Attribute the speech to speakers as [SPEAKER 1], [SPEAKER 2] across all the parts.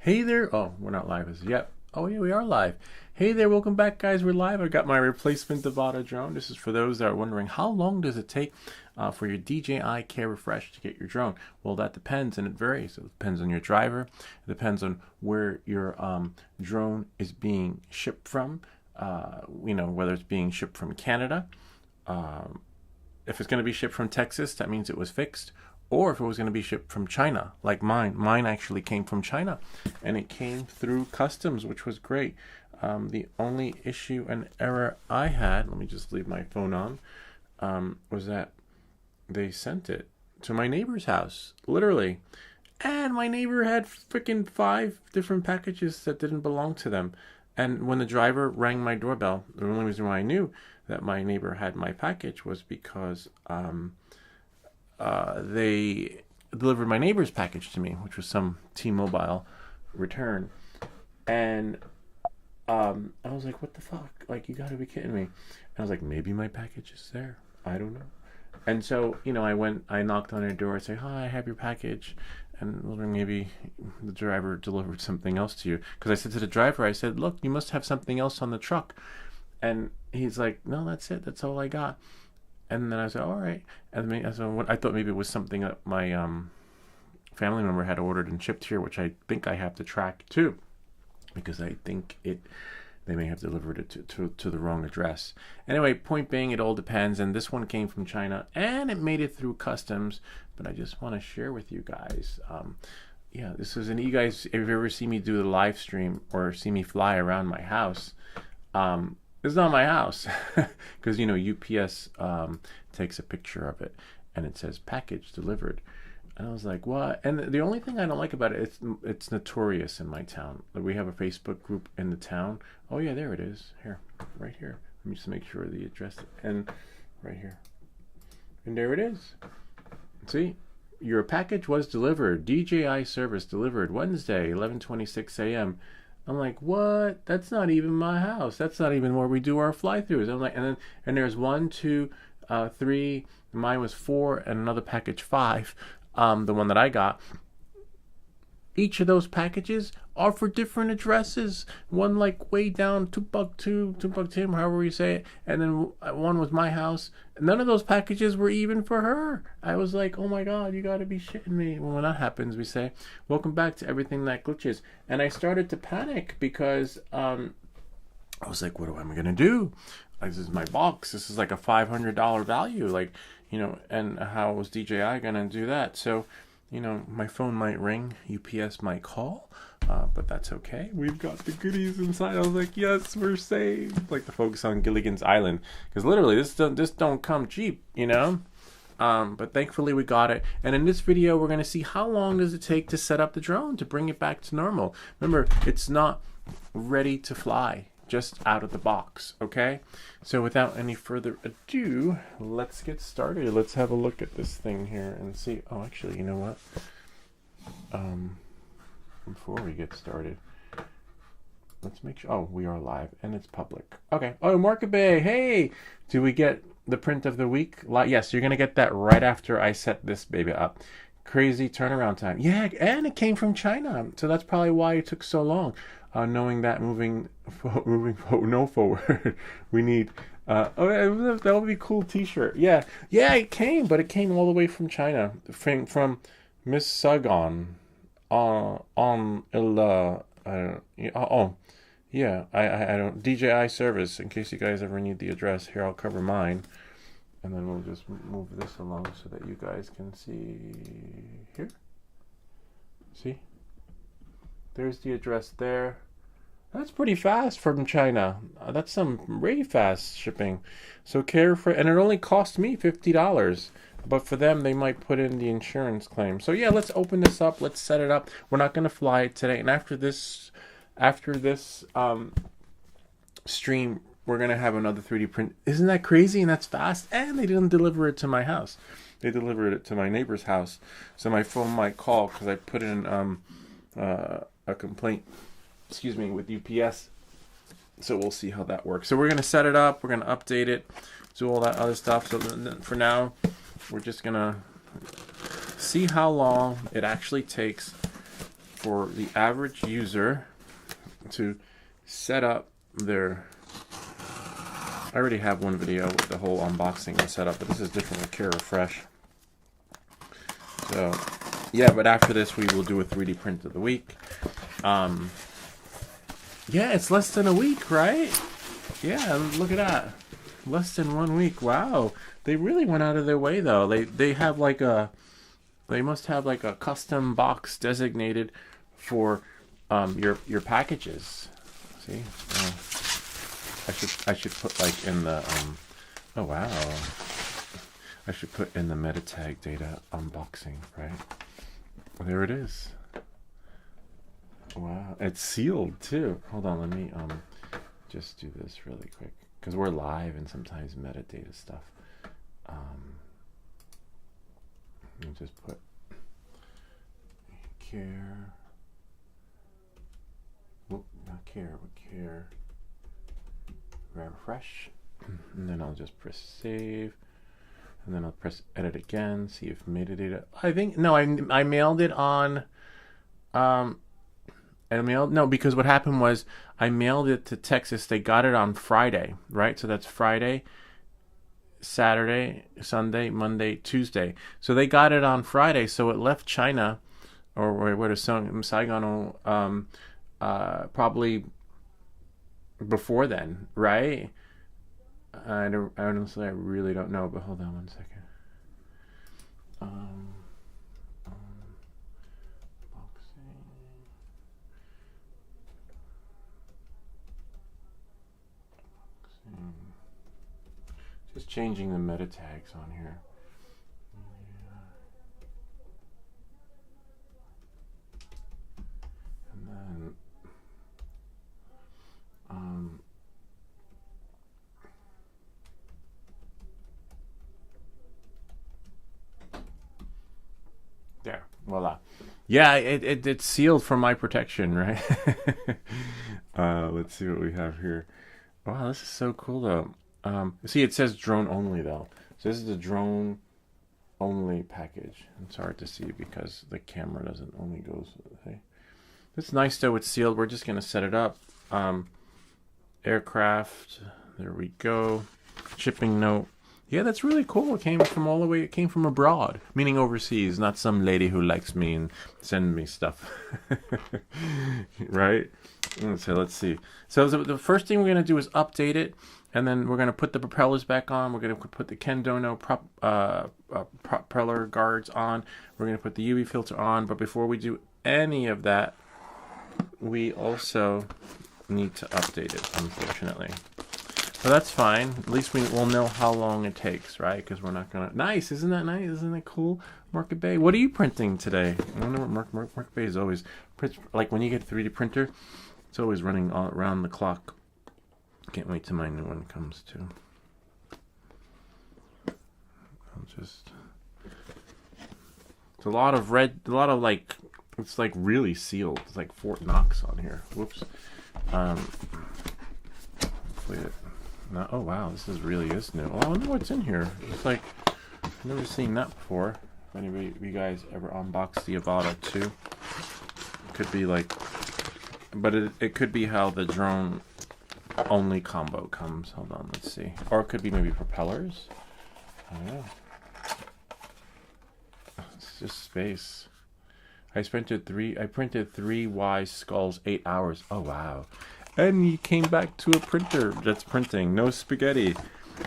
[SPEAKER 1] Hey there. Oh, we're not live as yet. Oh, yeah, we are live. Hey there, welcome back, guys. We're live. I got my replacement AVATA drone. This is for those that are wondering, how long does it take for your DJI Care Refresh to get your drone? Well, that depends, and it varies. It depends on your driver. It depends on where your drone is being shipped from. Whether it's being shipped from Canada. If it's going to be shipped from Texas, that means it was fixed. Or if it was going to be shipped from China, like mine. Mine actually came from China, and it came through customs, which was great. The only issue and error I had, let me just leave my phone on, was that they sent it to my neighbor's house, literally. And my neighbor had freaking 5 different packages that didn't belong to them. And when the driver rang my doorbell, the only reason why I knew that my neighbor had my package was because they delivered my neighbor's package to me, which was some T-Mobile return. And I was like, what the fuck? Like, you gotta be kidding me. And I was like, maybe my package is there. I don't know. And so, I knocked on her door and said, hi, I have your package. And maybe the driver delivered something else to you. Because I said to the driver, I said, look, you must have something else on the truck. And he's like, no, that's it. That's all I got. And then I said, all right. And then I thought maybe it was something that my family member had ordered and shipped here, which I think I have to track too, because I think they may have delivered it to the wrong address. Anyway, point being, it all depends. And this one came from China, and it made it through customs. But I just want to share with you guys. This is you guys, if you ever see me do the live stream or see me fly around my house, it's not my house, because UPS takes a picture of it and it says package delivered, and I was like, what? And the only thing I don't like about it, it's notorious in my town. Like, we have a Facebook group in the town. Oh yeah, there it is. Here, right here. Let me just make sure the address, and right here, and there it is. See, your package was delivered. DJI service delivered Wednesday, 11:26 a.m. I'm like, what? That's not even my house. That's not even where we do our fly-throughs. I'm like, and there's 1, 2, 3. Mine was 4, and another package 5. The one that I got. Each of those packages are for different addresses. One like way down, Timbuktu, however you say it, and then one was my house. None of those packages were even for her. I was like, oh my God, you gotta be shitting me. When that happens, we say, welcome back to Everything That Glitches. And I started to panic because I was like, what am I gonna do? This is my box. This is like a $500 value. And how was DJI gonna do that? So, my phone might ring, UPS might call, but that's okay. We've got the goodies inside. I was like, yes, we're saved. Like the folks on Gilligan's Island, because literally this don't come cheap, But thankfully we got it. And in this video, we're gonna see how long does it take to set up the drone to bring it back to normal. Remember, it's not ready to fly just out of the box, okay? So without any further ado, let's get started. Let's have a look at this thing here and see. Oh, actually, you know what? Before we get started, let's make sure. Oh, we are live and it's public. Okay. Oh, Market Bay. Hey, do we get the print of the week? Yes, you're gonna get that right after I set this baby up. Crazy turnaround time. Yeah, and it came from China, so that's probably why it took so long. Knowing that moving forward, we need. That would be a cool T-shirt. Yeah, it came, but it came all the way from China, from Miss Saigon, I don't DJI service. In case you guys ever need the address, here I'll cover mine, and then we'll just move this along so that you guys can see here. See, there's the address there. That's pretty fast from China. That's some really fast shipping. So and it only cost me $50. But for them, they might put in the insurance claim. So yeah, let's open this up. Let's set it up. We're not going to fly it today. And after this stream, we're going to have another 3D print. Isn't that crazy? And that's fast. And they didn't deliver it to my house. They delivered it to my neighbor's house. So my phone might call because I put in a complaint, with UPS. So we'll see how that works. So we're going to set it up. We're going to update it. Do all that other stuff. So for now, we're just going to see how long it actually takes for the average user to set up their... I already have one video with the whole unboxing and setup, but this is different with Care Refresh. So, yeah, but after this, we will do a 3D print of the week. Yeah, it's less than a week, right? Yeah, look at that. Less than 1 week. Wow. They really went out of their way, though. They have like a... They must have like a custom box designated for your packages. See? I should put like in the oh wow. I should put in the meta tag data unboxing, right? There it is. Wow, it's sealed too. Hold on, let me just do this really quick because we're live and sometimes metadata stuff. Let me just put care. Whoop, not care, but care. Refresh, and then I'll just press save, and then I'll press edit again. See if metadata. I think no, I mailed it on. Because what happened was I mailed it to Texas. They got it on Friday, right? So that's Friday, Saturday, Sunday, Monday, Tuesday. So they got it on Friday. So it left China, or where to Saigon, probably before then, right? Honestly, I really don't know, but hold on 1 second. Just changing the meta tags on here. And then there, voila. Yeah, it's sealed for my protection, right? Let's see what we have here. Wow, this is so cool though. See, it says drone only though. So this is the drone only package. It's hard to see because the camera doesn't only goes. Okay. It's nice though. It's sealed. We're just gonna set it up. Aircraft. There we go. Shipping note. Yeah, that's really cool. It came from all the way. It came from abroad, meaning overseas, not some lady who likes me and send me stuff. Right? So let's see. So the first thing we're gonna do is update it. And then we're going to put the propellers back on. We're going to put the Kendono propeller guards on. We're going to put the UV filter on. But before we do any of that, we also need to update it, unfortunately. But that's fine. At least we'll know how long it takes, right? Because we're not going to... Nice! Isn't that nice? Isn't that cool? Market Bay. What are you printing today? I don't know what Market Bay is always... Like when you get a 3D printer, it's always running all around the clock. Can't wait till my new one comes too. I'll just... It's a lot of red, a lot of like, it's like really sealed. It's like Fort Knox on here. Whoops. Hopefully it, not, oh wow, this really is new. Oh, I wonder what's in here. It's like, I've never seen that before. If anybody of you guys ever unboxed the AVATA 2, it could be like, but it could be how the drone only combo comes. Hold on, let's see. Or it could be maybe propellers. I don't know. It's just space. I printed three Y skulls, 8 hours. Oh wow. And you came back to a printer that's printing. No spaghetti.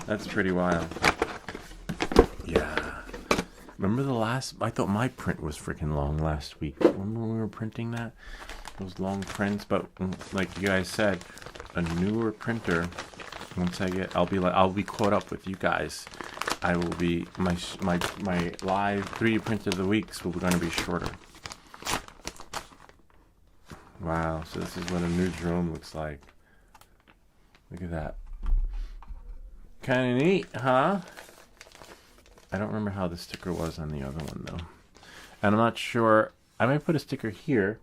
[SPEAKER 1] That's pretty wild. Yeah. Remember the last... I thought my print was freaking long last week. Remember when we were printing that? Those long prints. But like you guys said, a newer printer, once I'll be caught up with you guys. I will be... My live 3D print of the weeks will going to be shorter. Wow, so this is what a new drone looks like. Look at that. Kind of neat, huh? I don't remember how the sticker was on the other one, though. And I'm not sure. I might put a sticker here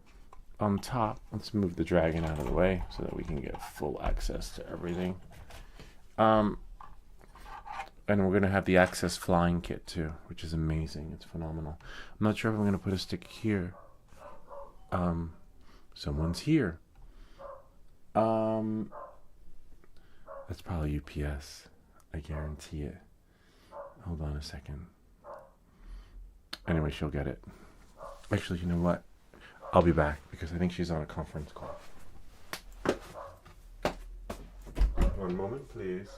[SPEAKER 1] on top. Let's move the dragon out of the way so that we can get full access to everything. And we're going to have the Access flying kit, too, which is amazing. It's phenomenal. I'm not sure if I'm going to put a sticker here. Someone's here. That's probably UPS. I guarantee it. Hold on a second. Anyway, she'll get it. Actually, you know what? I'll be back because I think she's on a conference call. One moment, please.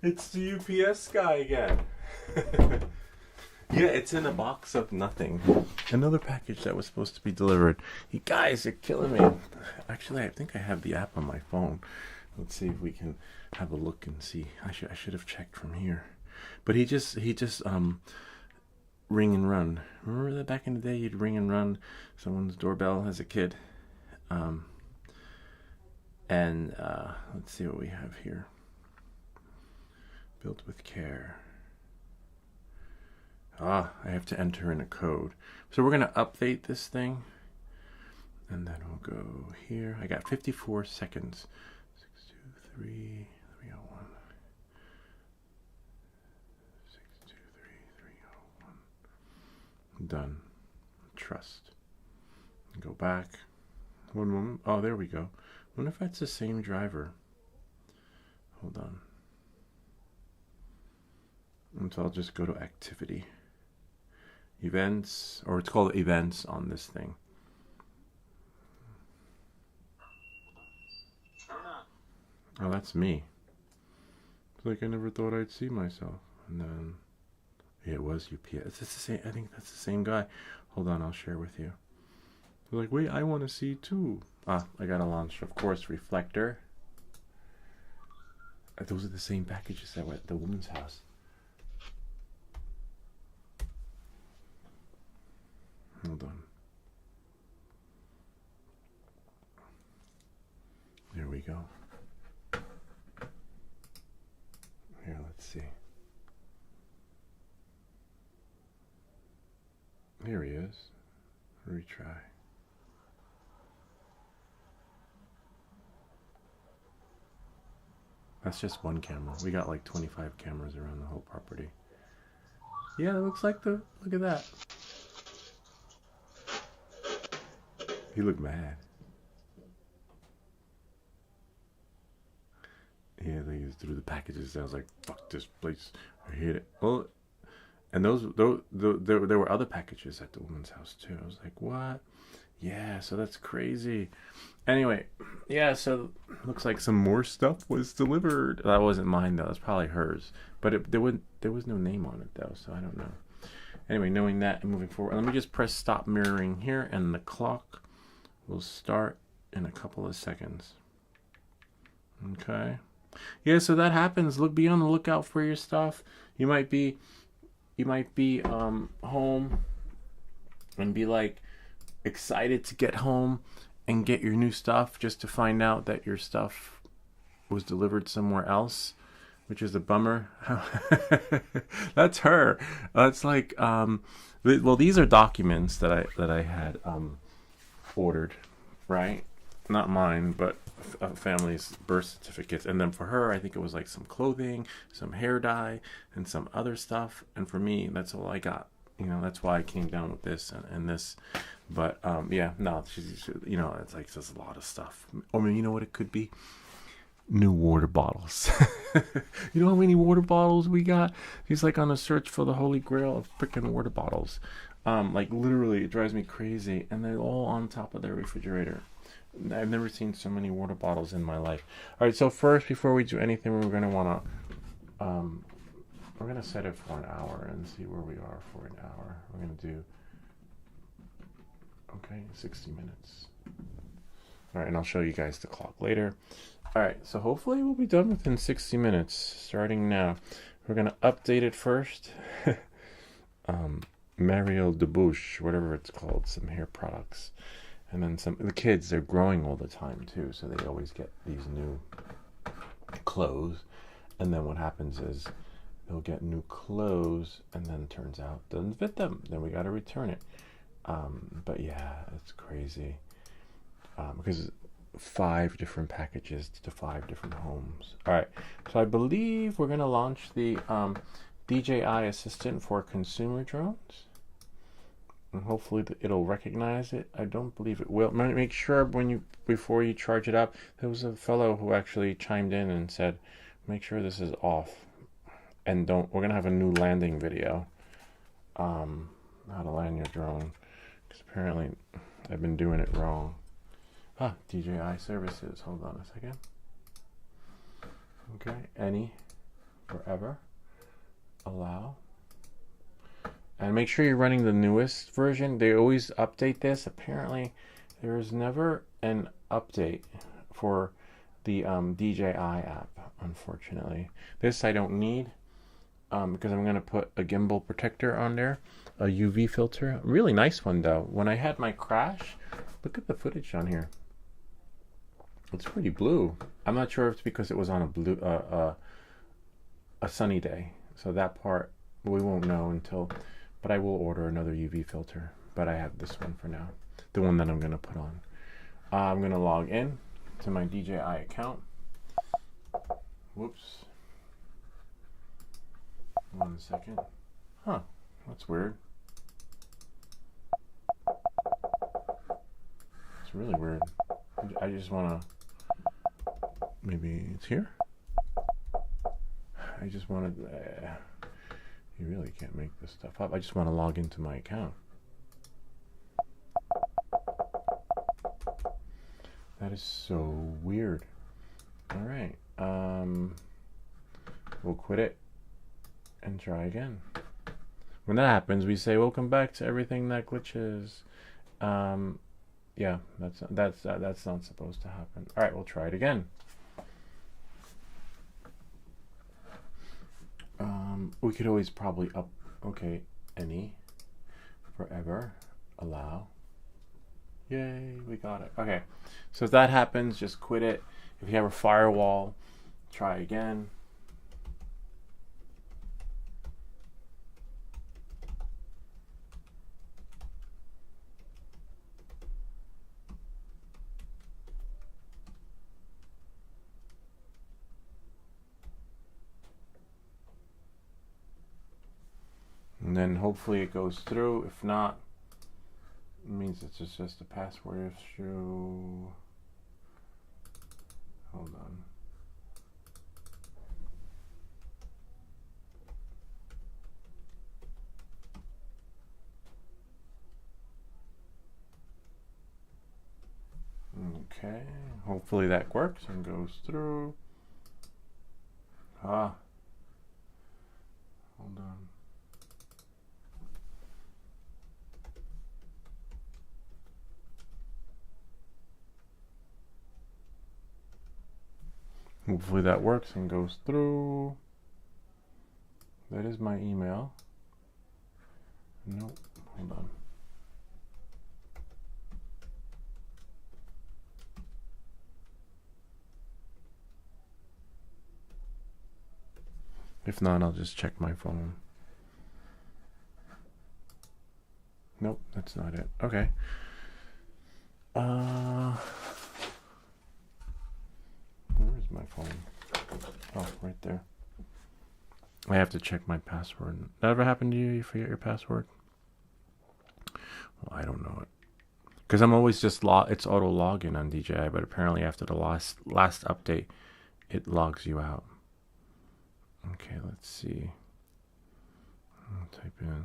[SPEAKER 1] It's the UPS guy again. Yeah, it's in a box of nothing. Another package that was supposed to be delivered. You guys are killing me. Actually, I think I have the app on my phone. Let's see if we can have a look and see. I should have checked from here. But he just ring and run. Remember that back in the day you'd ring and run someone's doorbell as a kid? Let's see what we have here. Built with care. I have to enter in a code. So we're going to update this thing. And then we'll go here. I got 54 seconds. 623 301. 623 301. Done. Trust. Go back. One moment. Oh, there we go. I wonder if that's the same driver. Hold on. And so I'll just go to activity. Events, or it's called events on this thing. Oh, that's me. It's like I never thought I'd see myself. And then, yeah, it was UPS. It's the same. I think that's the same guy. Hold on, I'll share with you. They're like, wait, I want to see too. I got a launch, of course, reflector. Those are the same packages that were at the woman's house. Hold on. There we go. Here, let's see. Here he is. Retry. That's just one camera. We got like 25 cameras around the whole property. Yeah, it looks like look at that. He looked mad. Yeah, they threw the packages. I was like, fuck this place. I hate it. Well, and there were other packages at the woman's house too. I was like, what? Yeah, so that's crazy. Anyway, yeah, so looks like some more stuff was delivered. That wasn't mine though. That's probably hers. But there was no name on it though, so I don't know. Anyway, knowing that and moving forward, let me just press stop mirroring here, and the clock will start in a couple of seconds. Okay. Yeah, so that happens. Be on the lookout for your stuff. You might be home and be like excited to get home and get your new stuff, just to find out that your stuff was delivered somewhere else, which is a bummer. That's her. That's like well, these are documents that I had ordered, right? Not mine, but family's birth certificates. And then for her, I think it was like some clothing, some hair dye, and some other stuff. And for me, that's all I got. You know, that's why I came down with this and this. But yeah, no, she's, you know, it's like there's a lot of stuff. I mean, you know what it could be? new water bottles. You know how many water bottles we got? He's like on a search for the holy grail of freaking water bottles. Like literally, it drives me crazy, and they're all on top of their refrigerator. I've never seen so many water bottles in my life. All right, so first, before we do anything, we're gonna set it for an hour and see where we are for an hour. We're gonna do 60 minutes. All right, and I'll show you guys the clock later. All right, so hopefully we'll be done within 60 minutes, starting now. We're gonna update it first. Mario Debouche, whatever it's called, some hair products. And then the kids, they're growing all the time too, so they always get these new clothes. And then what happens is they'll get new clothes, and then it turns out it doesn't fit them. Then we got to return it. But yeah, it's crazy. Because 5 different packages to 5 different homes. All right, so I believe we're going to launch the DJI Assistant for consumer drones. And hopefully it'll recognize it. I don't believe it will. Make sure before you charge it up. There was a fellow who actually chimed in and said, make sure this is off. And we're gonna have a new landing video. How to land your drone. Because apparently I've been doing it wrong. DJI services. Hold on a second. Okay, any, forever, allow. And make sure you're running the newest version. They always update this. Apparently, there is never an update for the DJI app, unfortunately. This I don't need because I'm going to put a gimbal protector on there, a UV filter. Really nice one, though. When I had my crash, look at the footage on here. It's pretty blue. I'm not sure if it's because it was on a sunny day. So that part, we won't know until... But I will order another UV filter. But I have this one for now. The one that I'm going to put on. I'm going to log in to my DJI account. Whoops. 1 second. Huh. That's weird. It's really weird. I just want to... Maybe it's here? I just want to... you really can't make this stuff up. I just want to log into my account. That is so weird. All right. We'll quit it and try again. When that happens, we say, welcome back to everything that glitches. Yeah, that's not supposed to happen. All right, we'll try it again. We could always probably any, forever, allow. Yay, we got it. Okay, so if that happens, just quit it. If you have a firewall, try again. And then hopefully it goes through. If not, it means it's just a password issue. Hold on. Okay, hopefully that works and goes through. Hold on. Hopefully that works and goes through. That is my email. Nope, hold on. If not, I'll just check my phone. Nope, that's not it. Okay. Where is my phone? Oh, right there. I have to check my password. That ever happened to you? You forget your password? Well, I don't know it. Because I'm always just it's auto login on DJI, but apparently after the last update, it logs you out. Okay, let's see. I'll type in.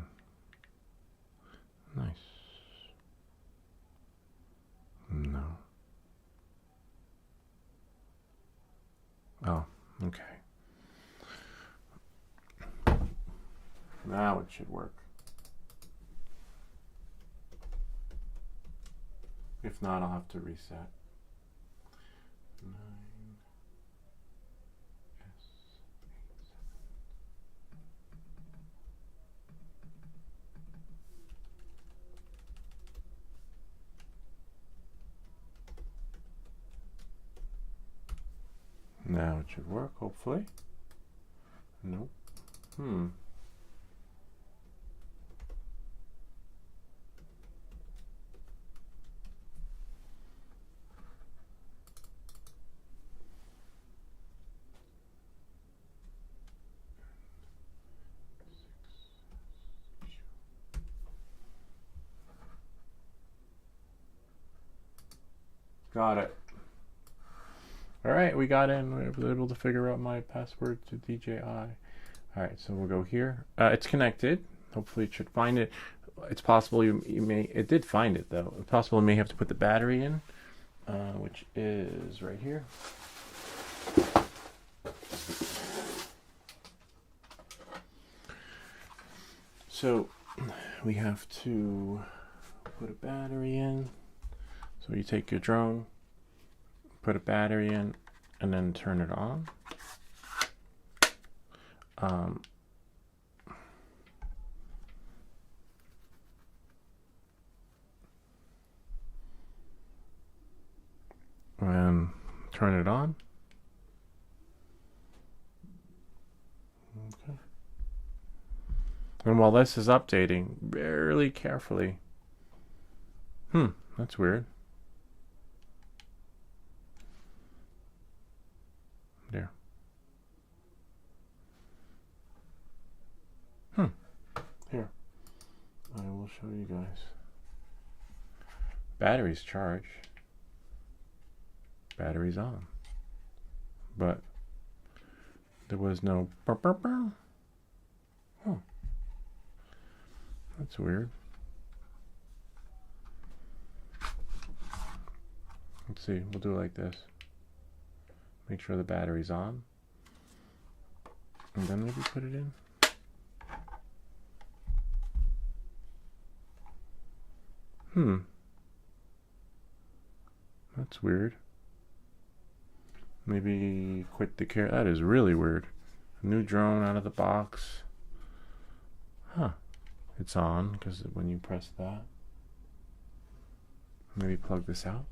[SPEAKER 1] Nice. No. Oh, okay. Now it should work. If not, I'll have to reset. 9 S 8 7. Now it should work, hopefully. Nope. Got it. All right, we got in. We were able to figure out my password to DJI. All right, so we'll go here. It's connected. Hopefully it should find it. It's possible you may, it did find it though. It's possible you may have to put the battery in, which is right here. So we have to put a battery in. So you take your drone, put a battery in, and then turn it on. And turn it on. Okay. And while this is updating, really carefully. That's weird. There. Here. I will show you guys. Battery's charged. Battery's on. But there was no burp, burp, burp. Oh. That's weird. Let's see, we'll do it like this. Make sure the battery's on. And then maybe put it in. That's weird. Maybe quit the care. That is really weird. A new drone out of the box. It's on because when you press that. Maybe plug this out.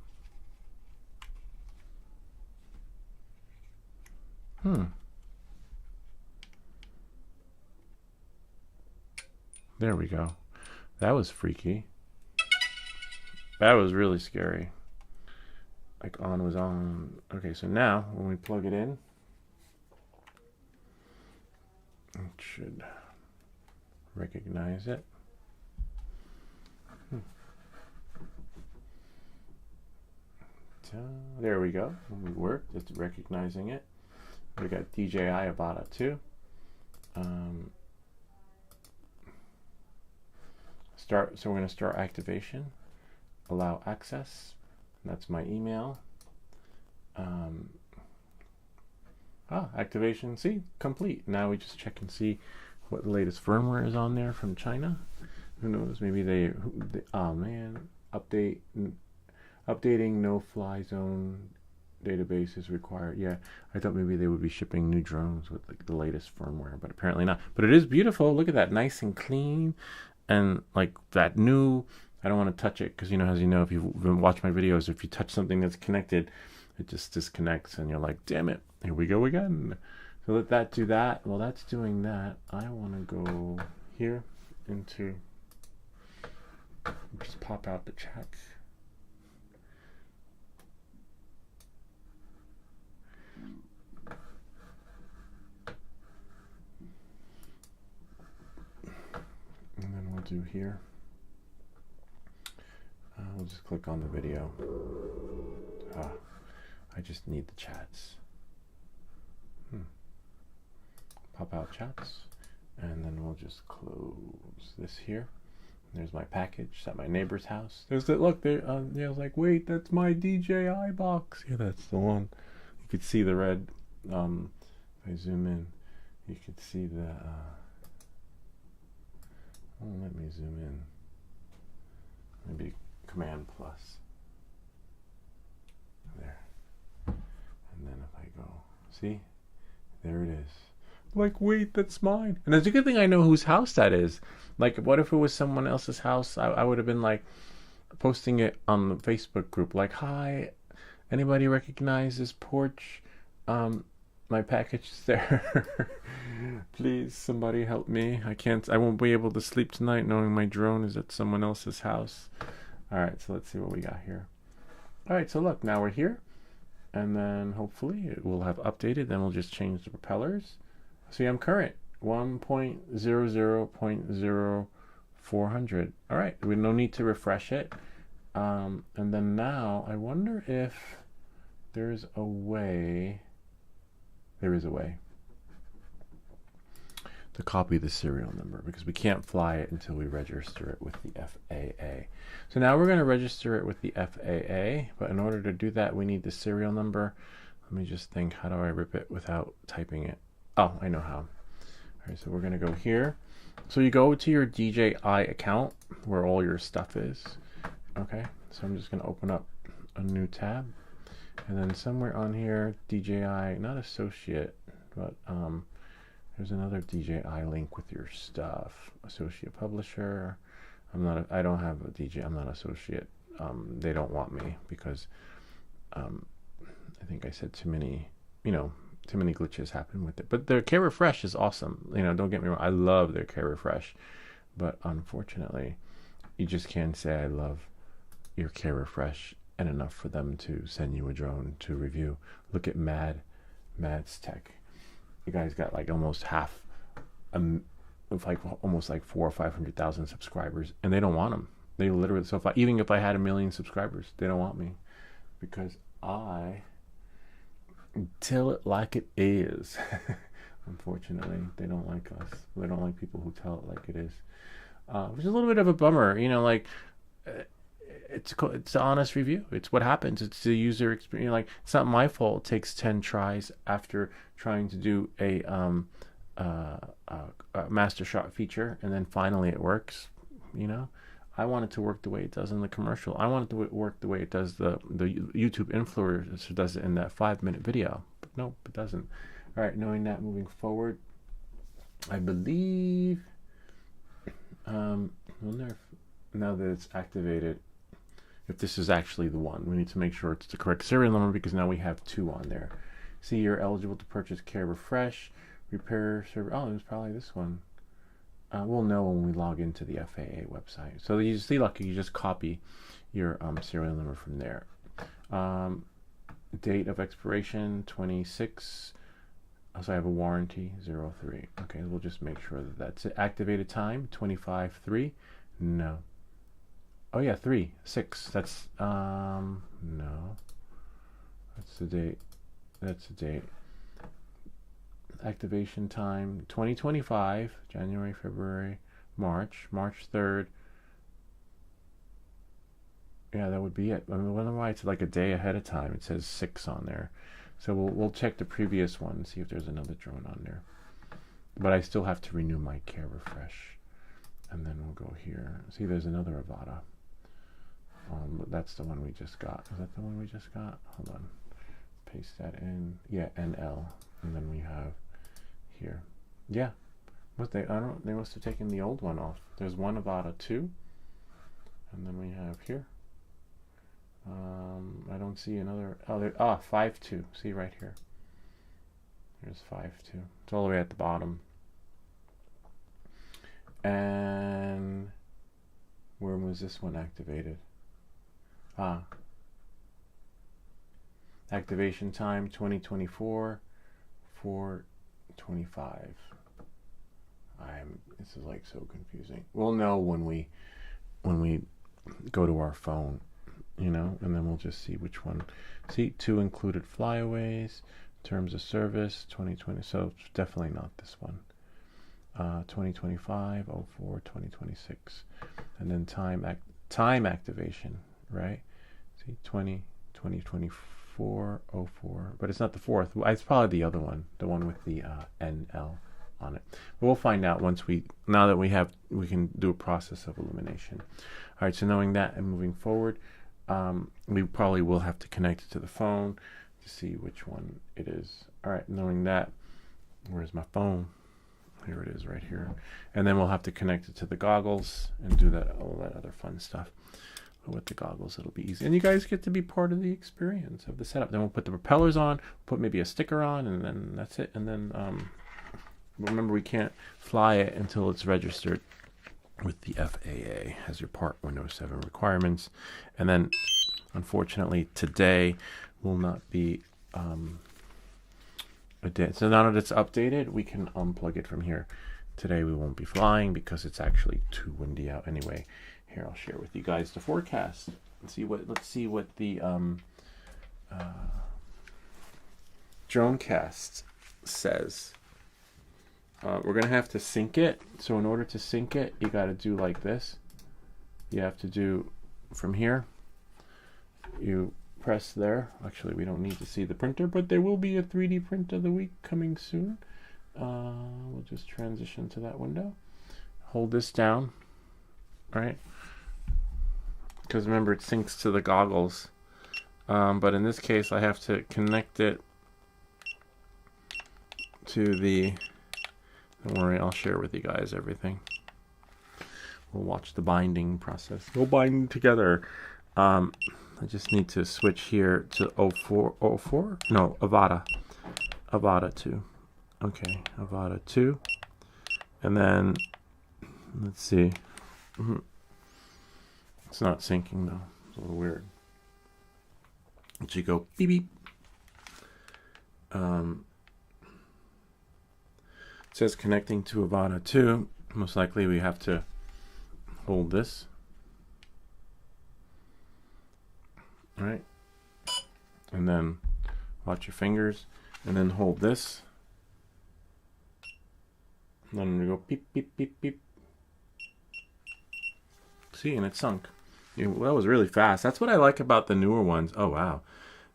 [SPEAKER 1] There we go. That was freaky. That was really scary. Like on was on. Okay, so now when we plug it in, it should recognize it. There we go. When we work, it's recognizing it. We got DJI AVATA 2. So we're going to start activation. Allow access. That's my email. Activation, see, complete. Now we just check and see what the latest firmware is on there from China. Who knows? Maybe they oh man, updating no-fly zone database is required. Yeah, I thought maybe they would be shipping new drones with like the latest firmware, but apparently not. But it is beautiful. Look at that, nice and clean, and like that new. I don't want to touch it because as you know, if you've been watching my videos, if you touch something that's connected, it just disconnects, and you're like, damn it, here we go again. So let that do that. While that's doing that, I want to go here into. Just pop out the chat. And then we'll do here. We'll just click on the video. I just need the chats. pop out chats, and then we'll just close this here. There's my package. It's at my neighbor's house. There's that. Look there. Yeah, I was like, wait, that's my DJI box. Yeah, that's the one. You could see the red. If I zoom in, you could see the. Oh, let me zoom in. Maybe Command plus. There. And then if I go, see, there it is. Like, wait, that's mine. And it's a good thing I know whose house that is. Like, what if it was someone else's house? I would have been like posting it on the Facebook group. Like, hi, anybody recognize this porch? My package is there. Please, somebody help me. I won't be able to sleep tonight knowing my drone is at someone else's house. All right, so let's see what we got here. All right, so look, now we're here. And then hopefully it will have updated. Then we'll just change the propellers. See, I'm current 1.00.0400. All right, we no need to refresh it. And then now I wonder if there's a way. There is a way to copy the serial number, because we can't fly it until we register it with the FAA. So now we're going to register it with the FAA, but in order to do that, we need the serial number. Let me just think, how do I rip it without typing it? Oh, I know how. All right, so we're going to go here. So you go to your DJI account where all your stuff is. Okay, so I'm just going to open up a new tab. And then somewhere on here, DJI, not associate, but there's another DJI link with your stuff. Associate publisher. I don't have a DJI. I'm not associate. They don't want me because I think I said too many glitches happen with it. But their care refresh is awesome. Don't get me wrong. I love their care refresh, but unfortunately, you just can't say I love your care refresh and enough for them to send you a drone to review. Look at Mads Tech. You guys got like almost half, almost like 400,000 or 500,000 subscribers, and they don't want them. They literally, so even if I had 1 million subscribers, they don't want me because I tell it like it is. Unfortunately, they don't like us. They don't like people who tell it like it is, which is a little bit of a bummer. It's an honest review. It's what happens. It's the user experience. Like, it's not my fault. It takes 10 tries after trying to do a master shot feature, and then finally it works. I want it to work the way it does in the commercial. I want it to work the way it does the YouTube influencer does it in that 5-minute video. But no, it doesn't. All right, knowing that, moving forward, I believe now that it's activated, if this is actually the one, we need to make sure it's the correct serial number, because now we have 2 on there. See, you're eligible to purchase care refresh, repair server. Oh, it was probably this one. We'll know when we log into the FAA website. So you see, lucky, you just copy your serial number from there. Date of expiration 26. Also, I have a warranty 03. Okay, we'll just make sure that that's it. Activated time 25/3. No. Oh yeah, 3/6. That's no. That's the date. That's the date. Activation time 2025, January, February, March 3rd. Yeah, that would be it. I wonder why it's like a day ahead of time. It says 6 on there. So we'll check the previous one and see if there's another drone on there. But I still have to renew my care refresh. And then we'll go here. See, there's another AVATA. But that's the one we just got. Is that the one we just got? Hold on. Paste that in. Yeah, NL. And then we have here. Yeah. They must have taken the old one off. There's one AVATA 2. And then we have here. I don't see another. Oh, 5.2. See right here. There's 5.2. It's all the way at the bottom. And where was this one activated? Activation time 2024 4/25. This is like so confusing. We'll know when we go to our phone, and then we'll just see which one. See, 2 included flyaways, Terms of service 2020, so it's definitely not this one. 2025 04 2026, and then time activation, right? See, 2024 04, but it's not the fourth. It's probably the other one, the one with the NL on it. But we'll find out now that we can do a process of elimination. All right, so knowing that and moving forward, we probably will have to connect it to the phone to see which one it is. All right, knowing that, where's my phone? Here it is, right here. And then we'll have to connect it to the goggles and do all that other fun stuff. But with the goggles, it'll be easy. And you guys get to be part of the experience of the setup. Then we'll put the propellers on, put maybe a sticker on, and then that's it. And then remember, we can't fly it until it's registered with the FAA as your Part 107 requirements. And then, unfortunately, today will not be a day. So now that it's updated, we can unplug it from here. Today we won't be flying because it's actually too windy out anyway. Here, I'll share with you guys the forecast. Let's see what the Dronecast says. We're gonna have to sync it. So in order to sync it, you got to do like this. You have to do from here. You press there. Actually, we don't need to see the printer, but there will be a 3D print of the week coming soon. We'll just transition to that window. Hold this down, right? Because remember, it syncs to the goggles. But in this case, I have to connect it to the... Don't worry, I'll share with you guys everything. We'll watch the binding process. We'll bind together. I just need to switch here to 04? No, AVATA. AVATA 2. Okay, AVATA 2. And then, let's see. It's not syncing though. It's a little weird. It should go beep beep. It says connecting to AVATA 2. Most likely we have to hold this. All right. And then watch your fingers. And then hold this. And then we go beep, beep, beep, beep. See, and it sunk. That was really fast. That's what I like about the newer ones. Oh, wow.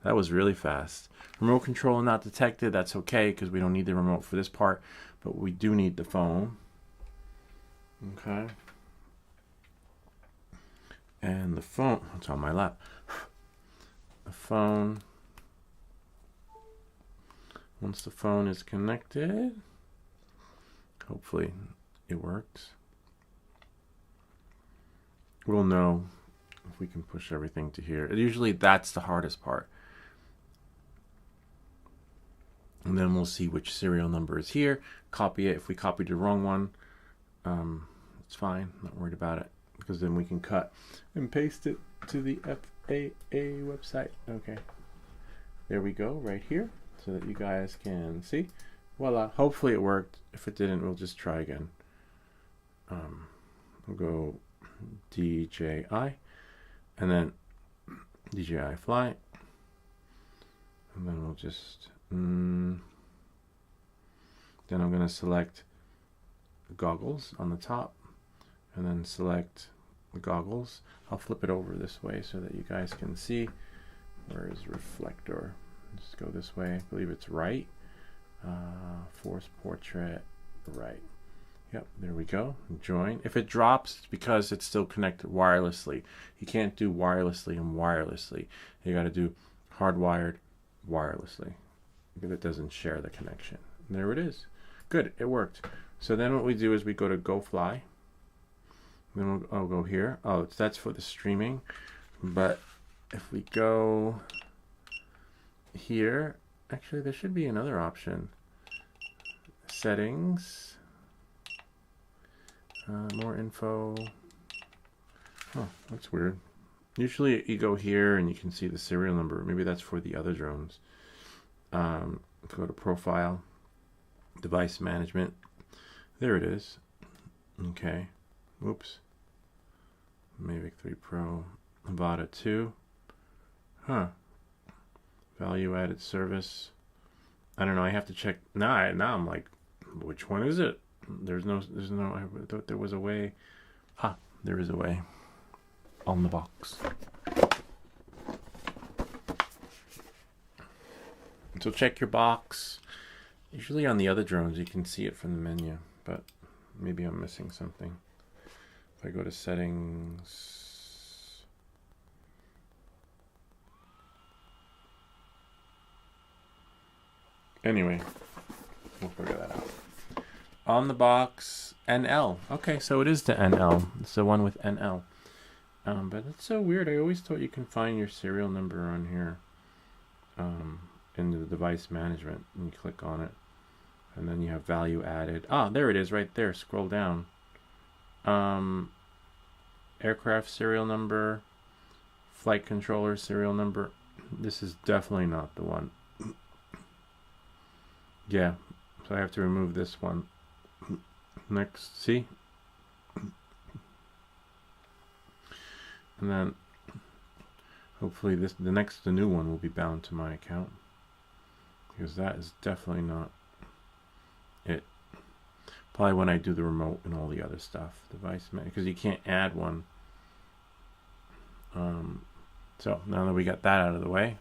[SPEAKER 1] That was really fast. Remote control not detected. That's okay because we don't need the remote for this part. But we do need the phone. Okay. And the phone, it's on my lap. The phone. Once the phone is connected, hopefully it works. We'll know if we can push everything to here. Usually that's the hardest part. And then we'll see which serial number is here. Copy it. If we copied the wrong one, it's fine. Not worried about it. Because then we can cut and paste it to the FAA website. Okay. There we go, right here. So that you guys can see. Voila. Hopefully it worked. If it didn't, we'll just try again. We'll go DJI. And then DJI Fly. And then we'll just... then I'm going to select goggles on the top and then select the goggles. I'll flip it over this way so that you guys can see. Where is reflector? Just go this way. I believe it's right. Force portrait right. Yep, there we go. Join. If it drops, it's because it's still connected wirelessly. You can't do wirelessly and wirelessly. You got to do hardwired wirelessly. Because it doesn't share the connection. And there it is. Good, it worked. So then what we do is we go to Go Fly. Then we'll go here. Oh, that's for the streaming. But if we go here, actually there should be another option. Settings. More info. Oh, that's weird. Usually you go here and you can see the serial number. Maybe that's for the other drones. Go to Profile, Device Management. There it is. Okay. Whoops. Mavic 3 Pro, AVATA 2. Huh. Value Added Service. I don't know. I have to check. Now I'm like, which one is it? There's no, I thought there was a way. Ah, there is a way on the box. So check your box. Usually on the other drones you can see it from the menu, but maybe I'm missing something. If I go to settings, anyway, we'll figure that out. On the box, NL. Okay, so it is the NL. It's the one with NL. But it's so weird. I always thought you can find your serial number on here. In the device management, and you click on it, and then you have value added. Ah, there it is right there. Scroll down. Aircraft serial number, flight controller serial number. This is definitely not the one. Yeah, so I have to remove this one. Next, see? And then hopefully the new one will be bound to my account, because that is definitely not it. Probably when I do the remote and all the other stuff, device, because you can't add one. So now that we got that out of the way,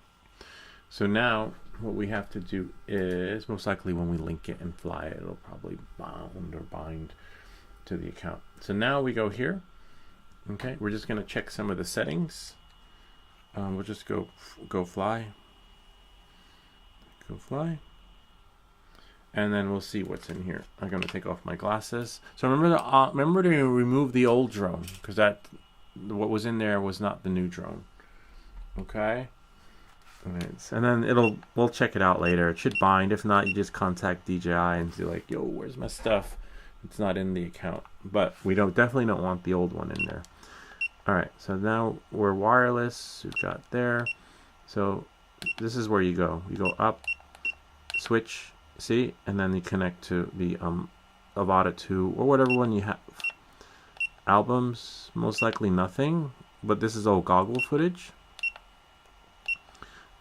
[SPEAKER 1] so now what we have to do is, most likely when we link it and fly it, it'll probably bind to the account. So now we go here. Okay, we're just going to check some of the settings. We'll just go fly, and then we'll see what's in here. I'm going to take off my glasses. So remember to remove the old drone, because what was in there was not the new drone. Okay. Right. And then we'll check it out later. It should bind. If not, you just contact DJI and say like, yo, where's my stuff? It's not in the account, but we definitely don't want the old one in there. All right, so now we're wireless. We've got there. So this is where you go. You go up, switch, see, and then you connect to the AVATA 2 or whatever one you have. Albums, most likely nothing, but this is all goggle footage.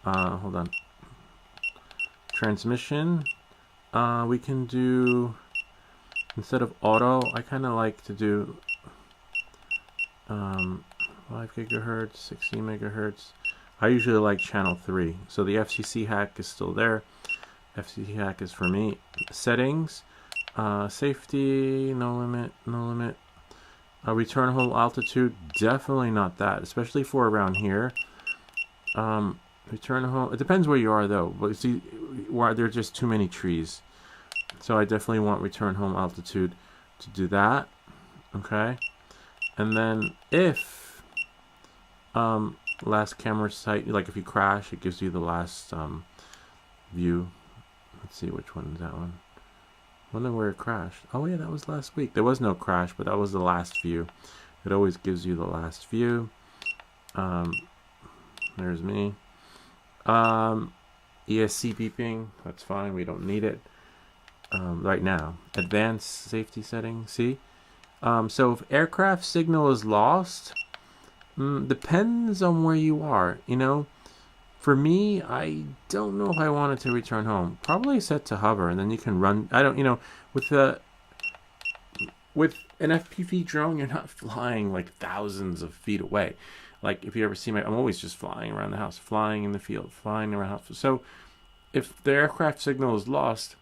[SPEAKER 1] Hold on. Transmission. We can do, instead of auto, I kind of like to do 5 gigahertz, 60 megahertz. I usually like channel 3. So the FCC hack is still there. FCC hack is for me. Settings, safety, no limit. Return home altitude, definitely not that, especially for around here. Return home, it depends where you are though, but see, there are just too many trees. So I definitely want return home altitude to do that. Okay. And then if last camera sight, like if you crash, it gives you the last view. Let's see, which one is that one? I wonder where it crashed. Oh yeah, that was last week. There was no crash, but that was the last view. It always gives you the last view. There's me. ESC beeping, that's fine, we don't need it right now. Advanced safety settings, see? So if aircraft signal is lost, depends on where you are, you know. For me, I don't know if I wanted to return home. Probably set to hover, and then you can run. I don't, you know, with an FPV drone, you're not flying like thousands of feet away. Like if you ever see I'm always just flying around the house, flying in the field, flying around the house. So if the aircraft signal is lost,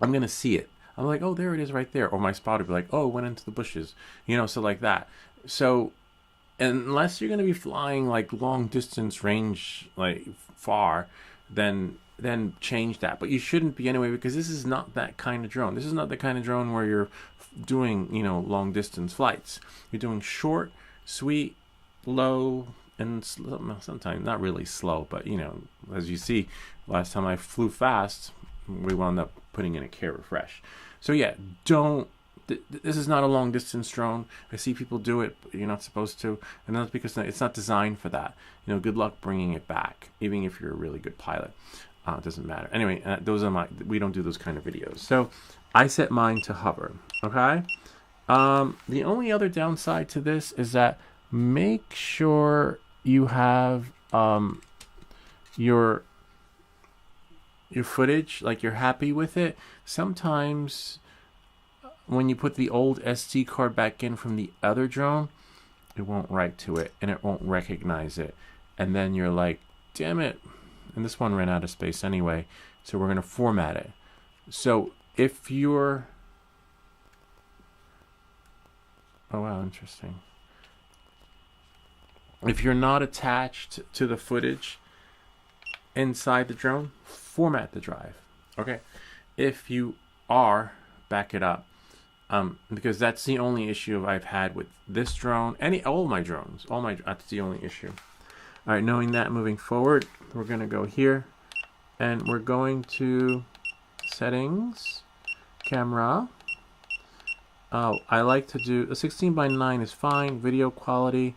[SPEAKER 1] I'm going to see it. I'm like, oh, there it is right there. Or my spotter will be like, oh, it went into the bushes, you know, so like that. So unless you're going to be flying like long distance range, like far, then change that. But you shouldn't be anyway, because this is not that kind of drone. This is not the kind of drone where you're doing, you know, long distance flights. You're doing short, sweet, low, and sometimes not really slow, but you know, as you see, last time I flew fast, we wound up putting in a care refresh. So yeah, this is not a long distance drone. I see people do it, but you're not supposed to, and that's because it's not designed for that. You know, good luck bringing it back, even if you're a really good pilot. It doesn't matter. Anyway, we don't do those kind of videos. So I set mine to hover. Okay. The only other downside to this is that make sure you have your your footage, like you're happy with it, sometimes when you put the old SD card back in from the other drone, it won't write to it and it won't recognize it. And then you're like, damn it. And this one ran out of space anyway, so we're going to format it. So if you're... Oh, wow, interesting. If you're not attached to the footage inside the drone, format the drive. Okay? If you are, back it up. Because that's the only issue I've had with this drone. All my drones. That's the only issue. All right, knowing that, moving forward, we're going to go here. And we're going to settings, camera. I like to do, a 16:9 is fine. Video quality.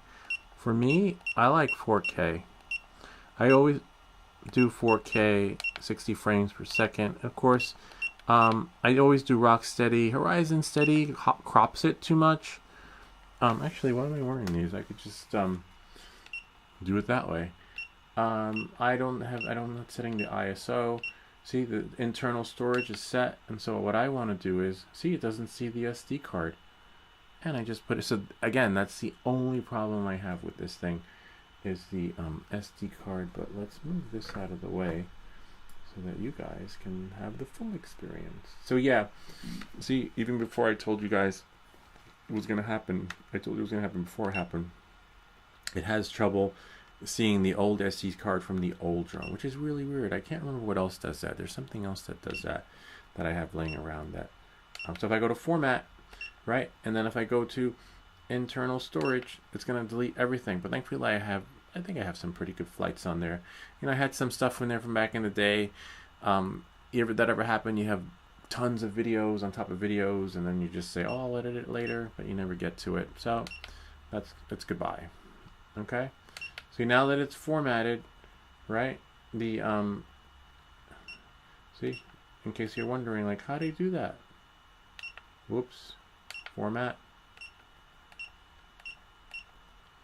[SPEAKER 1] For me, I like 4K. I always do 4K, 60 frames per second. Of course, I always do rock steady. Horizon steady crops it too much. Actually, why am I wearing these? I could just do it that way. I'm not setting the ISO. See, the internal storage is set, and so what I want to do is, see, it doesn't see the SD card. And I just put it, so again, that's the only problem I have with this thing, is the SD card. But let's move this out of the way so that you guys can have the full experience. So yeah, see, even before I told you guys it was going to happen, I told you it was going to happen before it happened. It has trouble seeing the old SD card from the old drone, which is really weird. I can't remember what else does that. There's something else that does that I have laying around that. So if I go to format, right, and then if I go to internal storage, it's going to delete everything. But thankfully I think I have some pretty good flights on there. You know, I had some stuff in there from back in the day. If that ever happened, you have tons of videos on top of videos, and then you just say, oh, I'll edit it later, but you never get to it. So that's goodbye. Okay. So now that it's formatted, right? The see, in case you're wondering, like, how do you do that? Whoops, format.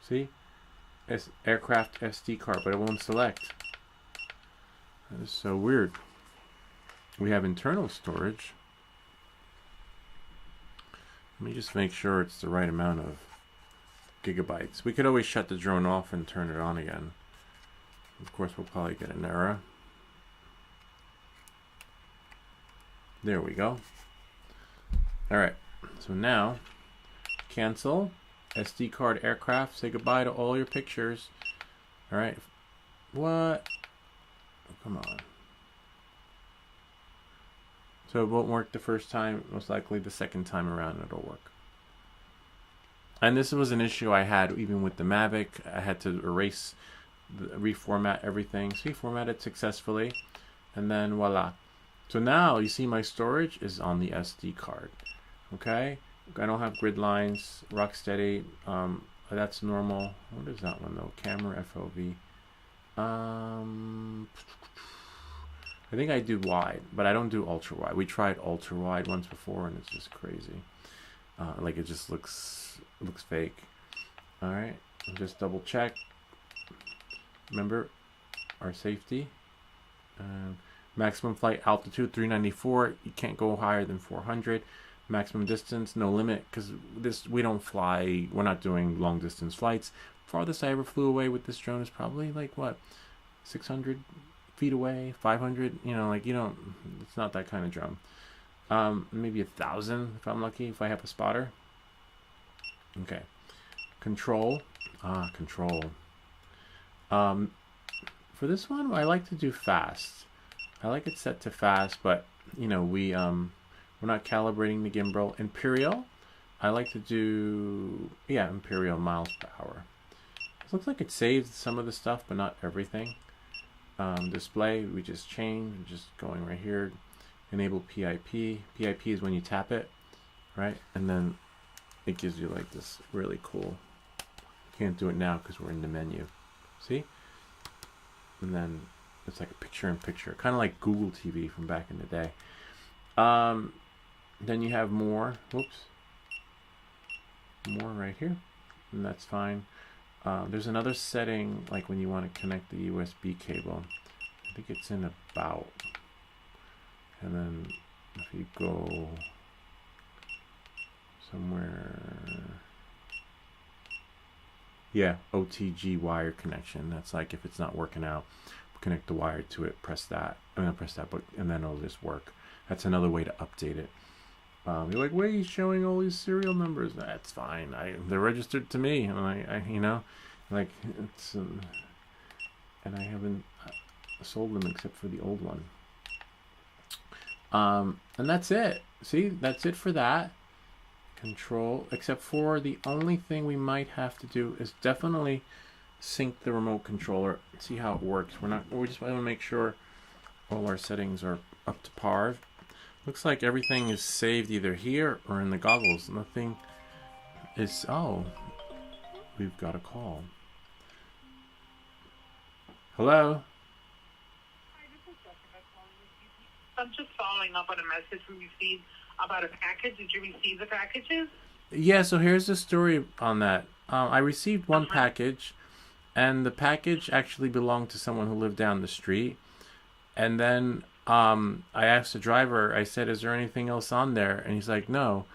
[SPEAKER 1] See, it's aircraft SD card, but it won't select. That is so weird. We have internal storage. Let me just make sure it's the right amount of gigabytes. We could always shut the drone off and turn it on again. Of course, we'll probably get an error. There we go. All right, so now cancel SD card aircraft. Say goodbye to all your pictures. All right, what? Oh, come on. So it won't work the first time. Most likely the second time around it'll work. And this was an issue I had even with the Mavic. I had to reformat everything. So he formatted successfully. And then voila. So now you see my storage is on the SD card. Okay? I don't have grid lines. Rocksteady. That's normal. What is that one though? Camera FOV. I think I do wide, but I don't do ultra wide. We tried ultra wide once before and it's just crazy. Like it just looks fake. All right, just double check. Remember our safety. Maximum flight altitude 394. You can't go higher than 400. Maximum distance, no limit, because we don't fly. We're not doing long distance flights. Farthest I ever flew away with this drone is probably like what, 600 feet away, 500. You know, like you don't. It's not that kind of drone. Maybe 1,000 if I'm lucky, if I have a spotter. Okay, control. Control. For this one, I like to do fast. I like it set to fast, but you know we're not calibrating the gimbal. Imperial. I like to do Imperial miles per hour. It looks like it saves some of the stuff, but not everything. Display, we just changed. We're just going right here. Enable PIP. PIP is when you tap it, right? And then it gives you like this really cool. Can't do it now because we're in the menu. See? And then it's like a picture-in-picture, kind of like Google TV from back in the day. Then you have more. Whoops. More right here, and that's fine. There's another setting, like when you want to connect the USB cable. I think it's in about. And then if you go somewhere, yeah, OTG wire connection. That's like if it's not working out, connect the wire to it, press that. I'm gonna press that, but and then it'll just work. That's another way to update it. You're like, wait, he's showing all these serial numbers. That's fine. They're registered to me, and I you know, like it's, and I haven't sold them except for the old one. And that's it. See, that's it for that. Control, except for the only thing we might have to do is definitely sync the remote controller, see how it works. We just want to make sure all our settings are up to par. Looks like everything is saved either here or in the goggles. Nothing is, oh, we've got a call. Hello?
[SPEAKER 2] I'm just following up on a message we received about a package. Did you receive the packages?
[SPEAKER 1] Yeah, so here's the story on that. I received one package, and the package actually belonged to someone who lived down the street. And then I asked the driver, I said, is there anything else on there? And he's like, no.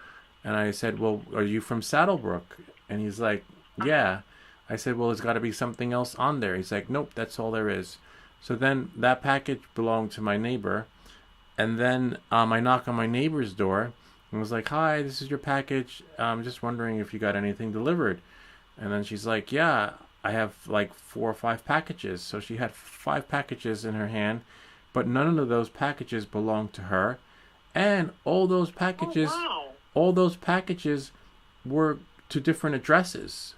[SPEAKER 1] And I said, well, are you from Saddlebrook? And he's like, yeah. I said, well, there's got to be something else on there. He's like, nope, that's all there is. So then that package belonged to my neighbor. And then I knock on my neighbor's door and was like, hi, this is your package. I'm just wondering if you got anything delivered. And then she's like, yeah, I have like 4 or 5 packages. So she had 5 packages in her hand, but none of those packages belonged to her. And all those packages, were to different addresses.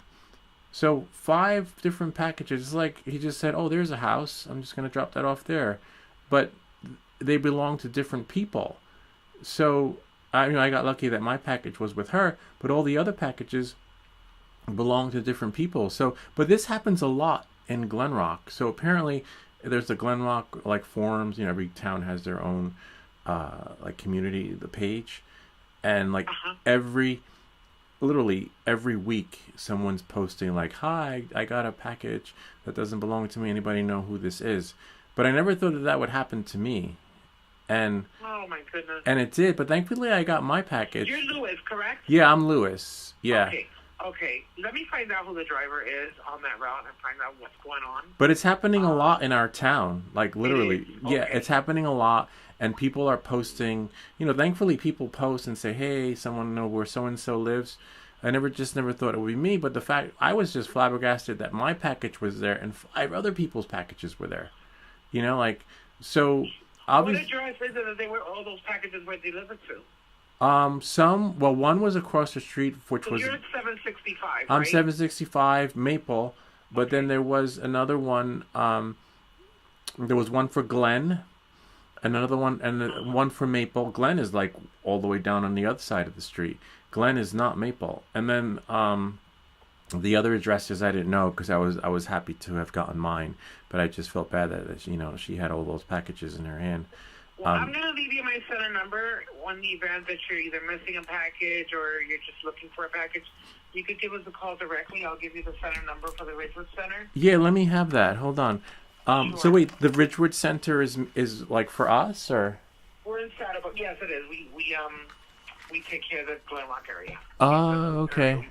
[SPEAKER 1] So 5 different packages. It's like he just said, oh, there's a house. I'm just going to drop that off there. But they belong to different people. So I got lucky that my package was with her, but all the other packages belong to different people. So, but this happens a lot in Glen Rock. So apparently there's the Glen Rock like forums, you know, every town has their own like community, the page, and like literally every week someone's posting like, hi, I got a package that doesn't belong to me. Anybody know who this is? But I never thought that would happen to me. And
[SPEAKER 2] oh my goodness.
[SPEAKER 1] And it did, but thankfully I got my package.
[SPEAKER 2] You're Lewis, correct?
[SPEAKER 1] Yeah, I'm Lewis. Yeah.
[SPEAKER 2] Okay. Let me find out who the driver is on that route and find out what's going on.
[SPEAKER 1] But it's happening a lot in our town. Like literally.
[SPEAKER 2] Okay.
[SPEAKER 1] Yeah, it's happening a lot. And people are posting, you know, thankfully people post and say, hey, someone know where so-and-so lives. I never thought it would be me, but the fact, I was just flabbergasted that my package was there and 5 other people's packages were there. You know, like, so obviously.
[SPEAKER 2] What address is it that they were all those packages were delivered to?
[SPEAKER 1] One was across the street, which was.
[SPEAKER 2] You're at 765. Right?
[SPEAKER 1] I'm 765 Maple, but then there was another one. There was one for Glen, another one, and one for Maple. Glen is like all the way down on the other side of the street. Glen is not Maple, and then the other addresses I didn't know because I was happy to have gotten mine, but I just felt bad that you know she had all those packages in her hand.
[SPEAKER 2] Well, I'm going to leave you my center number on the event that you're either missing a package or you're just looking for a package. You could give us a call directly. I'll give you the center number for the Ridgewood Center.
[SPEAKER 1] Yeah, let me have that. Hold on.
[SPEAKER 2] Sure.
[SPEAKER 1] So wait, the Ridgewood Center is like for us or?
[SPEAKER 2] We're in Saddlebrook. Yes, it is. We take care of the Glen Rock area.
[SPEAKER 1] Oh, okay.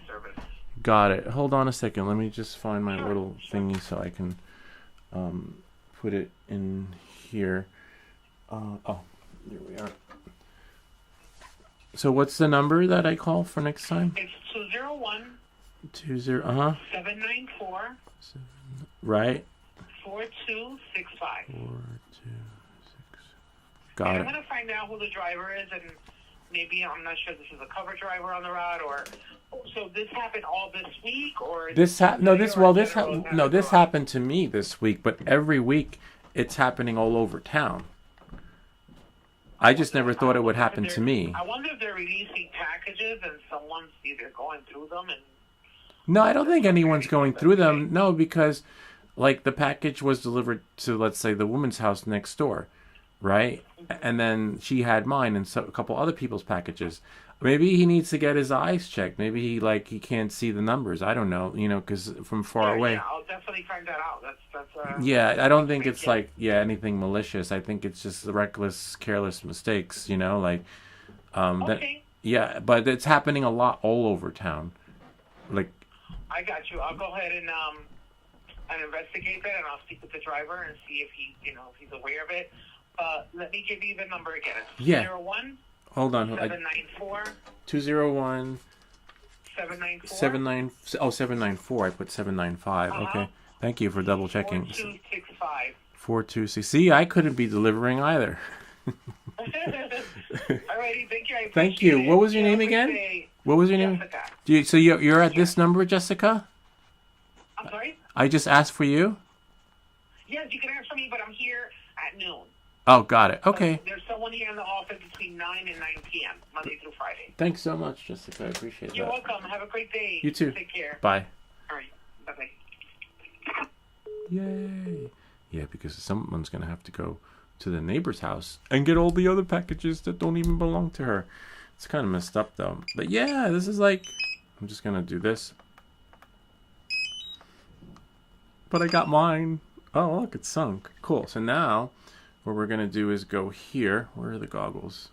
[SPEAKER 1] Got it. Hold on a second. Let me just find my little thingy so I can put it in here. Oh, there we are. So what's the number that I call for next time?
[SPEAKER 2] It's 201 794
[SPEAKER 1] Right.
[SPEAKER 2] 4265.
[SPEAKER 1] 426. Got it.
[SPEAKER 2] I'm going to find out who the driver is, and maybe I'm not sure this is a cover driver on the route, or so this happened all this week, or
[SPEAKER 1] this happened to me this week, but every week it's happening all over town. I just never thought it would happen to me.
[SPEAKER 2] I wonder if they're releasing packages and someone's either going through them and.
[SPEAKER 1] No, I don't think anyone's going through them. No, because like the package was delivered to, let's say, the woman's house next door. right? And then she had mine and so a couple other people's packages. Maybe he needs to get his eyes checked. Maybe he can't see the numbers. I don't know, because from far away.
[SPEAKER 2] Yeah, I'll definitely find that out. That's
[SPEAKER 1] Yeah, I don't think it's like anything malicious. I think it's just reckless, careless mistakes. Like that.
[SPEAKER 2] Okay.
[SPEAKER 1] Yeah, but it's happening a lot all over town. Like,
[SPEAKER 2] I got you. I'll go ahead and investigate that, and I'll speak with the driver and see if if he's aware of it. Let me give you the number again. It's 201.
[SPEAKER 1] Hold on.
[SPEAKER 2] 794.
[SPEAKER 1] 201.
[SPEAKER 2] 794.
[SPEAKER 1] 794. I put 795. Okay. Thank you for double checking.
[SPEAKER 2] 4265.
[SPEAKER 1] 426. See, I couldn't be delivering either.
[SPEAKER 2] Alrighty, thank you.
[SPEAKER 1] Thank you. What was your name again? What was your name? So you're at this number, Jessica?
[SPEAKER 2] I'm sorry?
[SPEAKER 1] I just asked for you?
[SPEAKER 2] Yes, you can ask for me, but I'm here at noon.
[SPEAKER 1] Oh, got it. Okay.
[SPEAKER 2] There's someone here in the office between 9 and 9 p.m., Monday through Friday.
[SPEAKER 1] Thanks so much, Jessica. I appreciate
[SPEAKER 2] You're
[SPEAKER 1] that.
[SPEAKER 2] welcome. Have a great day.
[SPEAKER 1] You too.
[SPEAKER 2] Take care.
[SPEAKER 1] Bye.
[SPEAKER 2] All right. Bye-bye.
[SPEAKER 1] Yay. Yeah, because someone's going to have to go to the neighbor's house and get all the other packages that don't even belong to her. It's kind of messed up, though. But yeah, this is like... I'm just going to do this. But I got mine. Oh, look, it's sunk. Cool. So now... what we're going to do is go here. Where are the goggles?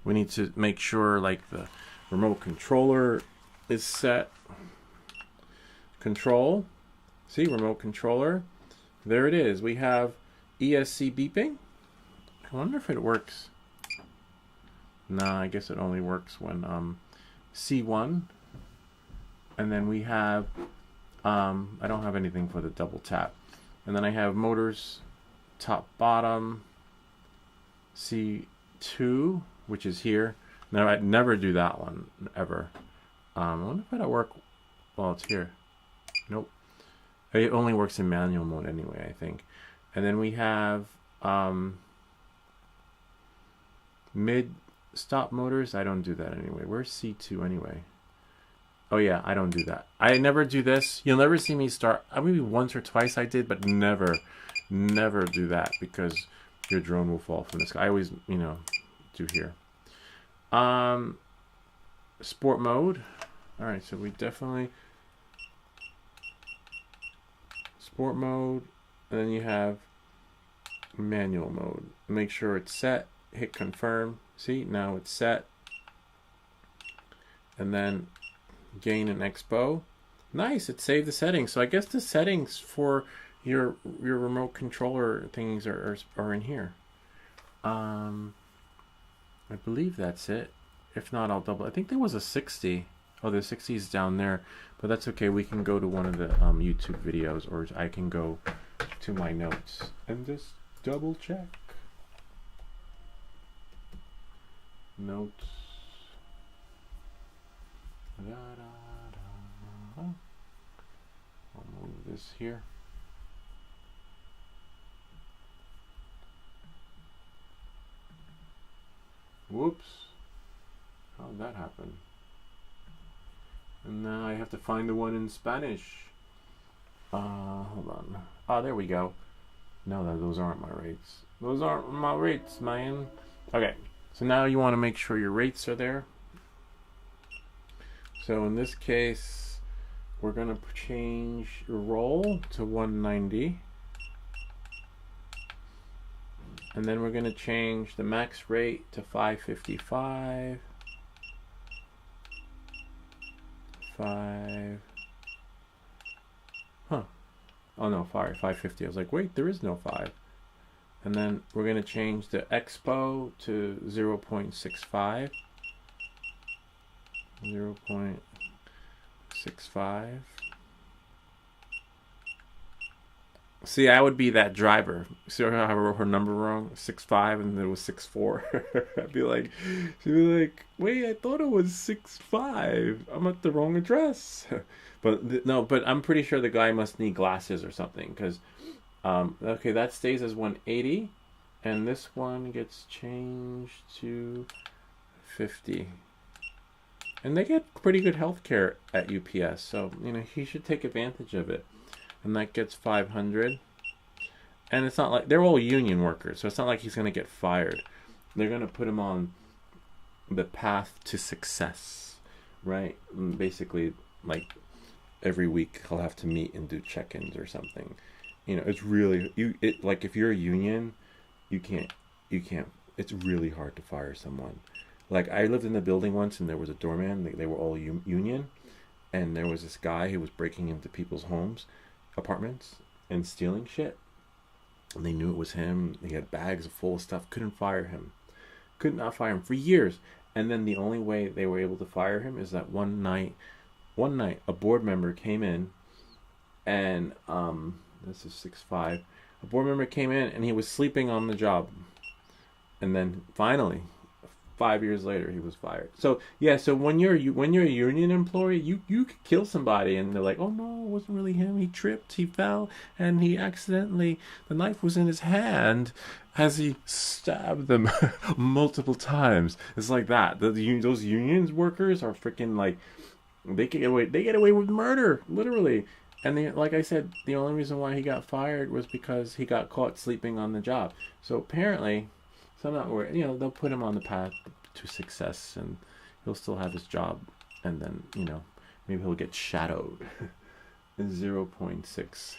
[SPEAKER 1] We need to make sure like the remote controller is set. Control. See, remote controller. There it is. We have ESC beeping. I wonder if it works. Nah, I guess it only works when C1. And then we have I don't have anything for the double tap. And then I have motors top bottom C2, which is here. Now I'd never do that one ever. I wonder if it'll work while it's here. Nope. It only works in manual mode anyway, I think. And then we have mid stop motors. I don't do that anyway. Where's C2 anyway? Oh yeah, I don't do that. I never do this. You'll never see me start. Maybe once or twice I did, but never do that because your drone will fall from the sky. I always, do here. Sport mode. All right, so we definitely sport mode, and then you have manual mode. Make sure it's set. Hit confirm. See, now it's set. And then gain and expo. Nice, it saved the settings. So I guess the settings for your remote controller things are in here. I believe that's it. If not, I'll double. I think there was a 60. Oh, the 60 is down there, but that's okay. We can go to one of the YouTube videos, or I can go to my notes and just double check. Notes. I'll move this here. Whoops. How did that happen? And now I have to find the one in Spanish. Hold on. Oh, there we go. No, those aren't my rates. Those aren't my rates, man. Okay, so now you want to make sure your rates are there. So in this case, we're going to change roll to 190. And then we're going to change the max rate to 555. 5. Huh. Oh no, 550. I was like, wait, there is no 5. And then we're going to change the expo to 0.65. 0.65. See, I would be that driver. See how I wrote her number wrong? 6'5", and it was 6'4". I'd be like, she'd be like, wait, I thought it was 6'5". I'm at the wrong address. But no, but I'm pretty sure the guy must need glasses or something, because okay, that stays as 180, and this one gets changed to 50. And they get pretty good health care at UPS, so he should take advantage of it. And that gets 500. And it's not like they're all union workers, so it's not like he's going to get fired. They're going to put him on the path to success, right? And basically, like every week he'll have to meet and do check-ins or something. You know, it's really like if you're a union, you can't. It's really hard to fire someone. Like I lived in the building once, and there was a doorman. They were all union, and there was this guy who was breaking into people's homes, apartments, and stealing shit. And they knew it was him. He had bags full of stuff. Couldn't fire him. Could not fire him for years. And then the only way they were able to fire him is that one night a board member came in, and this is 6'5". A board member came in and he was sleeping on the job. And then finally, 5 years later, he was fired. So yeah, so when you're a union employee, you could kill somebody, and they're like, oh no, it wasn't really him. He tripped, he fell, and he accidentally, the knife was in his hand as he stabbed them multiple times. It's like that. Those unions workers are freaking like, they get away with murder, literally. And like I said, the only reason why he got fired was because he got caught sleeping on the job. So apparently, so I'm not worried. You know, they'll put him on the path to success, and he'll still have his job. And then, you know, maybe he'll get shadowed. 0.6.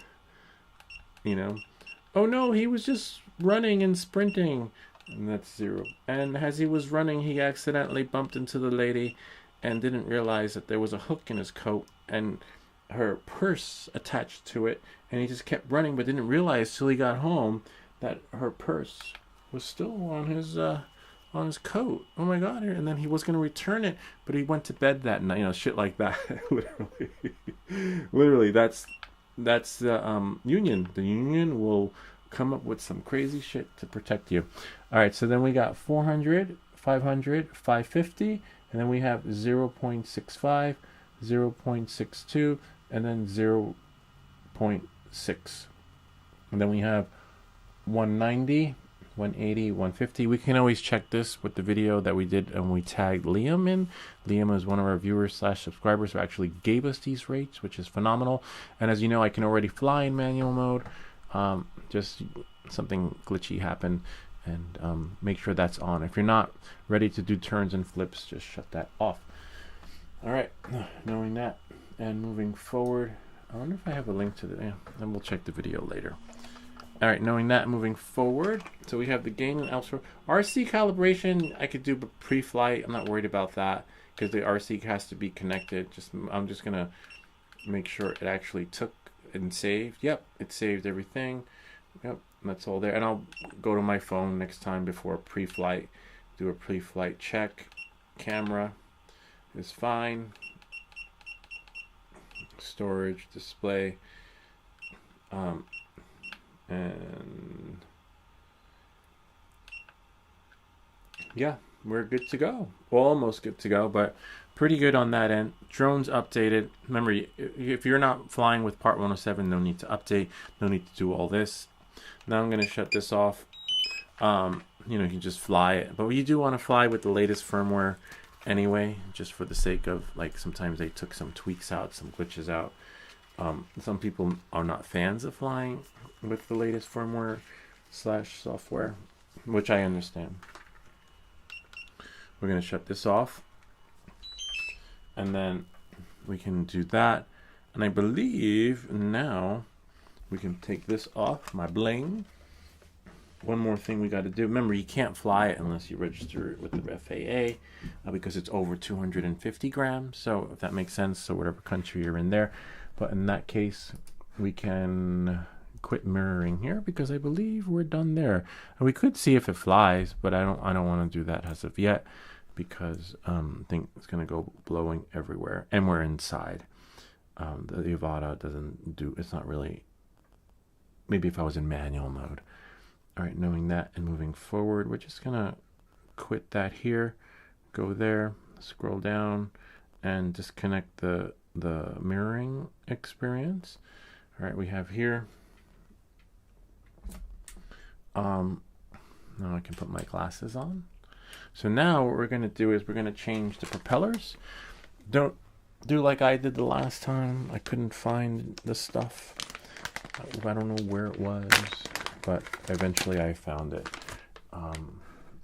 [SPEAKER 1] You know, oh no, he was just running and sprinting, and that's 0. And as he was running, he accidentally bumped into the lady, and didn't realize that there was a hook in his coat, and her purse attached to it, and he just kept running, but didn't realize till he got home that her purse was still on his coat. Oh my god! And then he was going to return it, but he went to bed that night. You know, shit like that. Literally, that's the union. The union will come up with some crazy shit to protect you. All right, so then we got 400, 500, 550, and then we have 0.65, 0.62, and then 0.6, and then we have 190, 180, 150. We can always check this with the video that we did, and we tagged Liam in. Liam is one of our viewers / subscribers who actually gave us these rates, which is phenomenal. And as you know, I can already fly in manual mode. Just something glitchy happened, and make sure that's on. If you're not ready to do turns and flips, just shut that off. All right, knowing that and moving forward, I wonder if I have a link to the, yeah, then we'll check the video later. All right, knowing that, moving forward, so we have the gain and elsewhere. RC calibration, I could do pre-flight. I'm not worried about that because the RC has to be connected. I'm just gonna make sure it actually took and saved. Yep, it saved everything. Yep, that's all there. And I'll go to my phone next time before pre-flight, do a pre-flight check. Camera is fine. Storage, display, and yeah, we're good to go. Well, almost good to go, but pretty good on that end. Drones updated. Remember, if you're not flying with Part 107, no need to update, no need to do all this. Now I'm going to shut this off. You know, you can just fly it, but you do want to fly with the latest firmware anyway, just for the sake of, like, sometimes they took some tweaks out, some glitches out. Some people are not fans of flying with the latest firmware / software, which I understand. We're going to shut this off, and then we can do that. And I believe now we can take this off, my bling. One more thing we got to do. Remember, you can't fly it unless you register it with the FAA because it's over 250 grams. So if that makes sense, so whatever country you're in there. But in that case, we can quit mirroring here because I believe we're done there. And we could see if it flies, but I don't want to do that as of yet because I think it's going to go blowing everywhere, and we're inside. The AVATA doesn't do. It's not really. Maybe if I was in manual mode. All right, knowing that and moving forward, we're just gonna quit that here, go there, scroll down, and disconnect the mirroring experience. All right, we have here. Now I can put my glasses on. So now what we're gonna do is we're gonna change the propellers. Don't do like I did the last time. I couldn't find the stuff. I don't know where it was. but eventually I found it.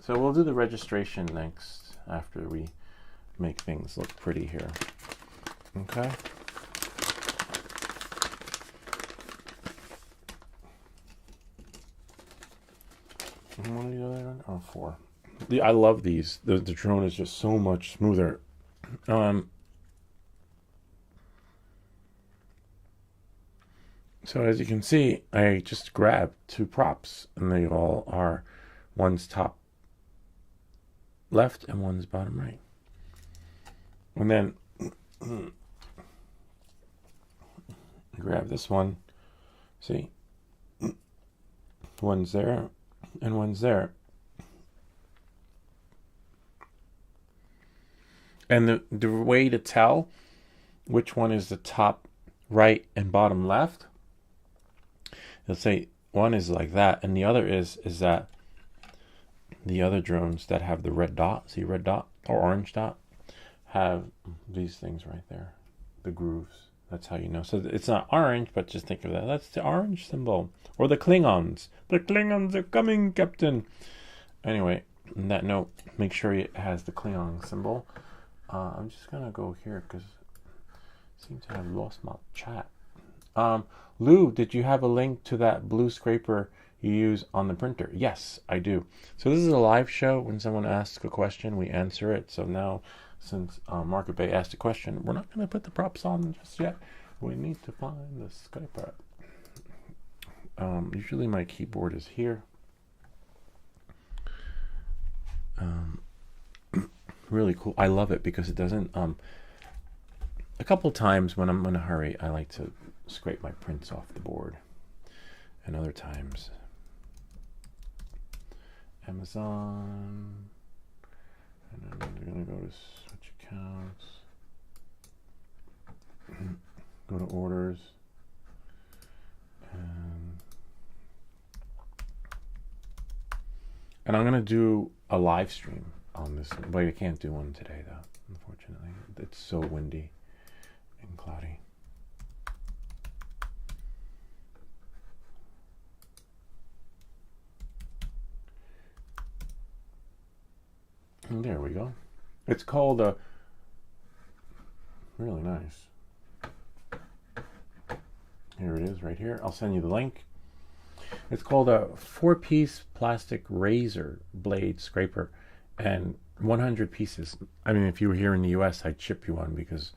[SPEAKER 1] So we'll do the registration next after we make things look pretty here. Okay. And what are the other one? Oh, 4. I love these. The drone is just so much smoother. So as you can see, I just grabbed 2 props, and they all are, one's top left and one's bottom right. And then grab this one. See? One's there and one's there. And the way to tell which one is the top right and bottom left, let's say one is like that, and the other is that the other drones that have the red dot, see red dot or orange dot, have these things right there, the grooves. That's how you know. So it's not orange, but just think of that. That's the orange symbol. Or the Klingons. The Klingons are coming, Captain. Anyway, on that note, make sure it has the Klingon symbol. I'm just going to go here because I seem to have lost my chat. Lou, did you have a link to that blue scraper you use on the printer? Yes, I do. So this is a live show. When someone asks a question, we answer it. So now, since Market Bay asked a question, we're not going to put the props on just yet. We need to find the scraper. Usually my keyboard is here. Really cool. I love it because it doesn't... a couple times when I'm in a hurry, I like to scrape my prints off the board. And other times... Amazon... And then we're going to go to switch accounts. Go to orders. And I'm going to do a live stream on this. But I can't do one today, though, unfortunately. It's so windy and cloudy. And there we go. It's called a... Really nice. Here it is right here. I'll send you the link. It's called a 4-piece plastic razor blade scraper, and 100 pieces. I mean, if you were here in the US, I'd ship you one because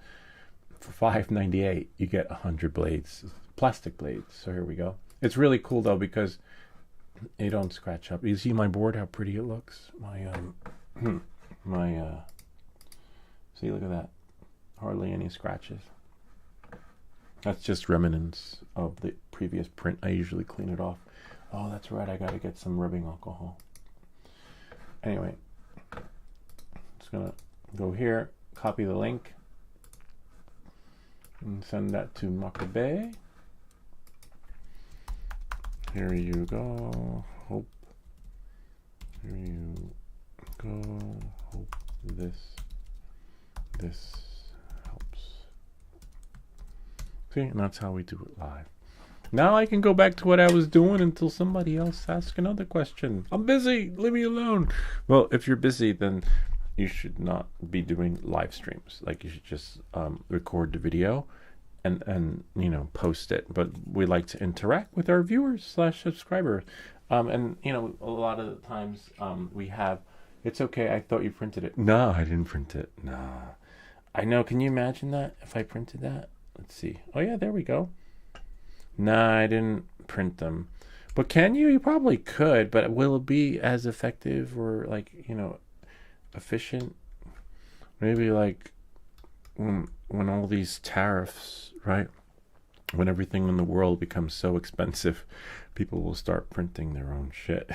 [SPEAKER 1] for $5.98 you get 100 blades, plastic blades. So here we go. It's really cool though because they don't scratch up. You see my board, how pretty it looks. See, look at that. Hardly any scratches. That's just remnants of the previous print. I usually clean it off. Oh, that's right. I got to get some rubbing alcohol. Anyway, just going to go here, copy the link, and send that to Makabe. Here you go. Hope. Here you go. Hope this helps. See, and that's how we do it live. Now I can go back to what I was doing until somebody else asks another question. I'm busy. Leave me alone. Well, if you're busy, then you should not be doing live streams. Like you should just record the video and you know, post it. But we like to interact with our viewers / subscribers. And you know, a lot of the times we have, it's okay, I thought you printed it. No, I didn't print it. No. I know, can you imagine that if I printed that? Let's see. Oh yeah, there we go. Nah, I didn't print them. But can you? You probably could, but will it be as effective or like, you know, efficient? Maybe like when all these tariffs, right? When everything in the world becomes so expensive, people will start printing their own shit.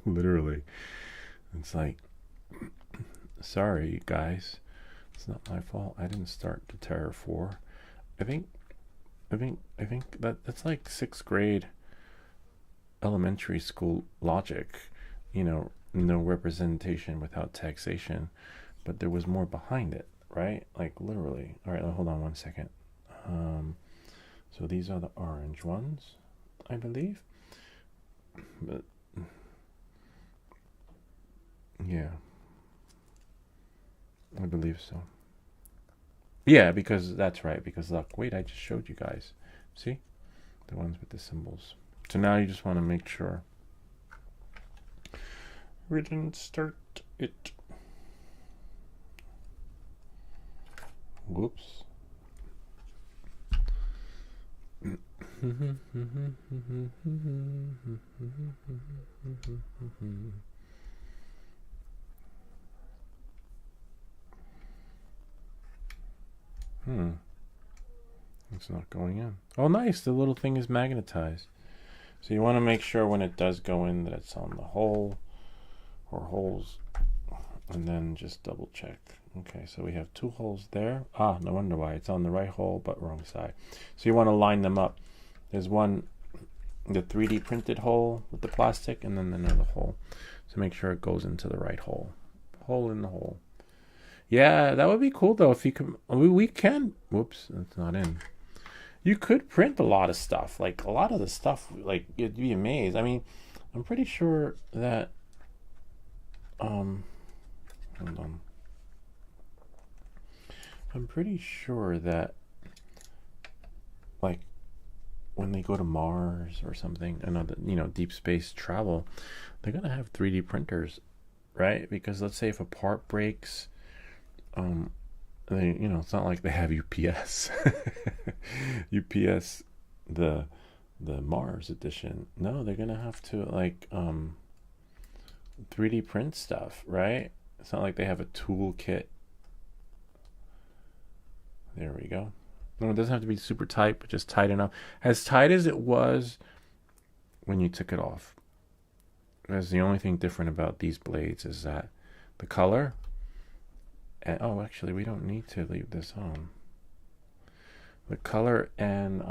[SPEAKER 1] Literally. It's like, sorry, guys. It's not my fault. I didn't start the tariff war. I think that's like 6th grade elementary school logic. You know, no representation without taxation. But there was more behind it, right? Like literally. All right, hold on one second. So these are the orange ones, I believe. But yeah, I believe so. Yeah, because that's right. Because look, wait, I just showed you guys. See? The ones with the symbols. So now you just want to make sure we didn't start it. Whoops. It's not going in. Oh, nice. The little thing is magnetized. So you want to make sure when it does go in that it's on the hole or holes, and then just double check. Okay, so we have 2 holes there. Ah, no wonder why. It's on the right hole but wrong side. So you want to line them up. There's one, the 3D printed hole with the plastic, and then another hole. So make sure it goes into the right hole. Hole in the hole. Yeah, that would be cool though if you can. We can. Whoops, that's not in. You could print a lot of stuff. Like a lot of the stuff, like you'd be amazed. I mean, I'm pretty sure that. Hold on. I'm pretty sure that, like, when they go to Mars or something, another, deep space travel, they're gonna have 3D printers, right? Because let's say if a part breaks, they, it's not like they have UPS, UPS, the Mars edition. No, they're gonna have to 3D print stuff, right? It's not like they have a toolkit. There we go. No, it doesn't have to be super tight, but just tight enough. As tight as it was when you took it off. That's the only thing different about these blades is that the color. And, oh, actually, we don't need to leave this on. The color and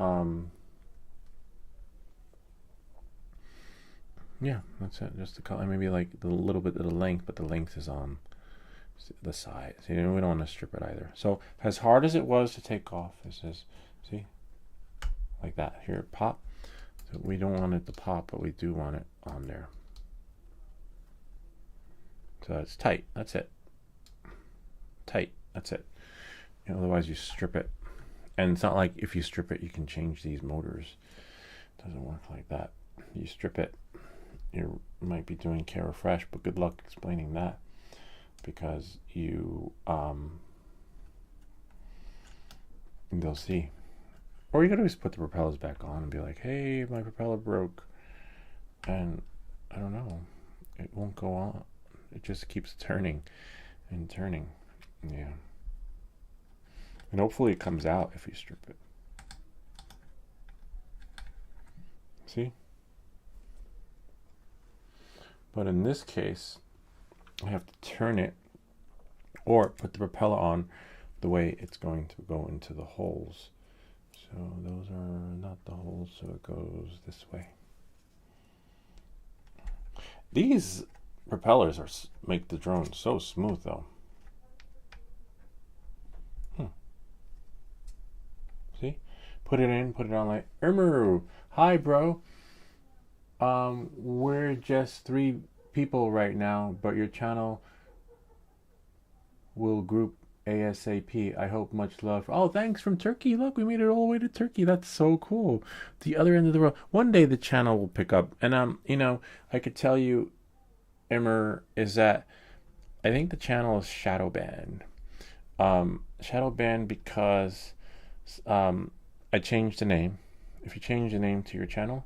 [SPEAKER 1] yeah, that's it. Just the color. Maybe like the little bit of the length, but the length is on the side. See, we don't want to strip it either. So as hard as it was to take off, this is, see, like that. Here it pop. So we don't want it to pop, but we do want it on there. So it's tight. That's it. Tight. That's it. Otherwise you strip it. And it's not like if you strip it, you can change these motors. It doesn't work like that. You strip it, you might be doing care refresh, but good luck explaining that. Because they'll see. Or you could always put the propellers back on and be like, hey, my propeller broke. And I don't know. It won't go on. It just keeps turning and turning. Yeah. And hopefully it comes out if you strip it. See? But in this case, I have to turn it or put the propeller on the way it's going to go into the holes. So those are not the holes, so it goes this way. These propellers make the drone so smooth though. See? Put it in, put it on like, Irmeru, hi bro. We're just 3 people right now, but your channel will group ASAP. I hope, much love. Oh, thanks from Turkey. Look, we made it all the way to Turkey. That's so cool. The other end of the world. One day the channel will pick up. And I could tell you, Emmer, is that I think the channel is shadow banned. Shadow banned because I changed the name. If you change the name to your channel,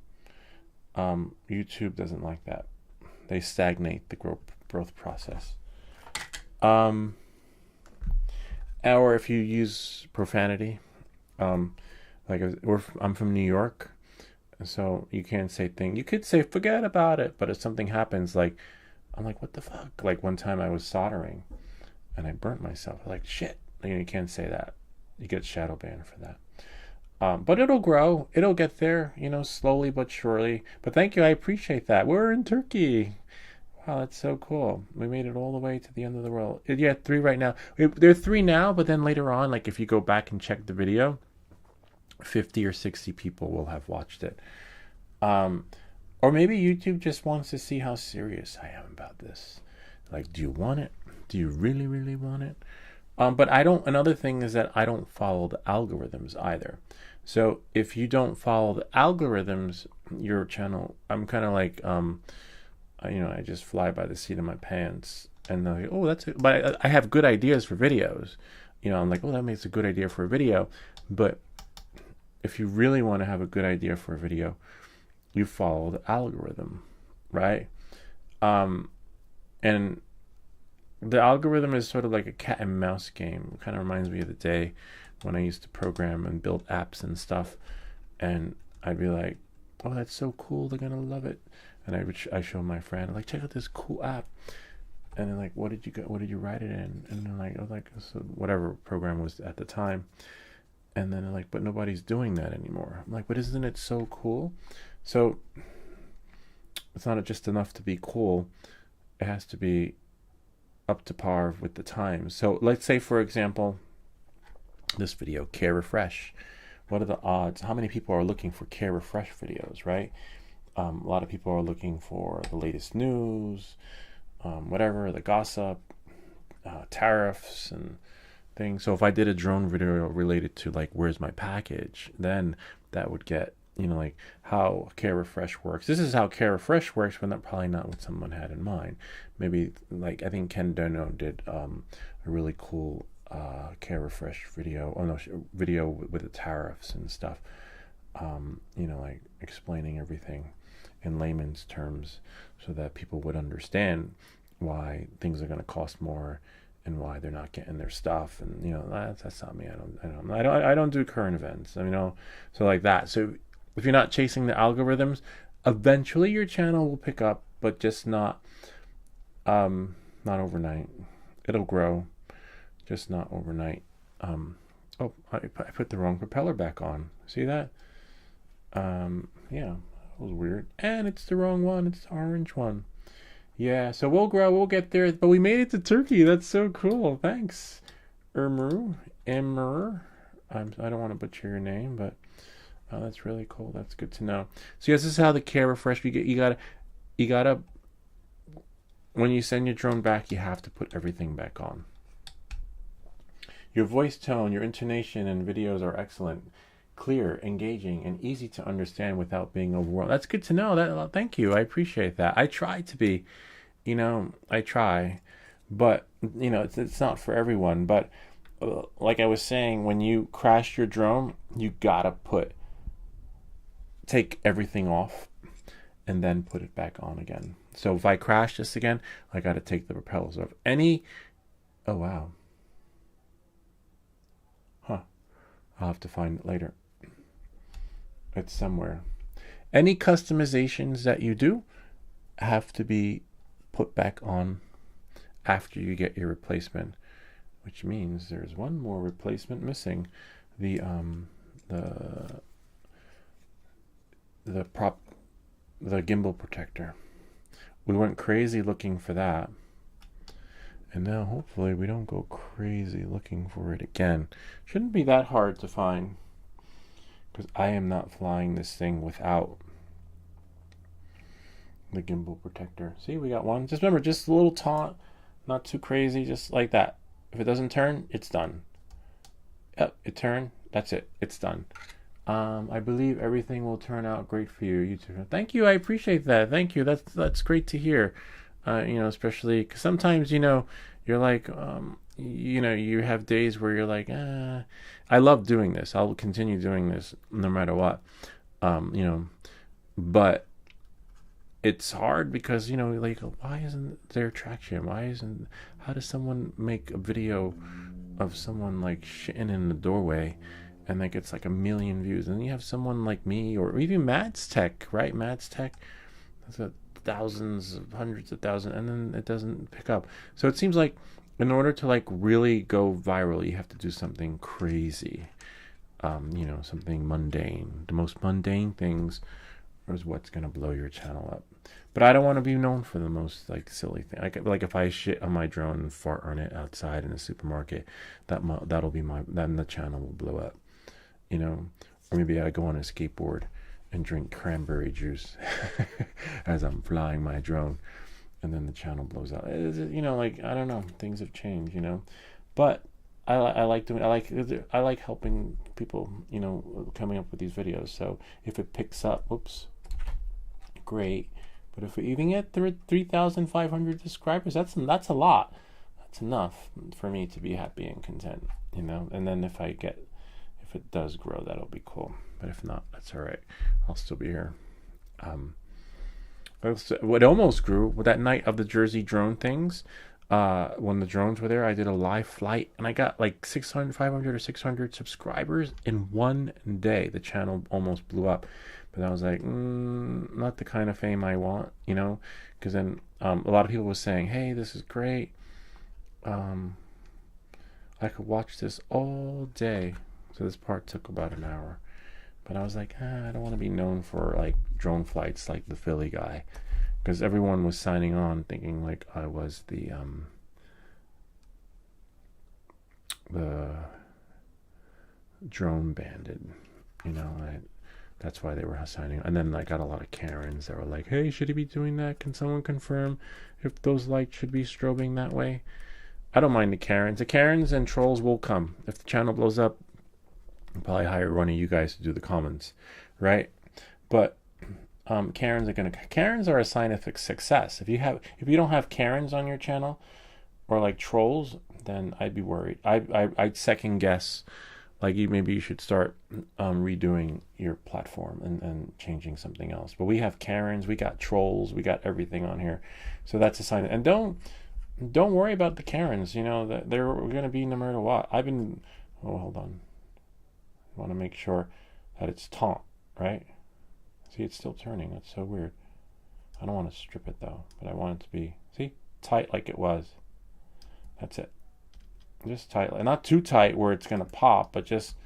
[SPEAKER 1] YouTube doesn't like that. They stagnate the growth process. Or if you use profanity, I'm from New York, so you can't say things. You could say forget about it, but if something happens, like I'm like, what the fuck? Like one time I was soldering, and I burnt myself. Like shit. You can't say that. You get shadow banned for that. But it'll grow. It'll get there, slowly but surely. But thank you. I appreciate that. We're in Turkey. Wow, that's so cool. We made it all the way to the end of the world. Yeah, 3 right now. There are 3 now, but then later on, like if you go back and check the video, 50 or 60 people will have watched it. Or Or maybe YouTube just wants to see how serious I am about this. Like, do you want it? Do you really, really want it? But I don't, another thing is that I don't follow the algorithms either. So if you don't follow the algorithms, your channel, I'm kind of like, I just fly by the seat of my pants, and they're like, oh, that's it. But I have good ideas for videos. I'm like, oh, that makes a good idea for a video. But if you really want to have a good idea for a video, you follow the algorithm, right? And the algorithm is sort of like a cat and mouse game. It kind of reminds me of the day when I used to program and build apps and stuff, and I'd be like, oh, that's so cool, they're gonna love it. And I show my friend, like, check out this cool app. And they're like, what did you write it in? And they're like, oh, like, so whatever program was at the time. And then they're like, but nobody's doing that anymore. I'm like, but isn't it so cool? So it's not just enough to be cool. It has to be up to par with the times. So let's say, for example, this video, care refresh. What are the odds? How many people are looking for care refresh videos, right? A lot of people are looking for the latest news, whatever, the gossip, tariffs and things. So if I did a drone video related to like, where's my package, then that would get, like how care refresh works. This is how care refresh works, but probably not what someone had in mind. Maybe like, I think Ken Dono did a really cool care refresh video. Oh no, video with the tariffs and stuff. Like explaining everything in layman's terms so that people would understand why things are going to cost more and why they're not getting their stuff. And that's not me. I don't do current events. So like that. So if you're not chasing the algorithms, eventually your channel will pick up, but just not overnight. It'll grow, just not overnight. Oh, I put the wrong propeller back on. See that? Yeah, that was weird. And it's the wrong one. It's the orange one. Yeah, so we'll grow. We'll get there. But we made it to Turkey. That's so cool. Thanks, Emir. I don't want to butcher your name, but that's really cool. That's good to know. So yes, this is how the care refresh. You gotta. When you send your drone back, you have to put everything back on. Your voice tone, your intonation, and videos are excellent. Clear, engaging, and easy to understand without being overwhelmed. That's good to know. Thank you. I appreciate that. I try to be, I try, but it's not for everyone. But like I was saying, when you crash your drone, you gotta take everything off and then put it back on again. So if I crash this again, I gotta take the propellers off. Oh wow. Huh. I'll have to find it later. It's somewhere. Any customizations that you do have to be put back on after you get your replacement, which means there's one more replacement missing. The gimbal protector. We went crazy looking for that, and now hopefully we don't go crazy looking for it again. Shouldn't be that hard to find, because I am not flying this thing without the gimbal protector. See, we got one. Just remember, just a little taunt, not too crazy, just like that. If it doesn't turn, it's done. Yep, it turned. That's it. It's done. I believe everything will turn out great for you. You too. Thank you. I appreciate that. Thank you. That's great to hear. Especially because sometimes you're like you have days where you're like, I love doing this. I'll continue doing this no matter what. But it's hard because like, why isn't there traction? How does someone make a video of someone like shitting in the doorway and that gets like 1 million views, and then you have someone like me or even Matt's Tech, right? Matt's Tech has got thousands, hundreds of thousands, and then it doesn't pick up. So it seems like in order to like really go viral, you have to do something crazy, something mundane. The most mundane things is what's going to blow your channel up. But I don't want to be known for the most like silly thing. Like if I shit on my drone and fart on it outside in a supermarket, that'll be then the channel will blow up, or maybe I go on a skateboard and drink cranberry juice as I'm flying my drone, and then the channel blows out. You know, like, I don't know, things have changed, you know, but I like helping people, you know, coming up with these videos. So if it picks up, whoops, great. But if we even get 3,500 subscribers, that's a lot. That's enough for me to be happy and content, you know. And then if it does grow, that'll be cool. But if not, that's all right. I'll still be here. What almost grew with that night of the Jersey drone things, when the drones were there, I did a live flight and I got like 500 or 600 subscribers in one day. The channel almost blew up, but I was like, not the kind of fame I want, you know, because then a lot of people were saying, hey, this is great. I could watch this all day. So this part took about an hour. But I was like, I don't want to be known for like drone flights like the Philly guy, because everyone was signing on thinking like I was the drone bandit, you know. That's why they were signing. And then I got a lot of Karens that were like, hey, should he be doing that? Can someone confirm if those lights should be strobing that way? I don't mind the Karens. The Karens and trolls will come. If the channel blows up, I'll probably hire one of you guys to do the comments, right? But Karens are a sign of success. If you don't have Karens on your channel or like trolls, then I'd be worried. I'd second guess, like maybe you should start redoing your platform and changing something else. But we have Karens, we got trolls, we got everything on here, so that's a sign. And don't worry about the Karens. You know that they're going to be no matter what. Hold on. I want to make sure that it's taut, right? See, it's still turning. That's so weird. I don't want to strip it though, but I want it to be, see, tight like it was. That's it. Just tight, not too tight where it's going to pop, but just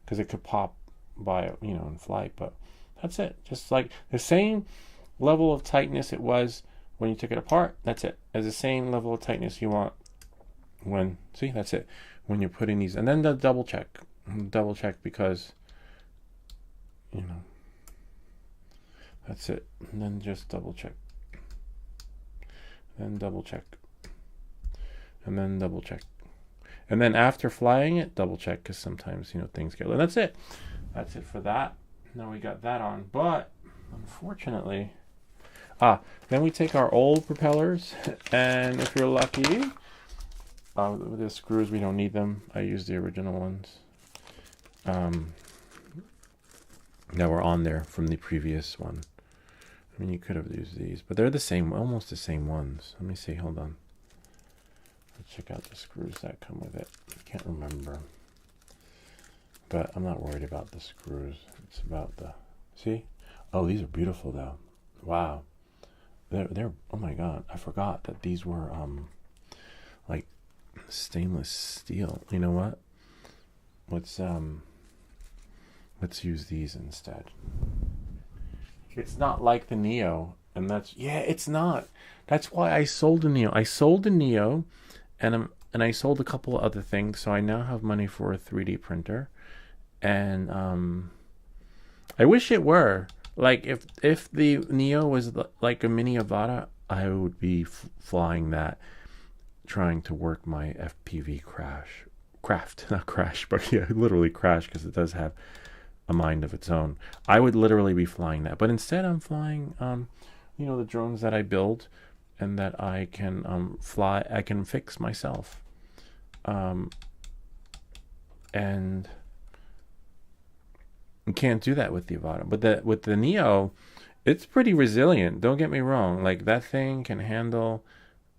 [SPEAKER 1] because it could pop by, you know, in flight. But that's it. Just like the same level of tightness it was when you took it apart. That's it. As the same level of tightness you want when, see, that's it. When you're putting these, and then the double check because, you know, that's it. And then just double check, then double check, and then double check, and then after flying it, double check, because sometimes, you know, things get, and that's it for that. Now we got that on, but unfortunately, then we take our old propellers, and if you're lucky, with the screws, we don't need them. I use the original ones that were on there from the previous one. I mean, you could have used these, but they're the same, almost the same ones. Let me see, hold on. Let's check out the screws that come with it. I can't remember, but I'm not worried about the screws. It's about the, see? Oh, these are beautiful though. Wow. They're oh my god, I forgot that these were like stainless steel. You know what? Let's use these instead. It's not like the Neo, and it's not. That's why I sold the Neo. I sold the Neo, and I sold a couple of other things, so I now have money for a 3D printer. And I wish it were. Like, if the Neo was like a mini AVATA, I would be flying that, trying to work my FPV craft, not crash, but yeah, literally crash, because it does have a mind of its own. I would literally be flying that, but instead I'm flying, you know, the drones that I build and that I can fly. I can fix myself, and you can't do that with the AVATA. But with the Neo, it's pretty resilient. Don't get me wrong. Like, that thing can handle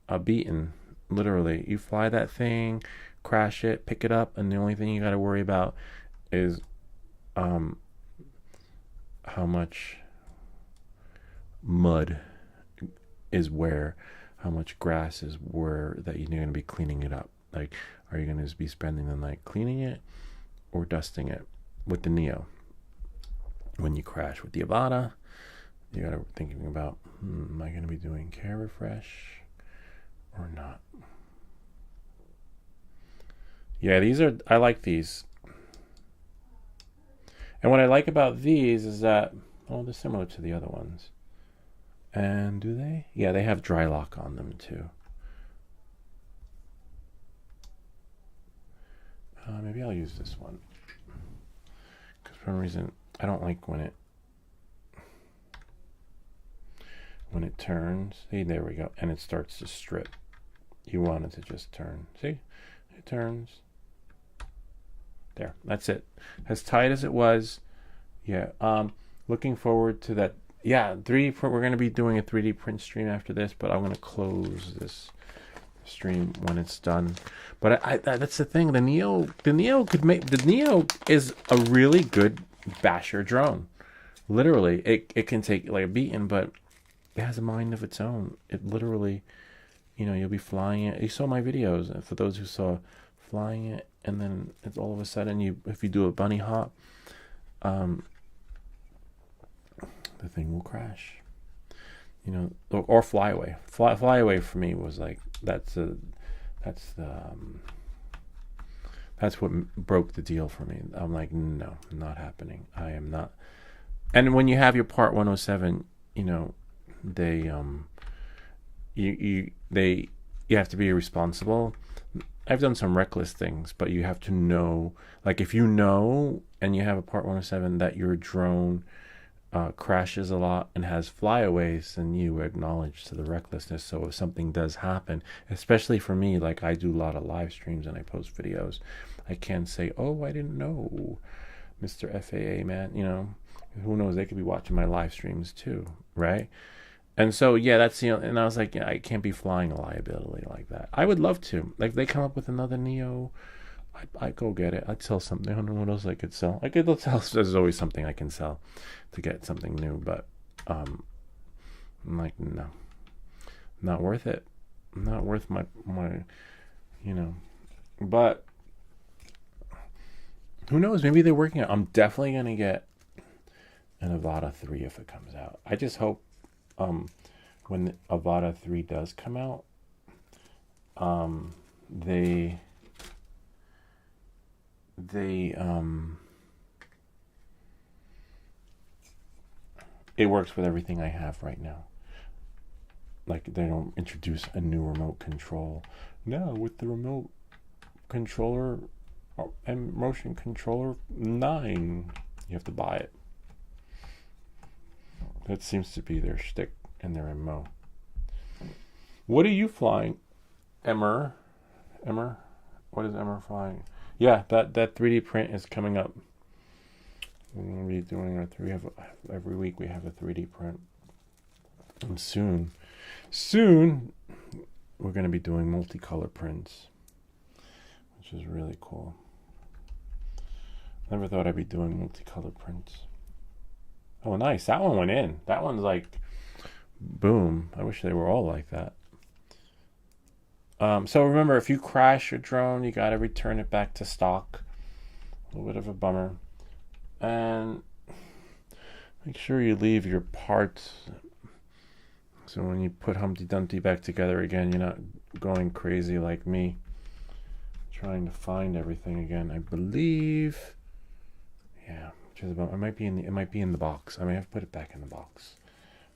[SPEAKER 1] a beating. Literally, you fly that thing, crash it, pick it up, and the only thing you got to worry about is how much mud is where, how much grass is where that you're going to be cleaning it up. Like, are you going to be spending the night cleaning it or dusting it? With the Neo, when you crash with the AVATA, you got to thinking about, am I going to be doing care refresh or not? Yeah, I like these. And what I like about these is that Oh, they're similar to the other ones. And do they? Yeah, they have dry lock on them too. Maybe I'll use this one. Because for some reason, I don't like when it turns. See, there we go. And it starts to strip. You want it to just turn. See? It turns. There. That's it. As tight as it was. Yeah. Looking forward to that. Yeah, 3D print. We're going to be doing a 3D print stream after this, but I'm going to close this stream when it's done. But that's the thing. The Neo is a really good basher drone. Literally, it can take like a beating, but it has a mind of its own. It literally, you'll be flying it. You saw my videos, and for those who saw flying it, and then it's all of a sudden if you do a bunny hop, the thing will crash. Or fly away. Fly away for me was like that's what broke the deal for me. I'm like, no, not happening. I am not. And when you have your Part 107, they you have to be responsible. I've done some reckless things, but you have to know, like if you know and you have a Part 107 that your drone crashes a lot and has flyaways, and you acknowledge to the recklessness. So if something does happen, especially for me, like I do a lot of live streams and I post videos, I can't say, oh, I didn't know, Mr. FAA man, who knows, they could be watching my live streams too, right? And so yeah, that's and I was like, yeah, I can't be flying a liability like that. I would love to, like, if they come up with another Neo, I'd go get it. I'd sell something. I don't know what else I could sell. I could sell. There's always something I can sell to get something new, but I'm like, no, not worth it. Not worth my But who knows? Maybe they're working on. I'm definitely gonna get an AVATA 3 if it comes out. I just hope when the AVATA 3 does come out, it works with everything I have right now. Like they don't introduce a new remote control. No, with the remote controller and motion controller 9, you have to buy it. That seems to be their shtick and their MO. What are you flying, Emmer? What is Emmer flying? Yeah, that 3D print is coming up. We're going to be doing every week we have a 3D print. And soon we're going to be doing multicolor prints, which is really cool. Never thought I'd be doing multicolor prints. Oh, nice. That one went in. That one's like, boom. I wish they were all like that. So remember, if you crash your drone, you got to return it back to stock. A little bit of a bummer. And make sure you leave your parts. So when you put Humpty Dumpty back together again, you're not going crazy like me, trying to find everything again. I believe, yeah, it might be in the box. I may have to put it back in the box,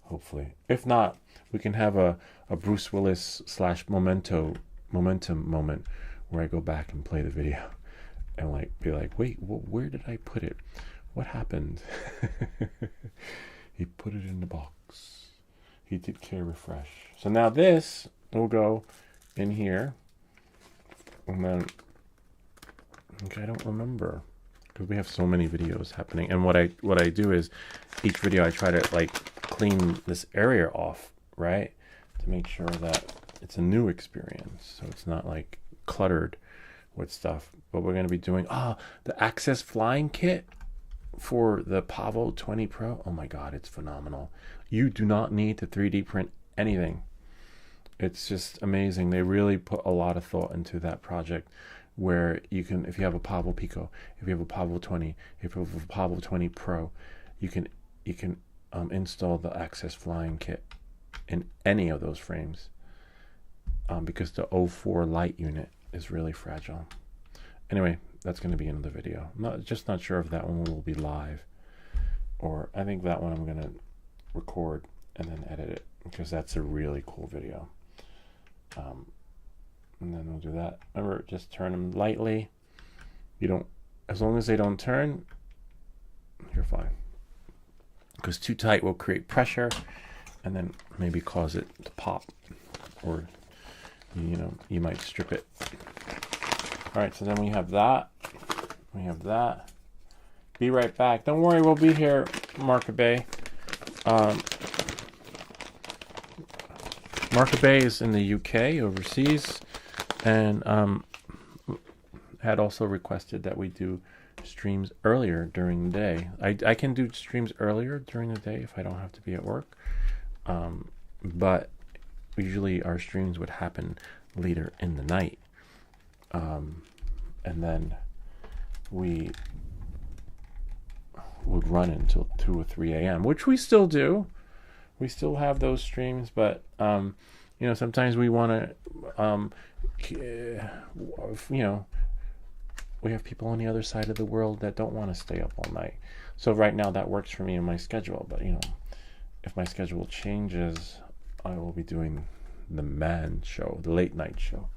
[SPEAKER 1] hopefully. If not, we can have a Bruce Willis / momentum moment where I go back and play the video and like be like, wait, where did I put it? What happened? He put it in the box. He did care refresh. So now this will go in here, and then I don't remember because we have so many videos happening. And what I do is each video I try to like clean this area off, right, to make sure that it's a new experience, so it's not like cluttered with stuff. But we're going to be doing the Access flying kit for the Pavo 20 Pro. Oh my god, it's phenomenal. You do not need to 3D print anything. It's just amazing. They really put a lot of thought into that project, where you can, if you have a Pavo Pico, if you have a Pavo 20, if you have a Pavo 20 Pro, you can install the Access flying kit in any of those frames, because the 04 light unit is really fragile. Anyway, that's going to be another video. Not sure if that one will be live. or I think that one I'm going to record and then edit it, because that's a really cool video. And then we'll do that. Remember, just turn them lightly. You don't, as long as they don't turn, you're fine. Because too tight will create pressure and then maybe cause it to pop, or you know, you might strip it. All right, so then we have that. We have that. Be right back. Don't worry, we'll be here, Market Bay. Market Bay is in the UK, overseas, and had also requested that we do streams earlier during the day. I can do streams earlier during the day if I don't have to be at work, but usually our streams would happen later in the night, and then we would run until 2 or 3 a.m., which we still do. We still have those streams, but you know, sometimes we want to, you know, we have people on the other side of the world that don't want to stay up all night. So right now that works for me in my schedule. But you know, if my schedule changes, I will be doing the man show, the late night show.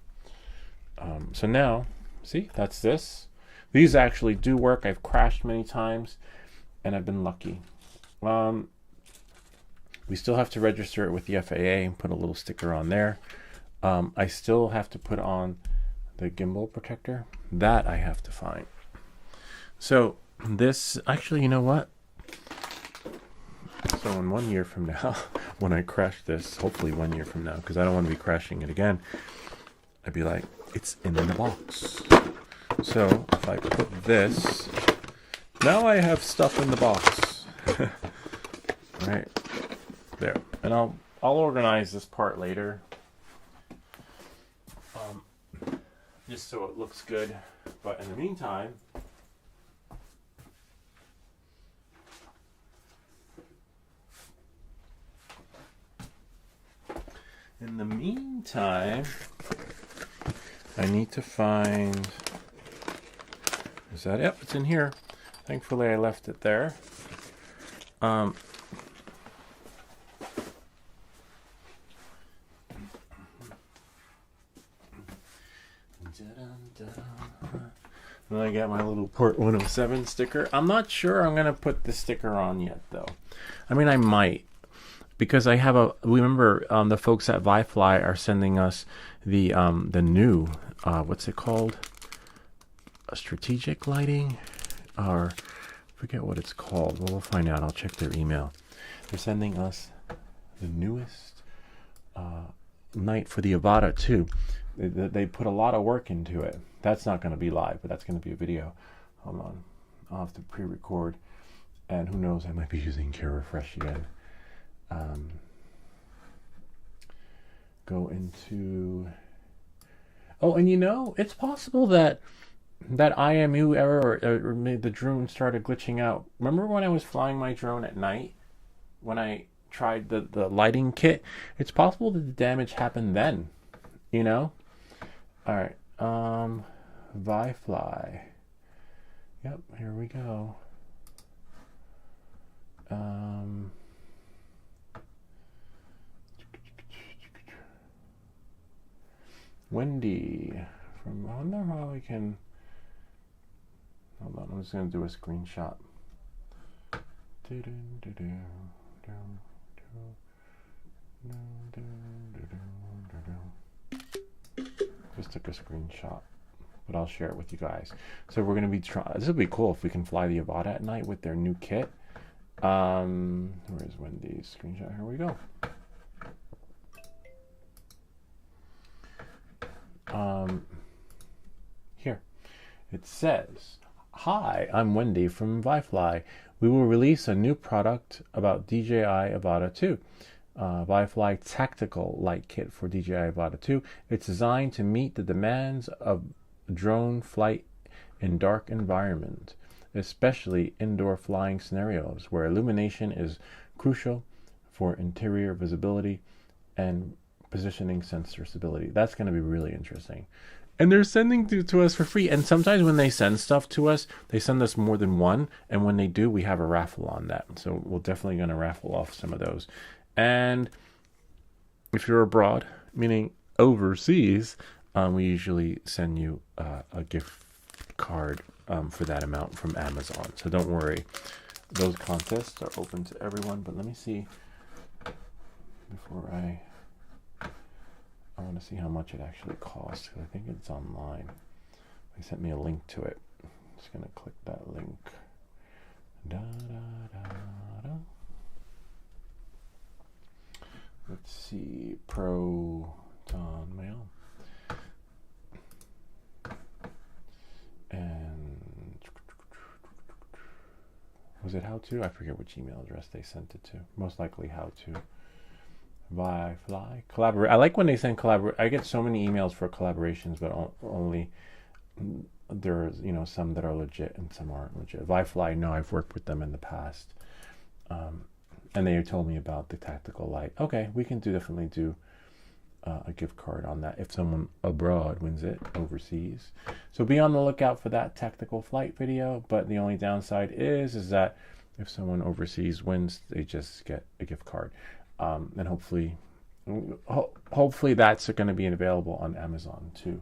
[SPEAKER 1] So now, see, that's this. These actually do work. I've crashed many times, and I've been lucky. We still have to register it with the FAA and put a little sticker on there. I still have to put on the gimbal protector. That I have to find. So this, actually, you know what? So in 1 year from now, when I crash this, hopefully 1 year from now, because I don't want to be crashing it again, I'd be like, it's in the box. So if I put this, now I have stuff in the box. Right there, and I'll organize this part later, just so it looks good. But in the meantime, I need to find, is that it? It's in here. Thankfully I left it there. And I got my little Port 107 sticker. I'm not sure I'm going to put the sticker on yet, though. I mean, I might, because I have remember the folks at ViFly are sending us the new, what's it called? A strategic lighting? Or forget what it's called. Well, we'll find out. I'll check their email. They're sending us the newest night for the AVATA 2. They put a lot of work into it. That's not going to be live, but that's going to be a video. Hold on. I'll have to pre-record. And who knows, I might be using Care Refresh again. Go into... Oh, and you know, it's possible that IMU error or the drone started glitching out. Remember when I was flying my drone at night? When I tried the lighting kit? It's possible that the damage happened then. You know? Alright. ViFly. Yep, here we go. Wendy from, I wonder how we can, hold on, I'm just going to do a screenshot. Just took a screenshot, but I'll share it with you guys. So we're going to be trying, this would be cool if we can fly the AVATA at night with their new kit. Where's Wendy's screenshot? Here we go. Here it says, "Hi, I'm Wendy from ViFly. We will release a new product about DJI AVATA 2. ViFly Tactical Light Kit for DJI AVATA 2. It's designed to meet the demands of drone flight in dark environment, especially indoor flying scenarios where illumination is crucial for interior visibility and positioning sensor stability." That's going to be really interesting. And they're sending to us for free. And sometimes when they send stuff to us, they send us more than one. And when they do, we have a raffle on that. So we're definitely going to raffle off some of those. And if you're abroad, meaning overseas, we usually send you a gift card for that amount from Amazon. So don't worry. Those contests are open to everyone. But let me see before I want to see how much it actually costs. I think it's online. They sent me a link to it. I'm just going to click that link. Da, da, da, da. Let's see. Proton Mail. And was it how to? I forget which email address they sent it to. Most likely how to. ViFly. Collaborate. I like when they send collaborate. I get so many emails for collaborations, but only there's some that are legit and some aren't legit. ViFly, no, I've worked with them in the past, and they told me about the tactical light. Okay, we can definitely do a gift card on that if someone abroad wins it overseas. So be on the lookout for that tactical flight video. But the only downside is that if someone overseas wins, they just get a gift card. And hopefully that's going to be available on Amazon too.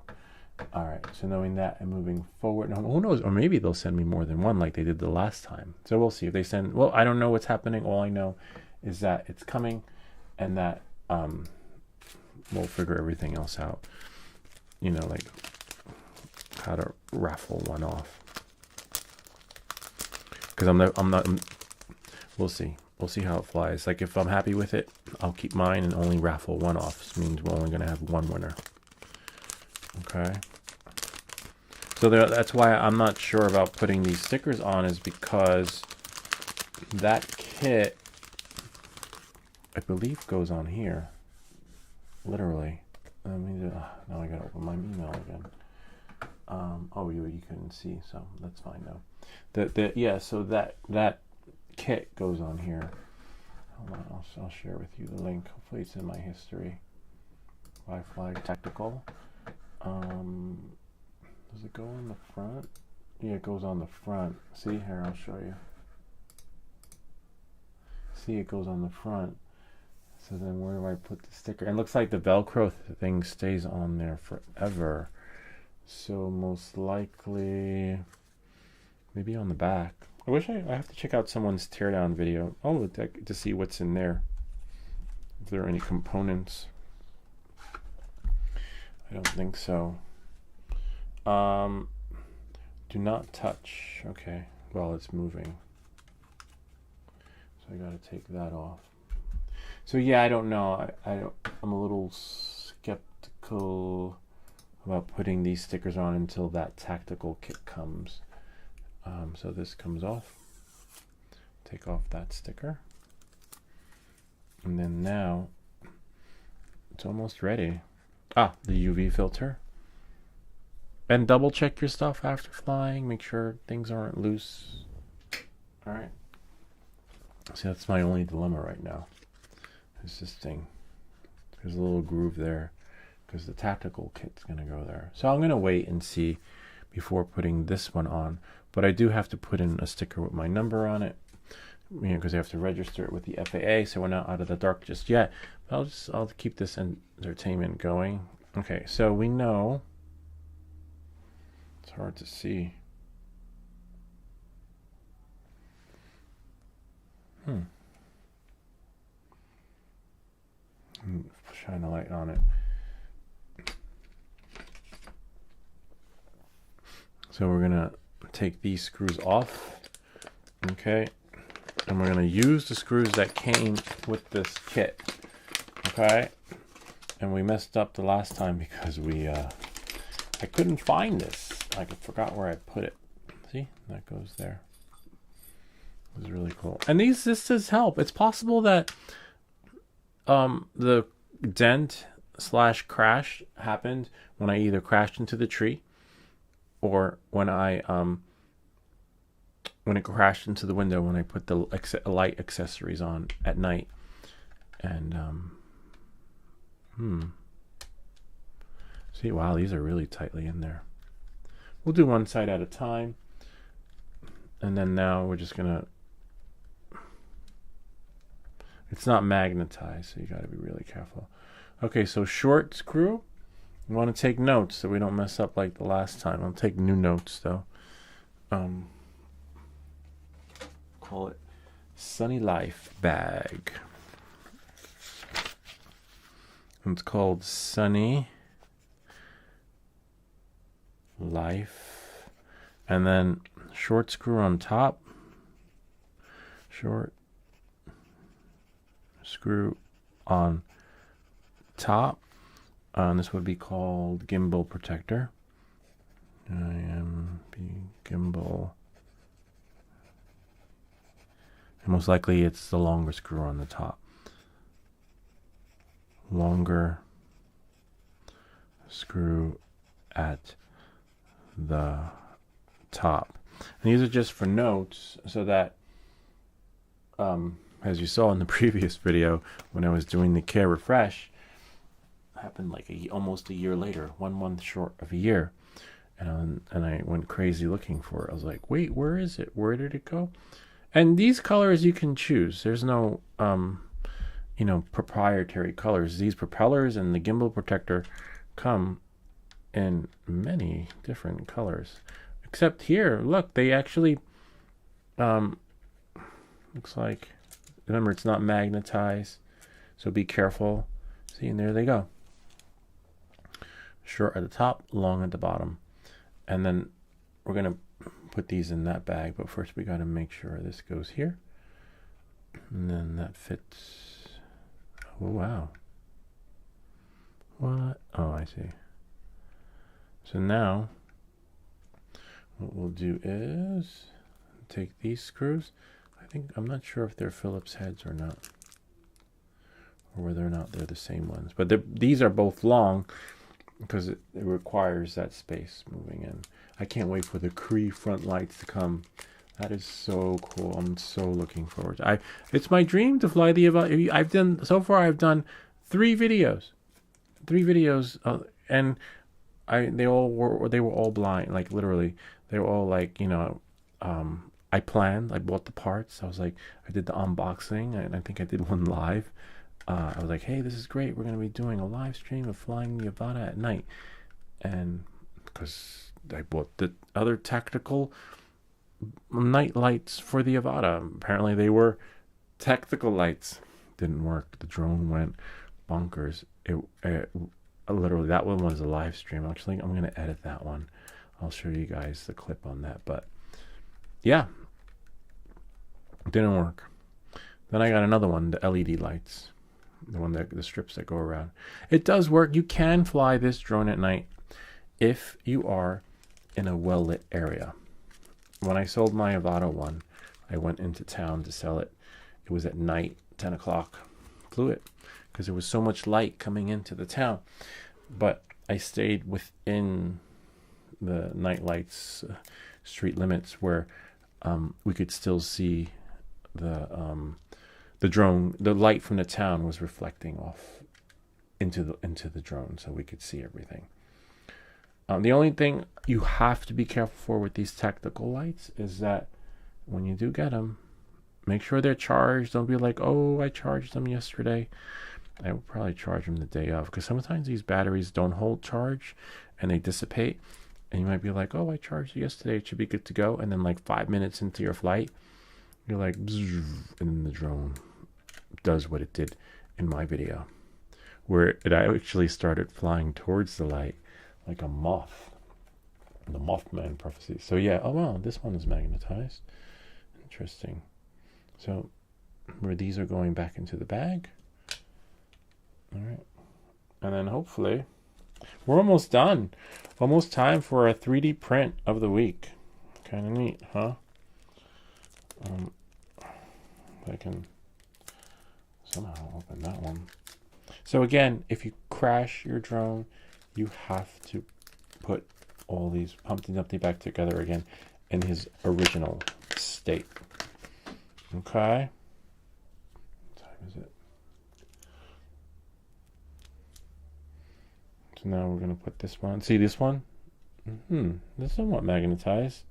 [SPEAKER 1] All right. So knowing that and moving forward, now, who knows? Or maybe they'll send me more than one, like they did the last time. So we'll see if they send. Well, I don't know what's happening. All I know is that it's coming, and that we'll figure everything else out. Like how to raffle one off. Because I'm not. We'll see. We'll see how it flies. Like if I'm happy with it, I'll keep mine and only raffle one off. This means we're only going to have one winner. Okay. So that's why I'm not sure about putting these stickers on, is because that kit, I believe, goes on here. Literally. Now I got to open my email again. Oh, you couldn't see, so that's fine though. Yeah. So that kit goes on here. Hold on, I'll share with you the link. Hopefully it's in my history. ViFly Tactical. Does it go on the front? Yeah, it goes on the front. See here, I'll show you. See, it goes on the front. So then where do I put the sticker? And it looks like the Velcro thing stays on there forever. So most likely maybe on the back. I have to check out someone's teardown video. Oh, to see what's in there. If there are any components. I don't think so. Do not touch. Okay. Well, it's moving. So I got to take that off. So yeah, I don't know. I'm a little skeptical about putting these stickers on until that tactical kit comes. So this comes off. Take off that sticker. And then now it's almost ready. The UV filter. And double check your stuff after flying. Make sure things aren't loose. All right. See, that's my only dilemma right now. Is this thing. There's a little groove there because the tactical kit's going to go there. So I'm going to wait and see before putting this one on. But I do have to put in a sticker with my number on it, because I have to register it with the FAA, so we're not out of the dark just yet. But I'll keep this entertainment going. Okay, so we know it's hard to see. Shine a light on it. So we're gonna take these screws off, okay, and we're gonna use the screws that came with this kit, okay. And we messed up the last time because I couldn't find this. I forgot where I put it. See, that goes there. It was really cool. And this does help. It's possible that the dent / crash happened when I either crashed into the tree or when it crashed into the window when I put the light accessories on at night. And so See, wow, these are really tightly in there. We'll do one side at a time. And then now we're just gonna, it's not magnetized, so you gotta be really careful. Okay, so short screw. You want to take notes so we don't mess up like the last time. I'll take new notes though. Call it Sunny Life bag. It's called Sunny Life. And then short screw on top. Short screw on top. This would be called gimbal protector. Gimbal. And most likely it's the longer screw on the top. Longer screw at the top. And these are just for notes so that, as you saw in the previous video, when I was doing the care refresh, happened like almost a year later, 1 month short of a year. And I went crazy looking for it. I was like, wait, where is it? Where did it go? And these colors you can choose. There's no, proprietary colors. These propellers and the gimbal protector come in many different colors. Except here, look, they actually, looks like, remember, it's not magnetized, so be careful. See, and there they go. Short at the top, long at the bottom. And then we're going to put these in that bag, but first we got to make sure this goes here. And then that fits. Oh, wow. What? Oh, I see. So now what we'll do is take these screws. I'm not sure if they're Phillips heads or not, or whether or not they're the same ones. But these are both long because it requires that space moving in. I can't wait for the Cree front lights to come. That is so cool. I'm so looking forward to it. It's my dream to fly the AVATA. I've done 3 videos. And they were all blind, like literally. They were all like, I bought the parts. I did the unboxing, and I think I did one live. I was like, hey, this is great. We're going to be doing a live stream of flying the AVATA at night. And because I bought the other tactical night lights for the AVATA. Apparently they were tactical lights. Didn't work. The drone went bonkers. Literally, that one was a live stream. Actually, I'm going to edit that one. I'll show you guys the clip on that. But yeah, it didn't work. Then I got another one, the LED lights. The strips that go around. It does work. You can fly this drone at night if you are in a well-lit area. When I sold my AVATA one, I went into town to sell it. It was at night, 10 o'clock. Flew it because there was so much light coming into the town. But I stayed within the night lights, street limits, where we could still see the drone. The light from the town was reflecting off into the drone, so we could see everything. The only thing you have to be careful for with these tactical lights is that when you do get them, make sure they're charged. Don't be like, oh, I charged them yesterday. I will probably charge them the day of, because sometimes these batteries don't hold charge and they dissipate. And you might be like, oh, I charged it yesterday. It should be good to go. And then like 5 minutes into your flight, you're like, and then the drone does what it did in my video, where it actually started flying towards the light like a moth. The Mothman prophecy. So yeah, oh wow, this one is magnetized. Interesting. So where these are going back into the bag. All right. And then hopefully we're almost done. Almost time for a 3D print of the week. Kind of neat, huh? I can somehow open that one. So again, if you crash your drone, you have to put all these Humpty Dumpty back together again in his original state. Okay? What time is it? So now we're going to put this one. See this one? They're somewhat magnetized,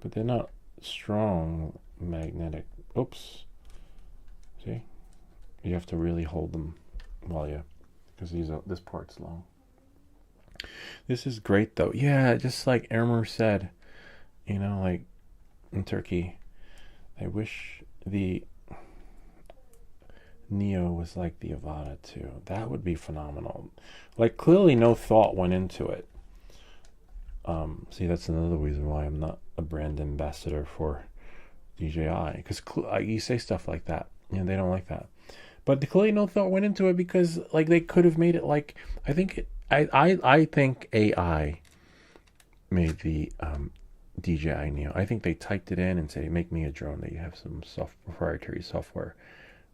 [SPEAKER 1] but they're not strong magnetic. Oops. See? You have to really hold them while you, because this part's long. This is great though. Yeah, just like Ermer said, you know, like in Turkey, I wish the Neo was like the AVATA too. That would be phenomenal. Like clearly no thought went into it. See, that's another reason why I'm not a brand ambassador for DJI, because you say stuff like that, you know, they don't like that. But clearly no thought went into it, because like they could have made it like, I think AI made the DJI Neo. I think they typed it in and say, make me a drone. That you have some proprietary software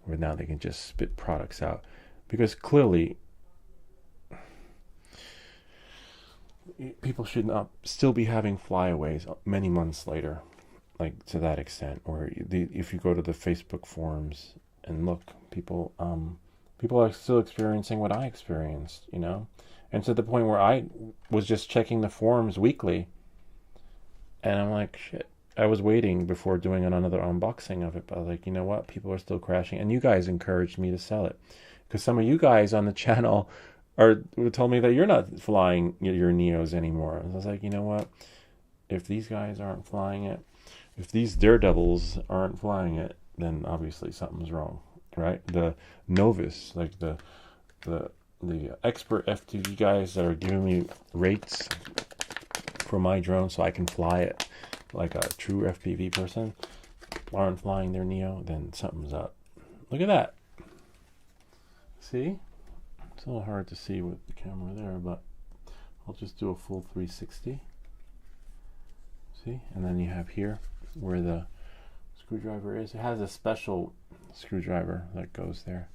[SPEAKER 1] where now they can just spit products out, because clearly people should not still be having flyaways many months later, like to that extent. Or if you go to the Facebook forums and look, people are still experiencing what I experienced, you know, and to the point where I was just checking the forums weekly, and I'm like, shit. I was waiting before doing another unboxing of it, but I was like, you know what? People are still crashing, and you guys encouraged me to sell it, because some of you guys on the channel told me that you're not flying your Neos anymore. And I was like, you know what? If these guys aren't flying it, if these daredevils aren't flying it, then obviously something's wrong, right? The novice, like the expert FTV guys that are giving me rates for my drone so I can fly it like a true FPV person, aren't flying their Neo, then something's up. Look at that. See? It's a little hard to see with the camera there, but I'll just do a full 360. See? And then you have here where the screwdriver is. It has a special screwdriver that goes there.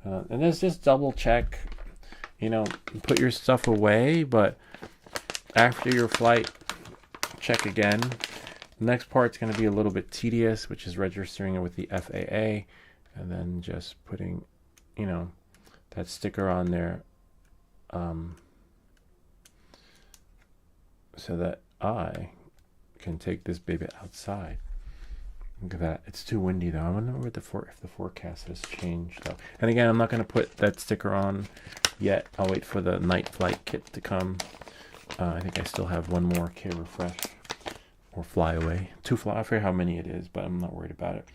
[SPEAKER 1] And let's just double check, you know, put your stuff away, but after your flight, check again. The next part's going to be a little bit tedious, which is registering it with the FAA, and then just putting, you know, that sticker on there, so that I can take this baby outside. Look at that. It's too windy though. I wonder what if the forecast has changed though. And again, I'm not going to put that sticker on yet. I'll wait for the night flight kit to come. I think I still have one more K refresh or fly away. I forget how many it is, but I'm not worried about it.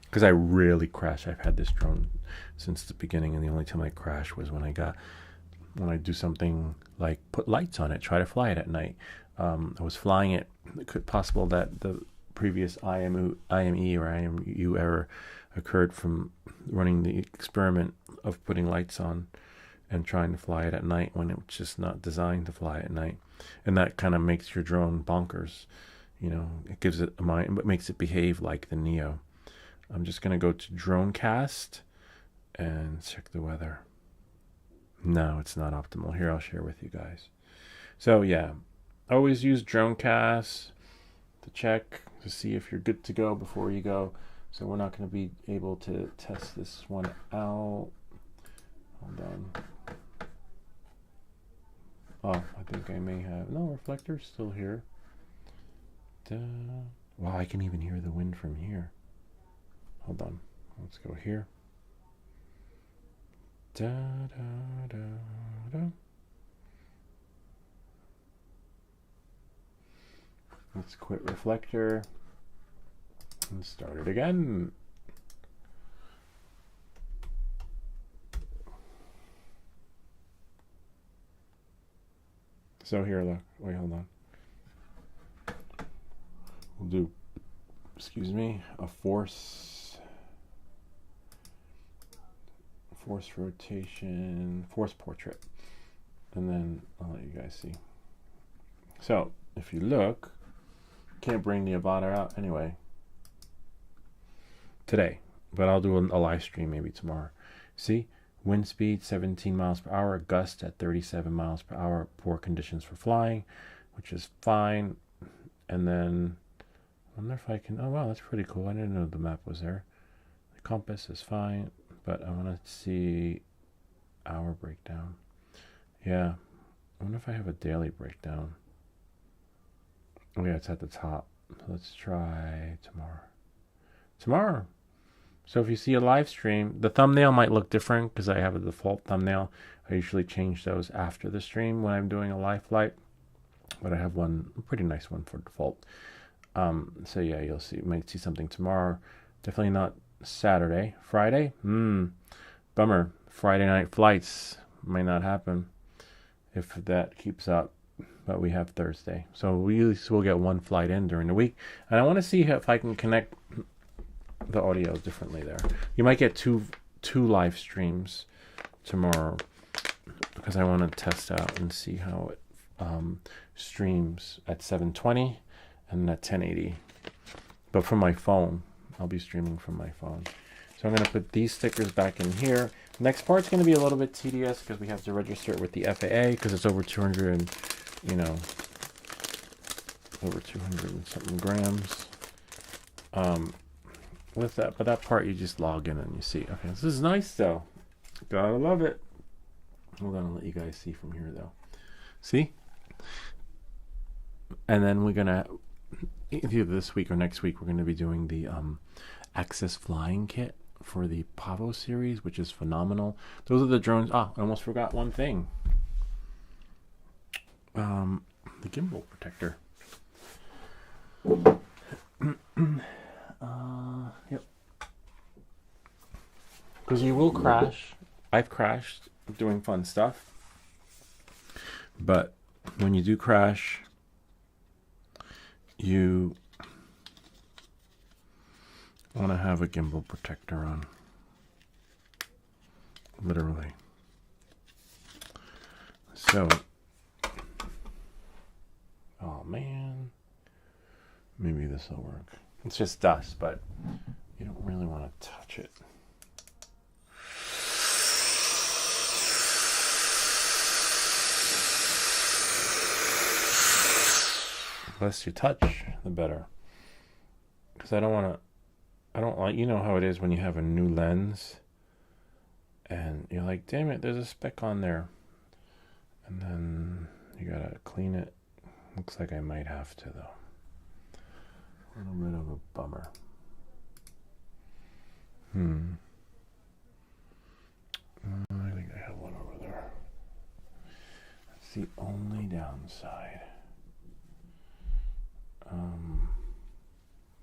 [SPEAKER 1] Because I rarely crash. I've had this drone since the beginning, and the only time I crash was when I do something like put lights on it, try to fly it at night. I was flying it. It could possible that the previous IME or IMU error occurred from running the experiment of putting lights on and trying to fly it at night when it's just not designed to fly at night. And that kind of makes your drone bonkers. You know, it gives it a mind, but makes it behave like the Neo. I'm just going to go to Dronecast and check the weather. No, it's not optimal. Here, I'll share with you guys. So yeah, always use Dronecast to check to see if you're good to go before you go. So we're not going to be able to test this one out. Hold on. Oh, I think I may have... No, reflector's still here. Wow, I can even hear the wind from here. Hold on. Let's go here. Da, da, da, da. Let's quit reflector and start it again. So here, look. Wait, hold on. We'll do, excuse me, a force rotation, force portrait, and then I'll let you guys see. So if you look, can't bring the AVATA out anyway today, but I'll do a live stream maybe tomorrow. See, wind speed 17 miles per hour, gust at 37 miles per hour, poor conditions for flying, which is fine. And then I wonder if I can, oh wow, that's pretty cool. I didn't know the map was there. The compass is fine. but I want to see hour breakdown. Yeah, I wonder if I have a daily breakdown. Oh yeah, it's at the top. So let's try tomorrow. So if you see a live stream, the thumbnail might look different because I have a default thumbnail. I usually change those after the stream when I'm doing a live flight, but I have one, a pretty nice one for default. So yeah, you might see something tomorrow. Definitely not Saturday. Friday? Bummer. Friday night flights might not happen if that keeps up. But we have Thursday. So we'll get one flight in during the week. And I want to see if I can connect the audio differently there. You might get two live streams tomorrow because I want to test out and see how it streams at 720 and at 1080. But from my phone, I'll be streaming from my phone. So I'm going to put these stickers back in here. Next part's going to be a little bit tedious because we have to register it with the FAA because it's over 200 and, over 200 and something grams. With that, but that part you just log in and you see. Okay, this is nice though. Gotta love it. Hold on, I'll let you guys see from here though. See? And then we're gonna, either this week or next week, we're gonna be doing the Access Flying Kit for the Pavo series, which is phenomenal. Those are the drones. I almost forgot one thing. The gimbal protector. Yep. Because you will crash. I've crashed doing fun stuff. But when you do crash, you want to have a gimbal protector on. Literally. So, oh man. Maybe this will work. It's just dust, but you don't really want to touch it. The less you touch, the better. Because I don't like, you know how it is when you have a new lens and you're like, damn it, there's a speck on there. And then you gotta clean it. Looks like I might have to though. A little bit of a bummer. I think I have one over there. That's the only downside.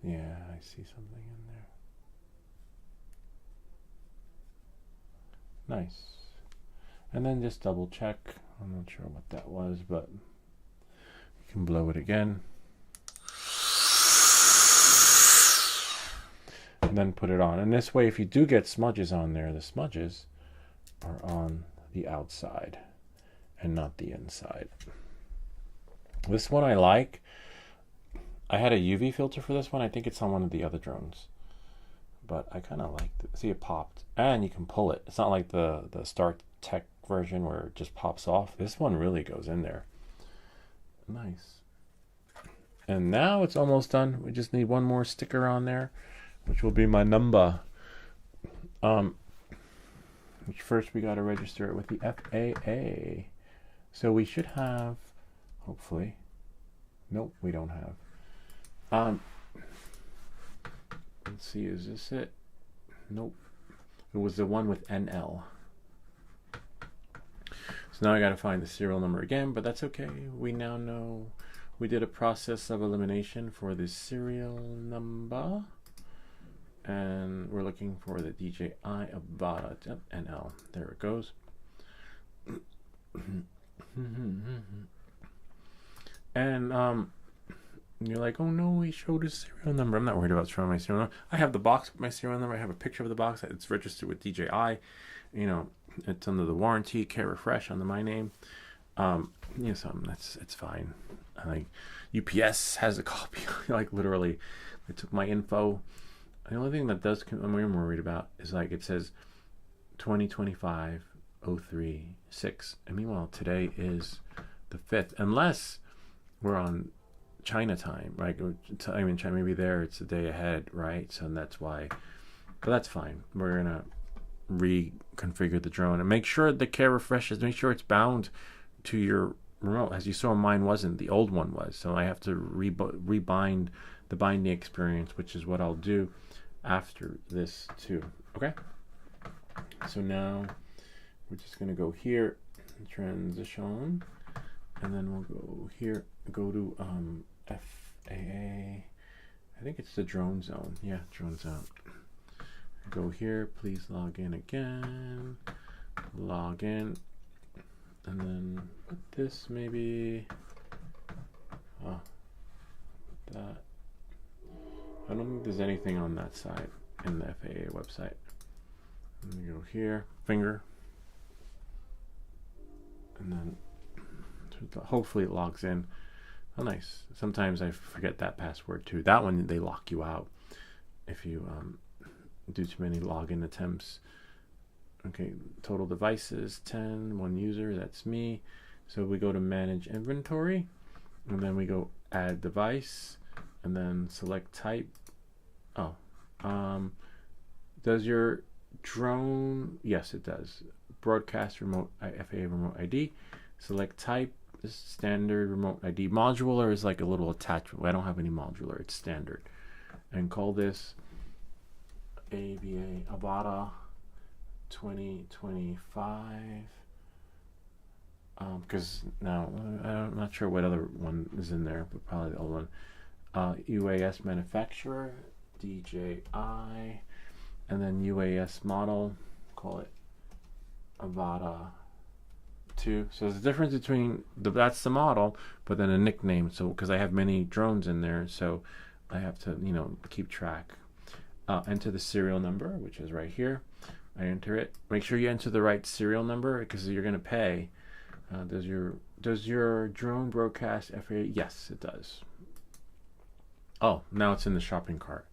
[SPEAKER 1] Yeah, I see something in there. Nice. And then just double check. I'm not sure what that was, but you can blow it again. And then put it on. And this way, if you do get smudges on there, the smudges are on the outside and not the inside. This one I like. I had a UV filter for this one. I think it's on one of the other drones. But I kind of liked it. See, it popped. And you can pull it. It's not like the Star Tech version where it just pops off. This one really goes in there. Nice. And now it's almost done. We just need one more sticker on there, which will be my number. Which first we got to register it with the FAA. So we should have, hopefully. Nope, we don't have. Let's see, is this it? Nope. It was the one with NL. So now I got to find the serial number again, but that's okay. We now know we did a process of elimination for the serial number. And we're looking for the DJI AVATA NL. There it goes. And you're like, oh no, he showed his serial number. I'm not worried about showing my serial number. I have the box with my serial number. I have a picture of the box. It's registered with DJI. You know, it's under the warranty. Care refresh under my name. So it's fine. Like UPS has a copy. Like literally, they took my info. The only thing that I'm worried about is like it says 2025-03-6. And meanwhile, today is the 5th. Unless we're on China time, right? I mean, China, maybe there it's a day ahead, right? So that's why. But that's fine. We're gonna reconfigure the drone and make sure the care refreshes. Make sure it's bound to your remote. As you saw, mine wasn't. The old one was. So I have to rebind the binding experience, which is what I'll do after this too. Okay. So now we're just gonna go here, transition, and then we'll go here. Go to FAA. I think it's the drone zone. Yeah, drone zone. Go here, please log in again. Log in. And then put this maybe. Oh, that. I don't think there's anything on that side in the FAA website. Let me go here, finger. And then hopefully it logs in. Oh, nice. Sometimes I forget that password too. That one, they lock you out if you do too many login attempts. Okay, total devices, 10, one user, that's me. So we go to manage inventory, and then we go add device, and then select type. Oh, does your drone, yes it does. Broadcast remote, FAA remote ID. Select type. This is standard remote ID. Modular is like a little attachment. I don't have any modular, it's standard. And call this AVATA 2025. Because now I'm not sure what other one is in there, but probably the old one. UAS manufacturer, DJI, and then UAS model. Call it AVATA 2. So there's a difference between that's the model, but then a nickname. So because I have many drones in there, so I have to keep track. Enter the serial number, which is right here. I enter it. Make sure you enter the right serial number because you're going to pay. Does your drone broadcast FAA? Yes, it does. Oh, now it's in the shopping cart.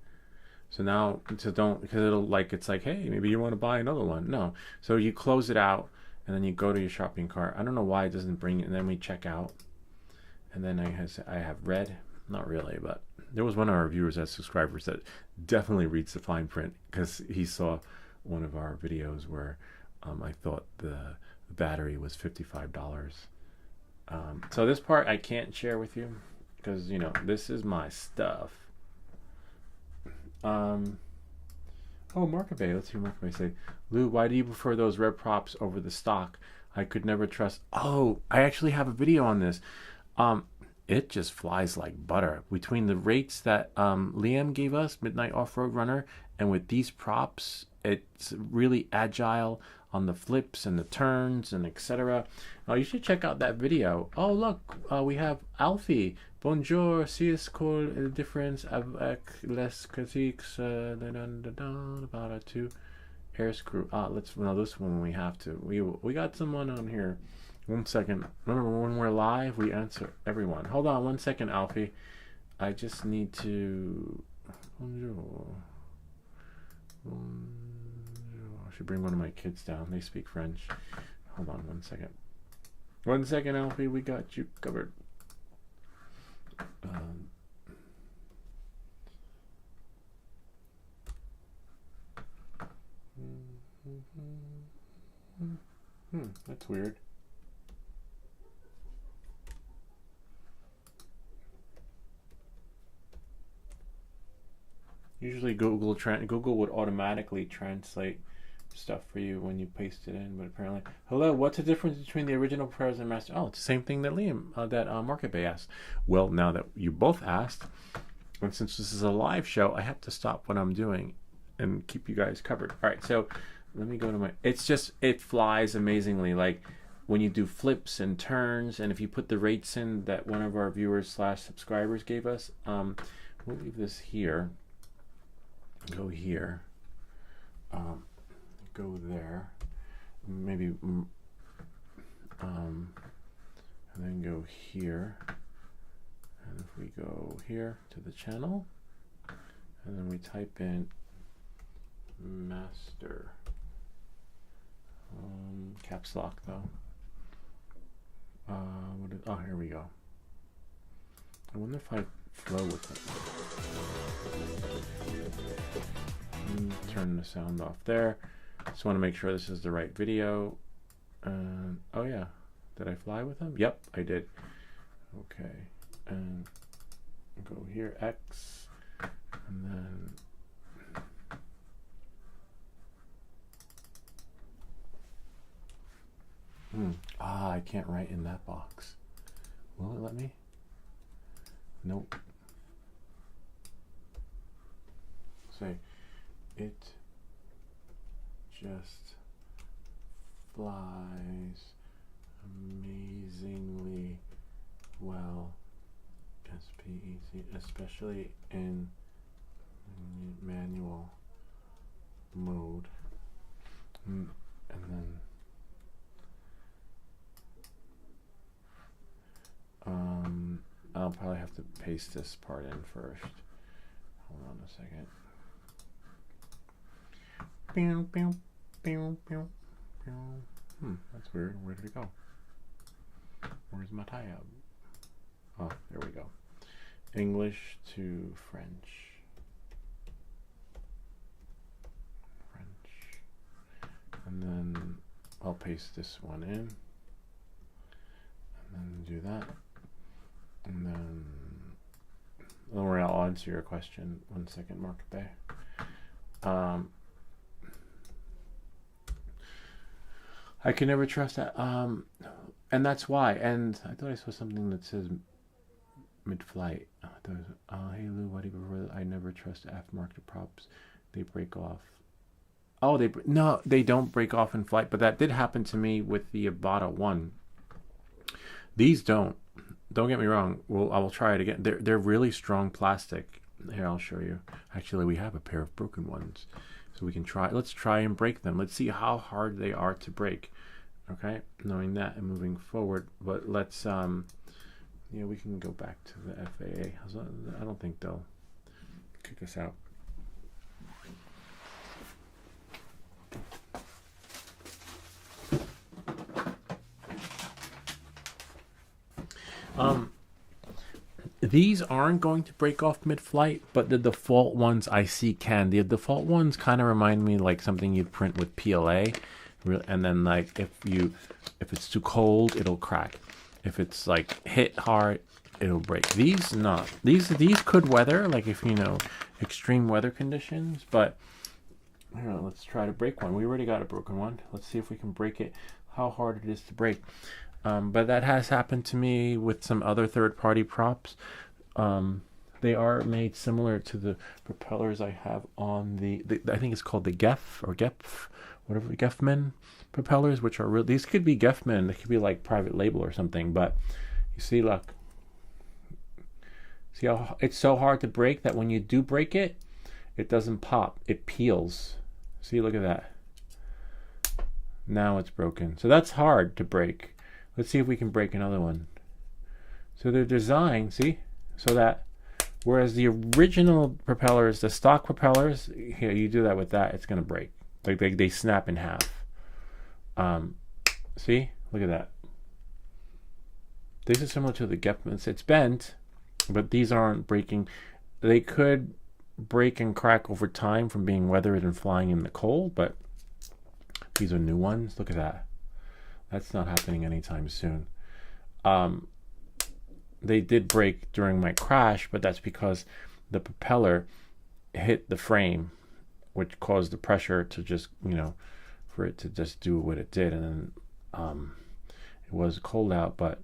[SPEAKER 1] So now, because it's like, hey, maybe you want to buy another one. No. So you close it out, and then you go to your shopping cart. I don't know why it doesn't bring it, and then we check out. And then I have read. Not really, but there was one of our viewers as subscribers that definitely reads the fine print because he saw one of our videos where I thought the battery was $55. So this part I can't share with you because this is my stuff. Oh, Market Bay. Let's hear Market Bay say. Lou, why do you prefer those red props over the stock? I could never trust. Oh, I actually have a video on this. It just flies like butter. Between the rates that Liam gave us, Midnight Off-Road Runner, and with these props, it's really agile on the flips and the turns and etc. You should check out that video. Oh, look, we have Alfie. Bonjour, si es quoi la différence avec les critiques about a two air screw. This one we have to. We got someone on here. 1 second. Remember, when we're live, we answer everyone. Hold on 1 second, Alfie. I just need to. Bonjour. I should bring one of my kids down. They speak French. Hold on 1 second. 1 second, Alfie. We got you covered. That's weird. Usually Google would automatically translate stuff for you when you paste it in, but apparently, hello, what's the difference between the original Pros and Master? Oh, it's the same thing that Market Bay asked. Well, now that you both asked, and since this is a live show, I have to stop what I'm doing and keep you guys covered. All right, so let me go to it flies amazingly. Like when you do flips and turns, and if you put the rates in that one of our viewers / subscribers gave us, we'll leave this here. Go here. Go there. Maybe, and then go here. And if we go here to the channel, and then we type in master, caps lock though. Here we go. I wonder if I flow with it. Turn the sound off there. Just want to make sure this is the right video. Oh yeah, did I fly with them? Yep, I did. Okay, and go here, X, and then I can't write in that box. Will it let me? Nope. Say, it just flies amazingly well, SPEC, especially in manual mode. And then I'll probably have to paste this part in first. Hold on a second. That's weird. Where did it go? Where's my tab? Oh, there we go. English to French. And then I'll paste this one in. And then do that. And then, don't worry, I'll answer your question. 1 second, Mark Bay. I can never trust that. And that's why. And I thought I saw something that says mid-flight. Hey Lou, why do you prefer? I never trust aftermarket props. They break off. Oh, no, they don't break off in flight. But that did happen to me with the AVATA 1. These don't. Don't get me wrong. Well, I will try it again. They're really strong plastic. Here, I'll show you. Actually, we have a pair of broken ones, so we can try. Let's try and break them. Let's see how hard they are to break. Okay, knowing that and moving forward. But let's we can go back to the FAA. I don't think they'll kick us out. These aren't going to break off mid-flight, but the default ones I see can. The default ones kind of remind me like something you'd print with PLA, and then like if it's too cold, it'll crack. If it's like hit hard, it'll break. These not. These could weather, like if extreme weather conditions. But I don't know, let's try to break one. We already got a broken one. Let's see if we can break it. How hard it is to break. But that has happened to me with some other third-party props. They are made similar to the propellers I have on the I think it's called the Gef or Gepf, whatever, Gefman propellers, which are real. These could be Gefman. They could be like private label or something. But you see, look. See how it's so hard to break that when you do break it, it doesn't pop. It peels. See, look at that. Now it's broken. So that's hard to break. Let's see if we can break another one. So they're designed, see, so that whereas the original propellers, the stock propellers, here you do that with that, it's gonna break. Like they snap in half. See, look at that. This is similar to the Gepman. It's bent, but these aren't breaking. They could break and crack over time from being weathered and flying in the cold, but these are new ones. Look at that. That's not happening anytime soon. They did break during my crash, but that's because the propeller hit the frame, which caused the pressure to just, for it to just do what it did. And then it was cold out, but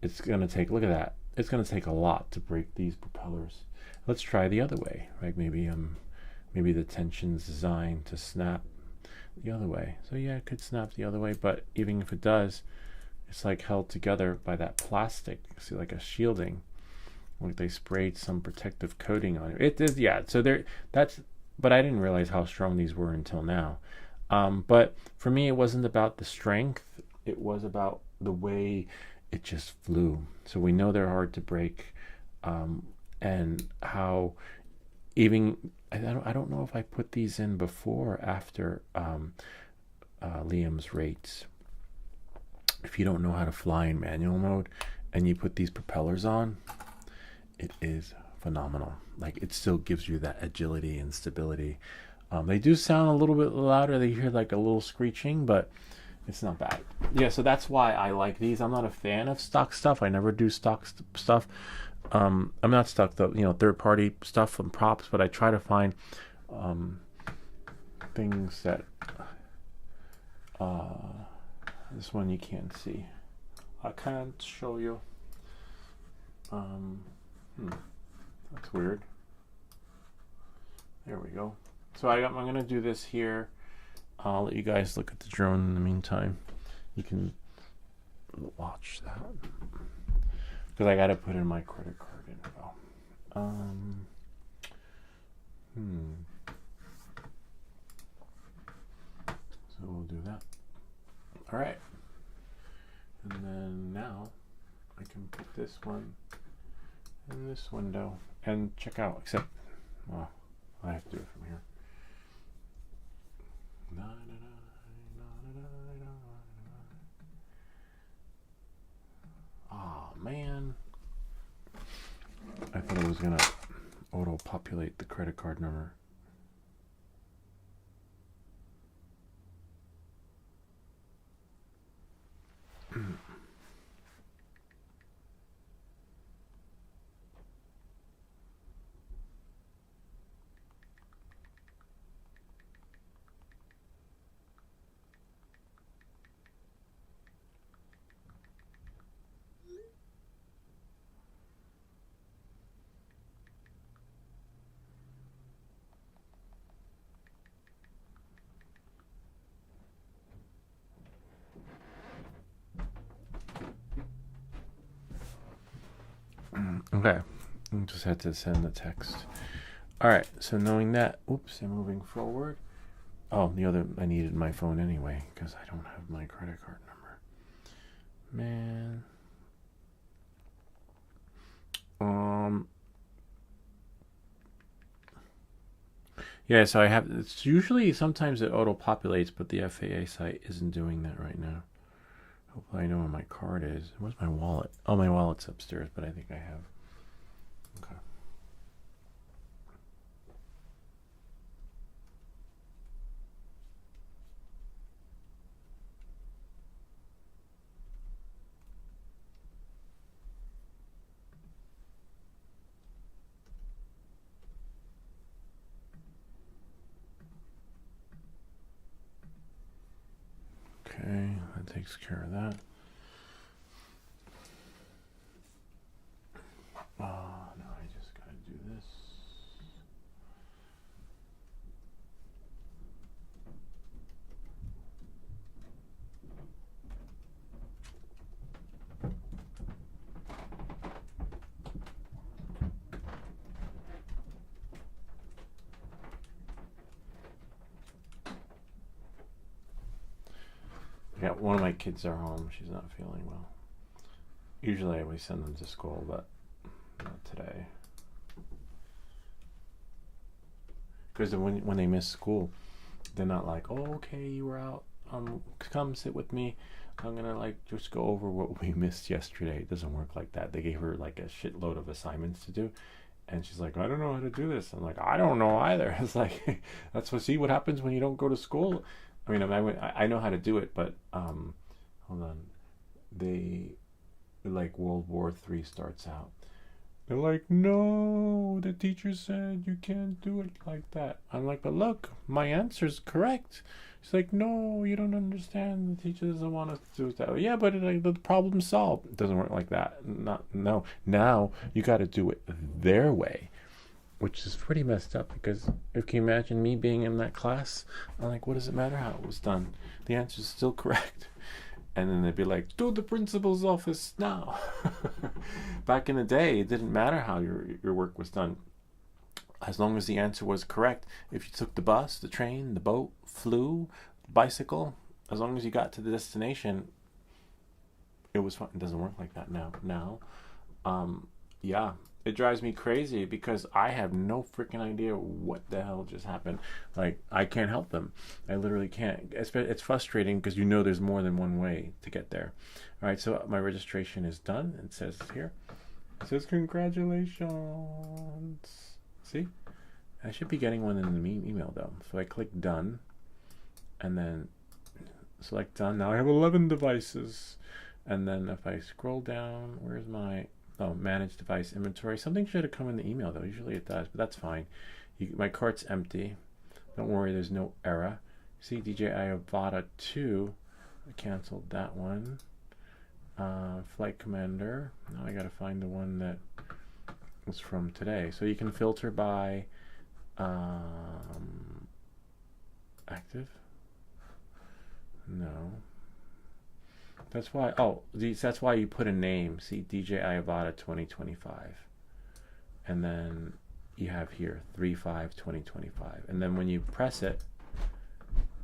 [SPEAKER 1] it's going to take, look at that. It's going to take a lot to break these propellers. Let's try the other way, right? Maybe the tension's designed to snap the other way. So yeah, it could snap the other way, but even if it does, it's like held together by that plastic. See, like a shielding, like they sprayed some protective coating on it. It is, yeah. So but I didn't realize how strong these were until now. But for me, it wasn't about the strength. It was about the way it just flew. So we know they're hard to break, and how even I don't know if I put these in before or after Liam's rates. If you don't know how to fly in manual mode and you put these propellers on, it is phenomenal. Like, it still gives you that agility and stability. They do sound a little bit louder. They hear like a little screeching, but it's not bad. Yeah, so that's why I like these. I'm not a fan of stock stuff. I never do stock stuff. I'm not stuck though, third party stuff from props, but I try to find things that this one you can't see. I can't show you. That's weird. There we go. So I'm going to do this here. I'll let you guys look at the drone in the meantime. You can watch that. Because I got to put in my credit card info. So we'll do that. All right. And then now I can put this one in this window and check out, except, well, I have to do it from here. Oh man, I thought it was gonna auto-populate the credit card number. Okay, I just had to send the text. All right, so knowing that, oops, I'm moving forward. Oh, I needed my phone anyway because I don't have my credit card number. Man. Yeah, so I have, it's usually, sometimes it auto-populates, but the FAA site isn't doing that right now. Hopefully I know where my card is. Where's my wallet? Oh, my wallet's upstairs, but I think I have. Okay. Okay, that takes care of that. Now I just gotta do this. Yeah, one of my kids are home. She's not feeling well. Usually I always send them to school, but not today. Because when they miss school, they're not like, oh, okay, you were out. Come sit with me. I'm gonna like just go over what we missed yesterday. It doesn't work like that. They gave her like a shitload of assignments to do, and she's like, I don't know how to do this. I'm like, I don't know either. It's like, see what happens when you don't go to school. I mean, I know how to do it, but hold on. They like World War III starts out. They're like, no, the teacher said you can't do it like that. I'm like, but look, my answer's correct. She's like, no, you don't understand. The teacher doesn't want us to do it that way. Yeah, but the problem's solved. It doesn't work like that. No. Now you got to do it their way, which is pretty messed up, because if you imagine me being in that class, I'm like, what does it matter how it was done? The answer is still correct. And then they'd be like, to the principal's office now. Back in the day, it didn't matter how your work was done. As long as the answer was correct. If you took the bus, the train, the boat, flew, bicycle, as long as you got to the destination, it was fun. It doesn't work like that now. Yeah. It drives me crazy because I have no freaking idea what the hell just happened. Like, I can't help them. I literally can't. It's frustrating because there's more than one way to get there. All right, so my registration is done. It says here. It says congratulations. See? I should be getting one in the email though. So I click done and then select done. Now I have 11 devices. And then if I scroll down, where's my, oh, manage device inventory. Something should have come in the email though. Usually it does, but that's fine. My cart's empty. Don't worry, there's no error. See, DJI AVATA 2. I canceled that one. Flight Commander. Now I gotta find the one that was from today. So you can filter by active. No. That's why. Oh, that's why you put a name. See, DJI AVATA 2025, and then you have here 3/5/2025, and then when you press it,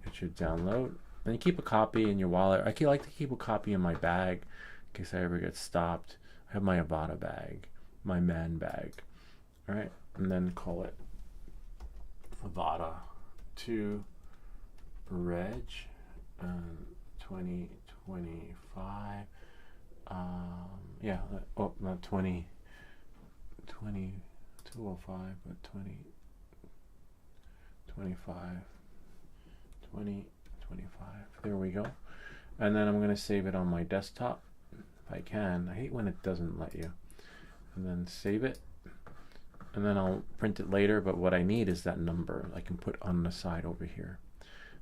[SPEAKER 1] it should download. And you keep a copy in your wallet. I like to keep a copy in my bag in case I ever get stopped. I have my AVATA bag, my man bag. All right, and then call it AVATA 2 Reg 2025. Yeah. Oh, not 205, but 2025. There we go. And then I'm going to save it on my desktop if I can. I hate when it doesn't let you. And then save it. And then I'll print it later, but what I need is that number I can put on the side over here.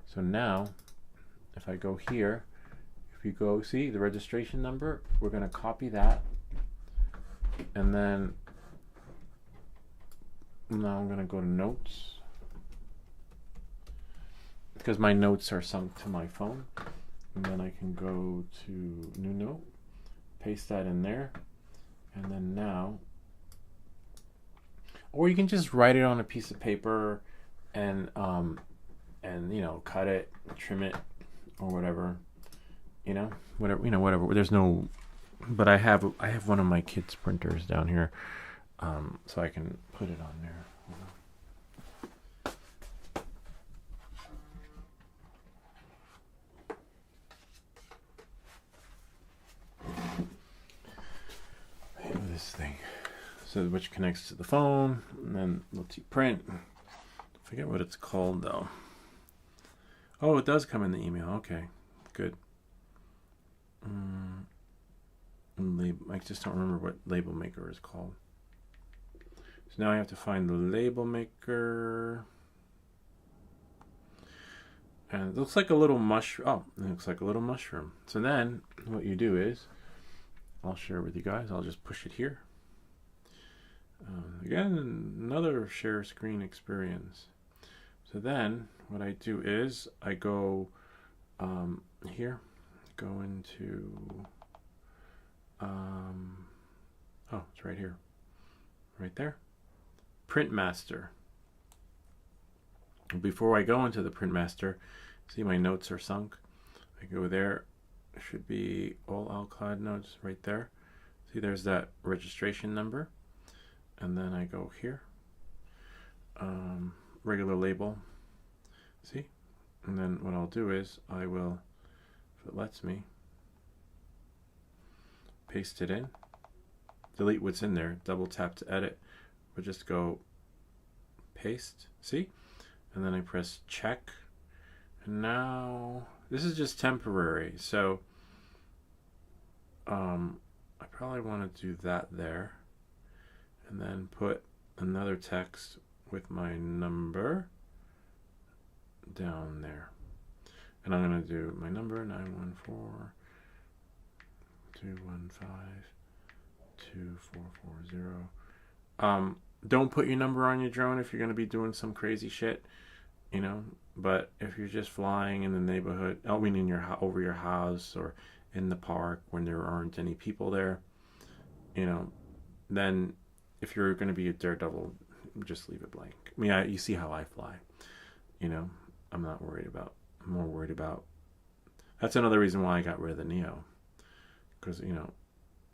[SPEAKER 1] So now, if I go here, if you go see the registration number, we're going to copy that. And then now I'm going to go to notes, because my notes are sunk to my phone. And then I can go to new note, paste that in there, and then now, or you can just write it on a piece of paper and you know, cut it, trim it, or whatever, whatever. There's no, but I have one of my kids' printers down here, so I can put it on there. This thing, so which connects to the phone, and then lets you print. I forget what it's called though. Oh, it does come in the email. Okay, good. I just don't remember what label maker is called. So now I have to find the label maker. And it looks like a little mushroom. Oh, it looks like a little mushroom. So then what you do is, I'll share with you guys. I'll just push it here. Again, another share screen experience. So then what I do is I go here, go into, oh, it's right here, right there, Print Master. Before I go into the Print Master, see my notes are sunk. I go there. Should be all iCloud notes right there. See, there's that registration number, and then I go here, regular label. See, and then what I'll do is I will, if it lets me, paste it in, delete what's in there, double tap to edit. We'll just go paste. See, and then I press check, and now this is just temporary, so I probably want to do that there, and then put another text with my number down there. And I'm going to do my number, 914-215-2440. Don't put your number on your drone if you're going to be doing some crazy shit, but if you're just flying in the neighborhood, I mean in over your house or in the park when there aren't any people there, then if you're going to be a daredevil, just leave it blank. I mean, you see how I fly, I'm not worried about, I'm more worried about, that's another reason why I got rid of the Neo, because,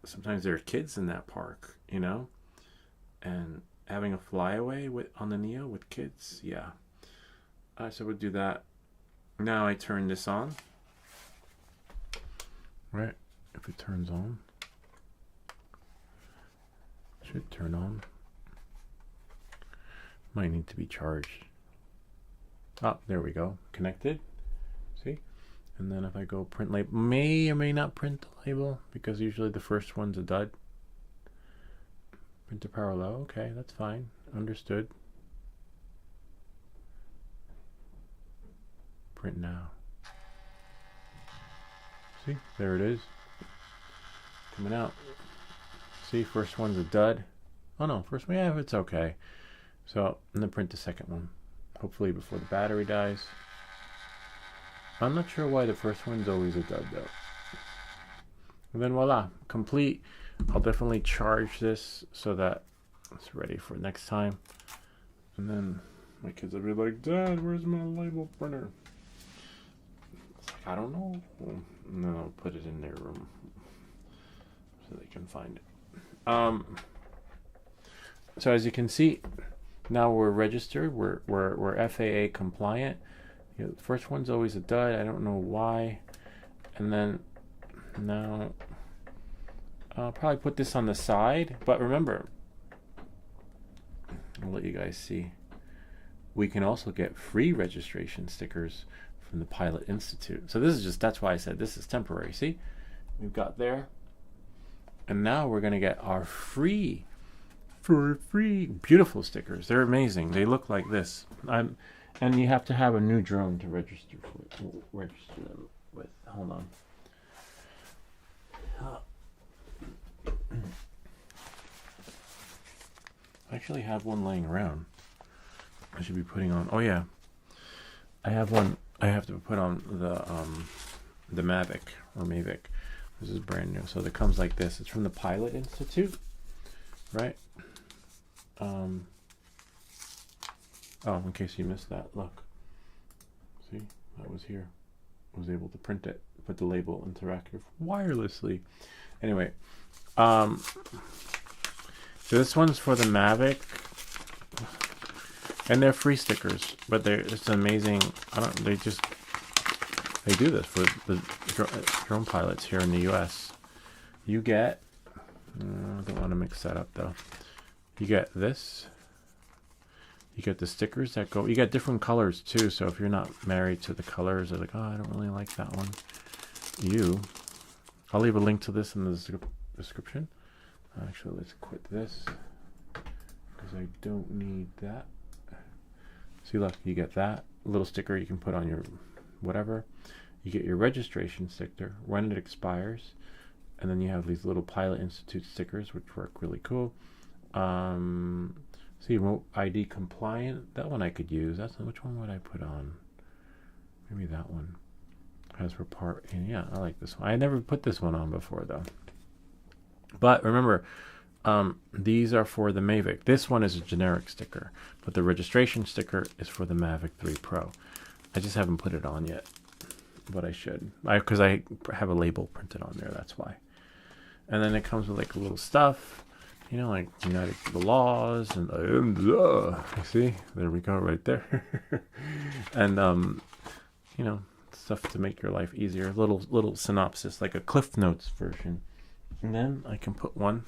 [SPEAKER 1] sometimes there are kids in that park, and having a flyaway on the Neo with kids, yeah. So we'll do that. Now I turn this on. Right, if it turns on, it should turn on. Might need to be charged. Oh, there we go. Connected. See? And then if I go print label, may or may not print the label, because usually the first one's a dud. Print to parallel. Okay, that's fine. Understood. Print now. See? There it is. Coming out. See, first one's a dud. Oh no, first one, yeah, it's okay. So, and then print the second one. Hopefully before the battery dies. I'm not sure why the first one's always a dud though. And then voila, complete. I'll definitely charge this so that it's ready for next time. And then my kids will be like, Dad, where's my label printer? It's like, I don't know. And then I'll put it in their room so they can find it. So as you can see, now we're registered. We're FAA compliant. You know, the first one's always a dud. I don't know why. And then now I'll probably put this on the side. But remember, I'll let you guys see. We can also get free registration stickers from the Pilot Institute. So this is just, that's why I said this is temporary. See, we've got there. And now we're going to get our free beautiful stickers. They're amazing. They look like this. And you have to have a new drone to register them with. Hold on. I actually have one laying around. I should be putting on. Oh yeah, I have one. I have to put on the Mavic or Mavic. This is brand new, so it comes like this. It's from the Pilot Institute, right? Oh, in case you missed that, look. See, that was here. I was able to print it, put the label interactive wirelessly. Anyway, so this one's for the Mavic, and they're free stickers, but it's amazing. They do this for the drone pilots here in the U.S. You get, I don't want to mix that up though. You get this. You get the stickers that go. You get different colors too. So if you're not married to the colors, they're like, oh, I don't really like that one. I'll leave a link to this in the description. Actually, let's quit this because I don't need that. See, look, you get that little sticker you can put on your whatever. You get your registration sticker when it expires, and then you have these little Pilot Institute stickers which work really cool. See, remote ID compliant. That one I could use. Which one would I put on? Maybe that one. As for part, and yeah, I like this one. I never put this one on before though. But remember, these are for the Mavic. This one is a generic sticker, but the registration sticker is for the Mavic 3 Pro. I just haven't put it on yet, but I should. Because I have a label printed on there. That's why. And then it comes with like a little stuff. You know, like the laws and see, there we go, right there. And you know, stuff to make your life easier. Little synopsis, like a Cliff Notes version. And then I can put one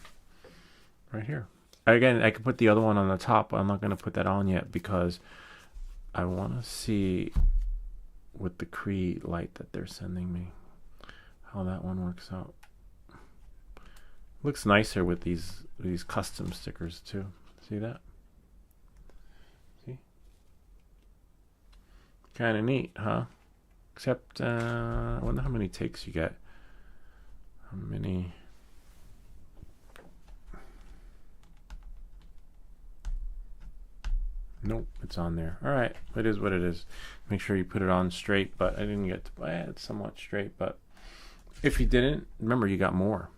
[SPEAKER 1] right here. Again, I can put the other one on the top. I'm not going to put that on yet because I want to see with the Cree light that they're sending me how that one works out. Looks nicer with these custom stickers too. See that? See? Kind of neat, huh? Except I wonder how many takes you get. How many? Nope, it's on there. All right, it is what it is. Make sure you put it on straight, but I didn't get to. It's somewhat straight, but if you didn't, remember you got more.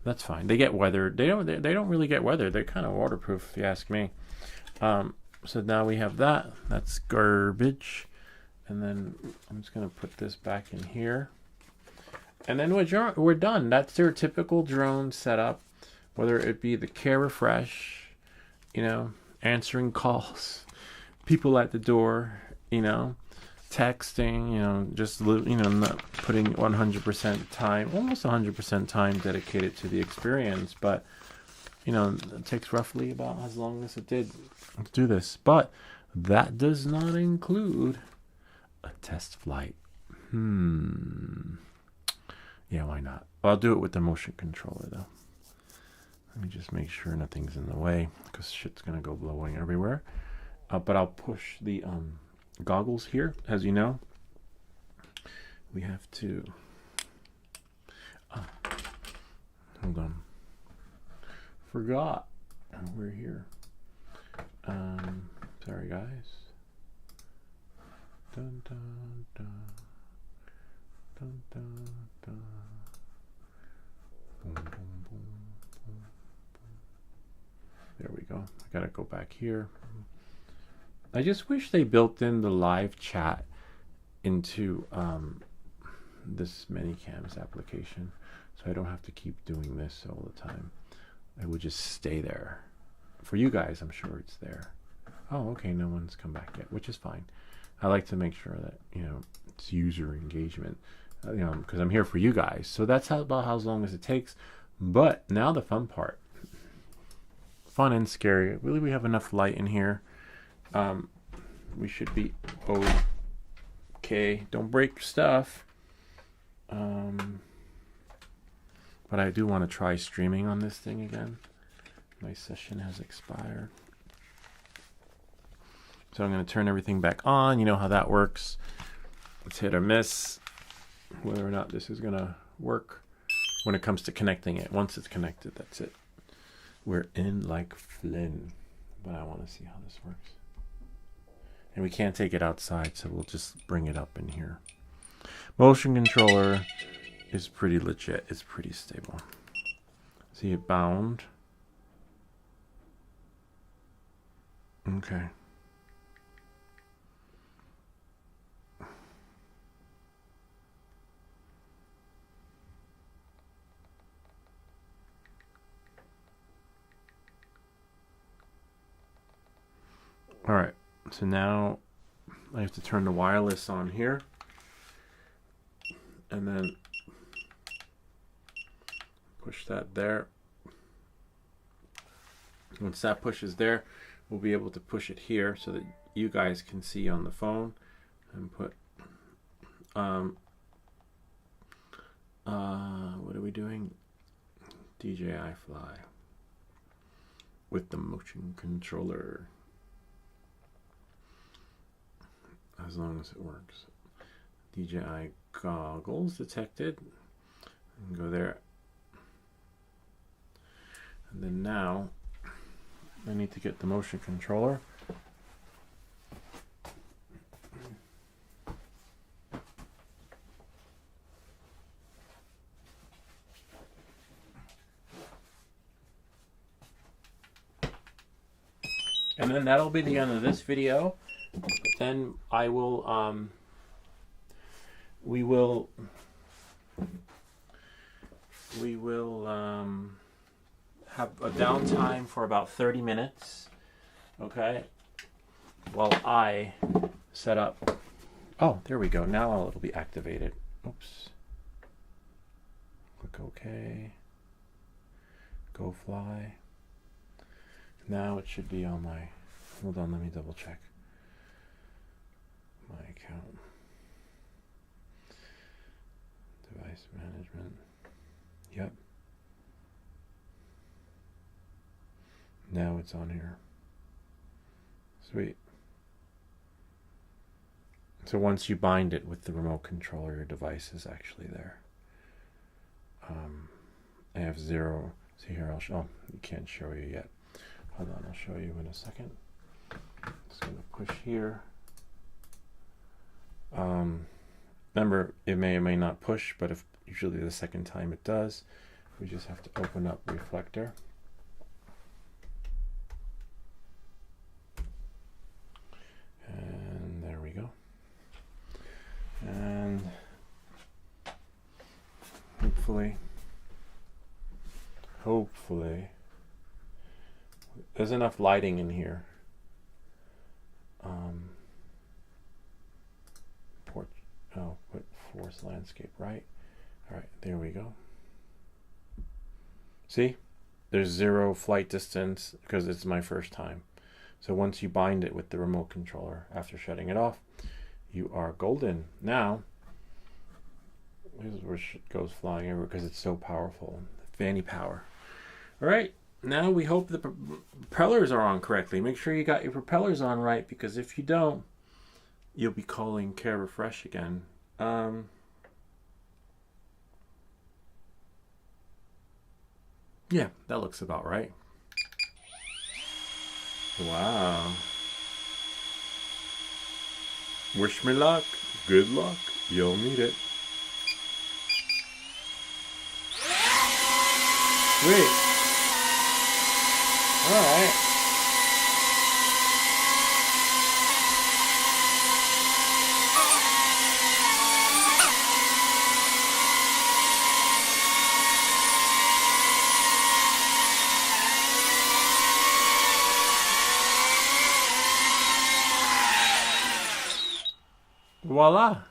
[SPEAKER 1] That's fine. They get weathered. They don't really get weathered. They're kind of waterproof, if you ask me. So now we have that. That's garbage. And then I'm just gonna put this back in here. And then we're done. That's their typical drone setup. Whether it be the care refresh, you know, answering calls, people at the door, you know, texting, you know, just, you know, not putting 100% time, almost 100% time dedicated to the experience, but, you know, it takes roughly about as long as it did to do this. But that does not include a test flight. Yeah, why not? I'll do it with the motion controller though. Let me just make sure nothing's in the way, because shit's gonna go blowing everywhere. But I'll push the goggles here. As you know, we have to hold on, forgot we're here. Sorry guys. Dun, dun, dun. Dun, dun, dun. Boom, boom, boom, boom, boom. There we go. I gotta go back here. I just wish they built in the live chat into this Manycams application, so I don't have to keep doing this all the time. It would just stay there. For you guys, I'm sure it's there. Oh, okay, no one's come back yet, which is fine. I like to make sure that, you know, it's user engagement, you know, because I'm here for you guys. So that's about how long as it takes. But now the fun part. Fun and scary. Really, we have enough light in here. We should be okay. Don't break stuff. But I do want to try streaming on this thing again. My session has expired. So I'm going to turn everything back on. You know how that works. It's hit or miss whether or not this is going to work when it comes to connecting it. Once it's connected, that's it. We're in like Flynn. But I want to see how this works. And we can't take it outside, so we'll just bring it up in here. Motion controller is pretty legit. It's pretty stable. See it bound. Okay. All right. So now I have to turn the wireless on here. And then push that there. Once that pushes there, we'll be able to push it here so that you guys can see on the phone and put what are we doing? DJI Fly with the motion controller, as long as it works. DJI goggles detected, and go there. And then now I need to get the motion controller. And then that'll be the end of this video. But then I will we will have a downtime for about 30 minutes, okay, while I set up. Oh, there we go. Now it'll be activated. Oops. Click OK. Go fly. Now it should be on my, hold on, let me double check my account. Device management. Yep. Now it's on here. Sweet. So once you bind it with the remote controller, your device is actually there. I have 0. See here, I'll show. Oh, you can't show you yet. Hold on, I'll show you in a second. Just gonna push here. Remember, it may or may not push, but if usually the second time it does, we just have to open up reflector. And there we go. And hopefully there's enough lighting in here. Put force landscape, right? All right, there we go. See? there's 0 flight distance because it's my first time. So once you bind it with the remote controller after shutting it off, you are golden. Now, here's where shit goes flying everywhere because it's so powerful. Fanny power. All right, now we hope the propellers are on correctly. Make sure you got your propellers on right, because if you don't, you'll be calling Care Refresh again. Yeah, that looks about right. Wow. Wish me luck. Good luck. You'll need it. Sweet. All right. Voila.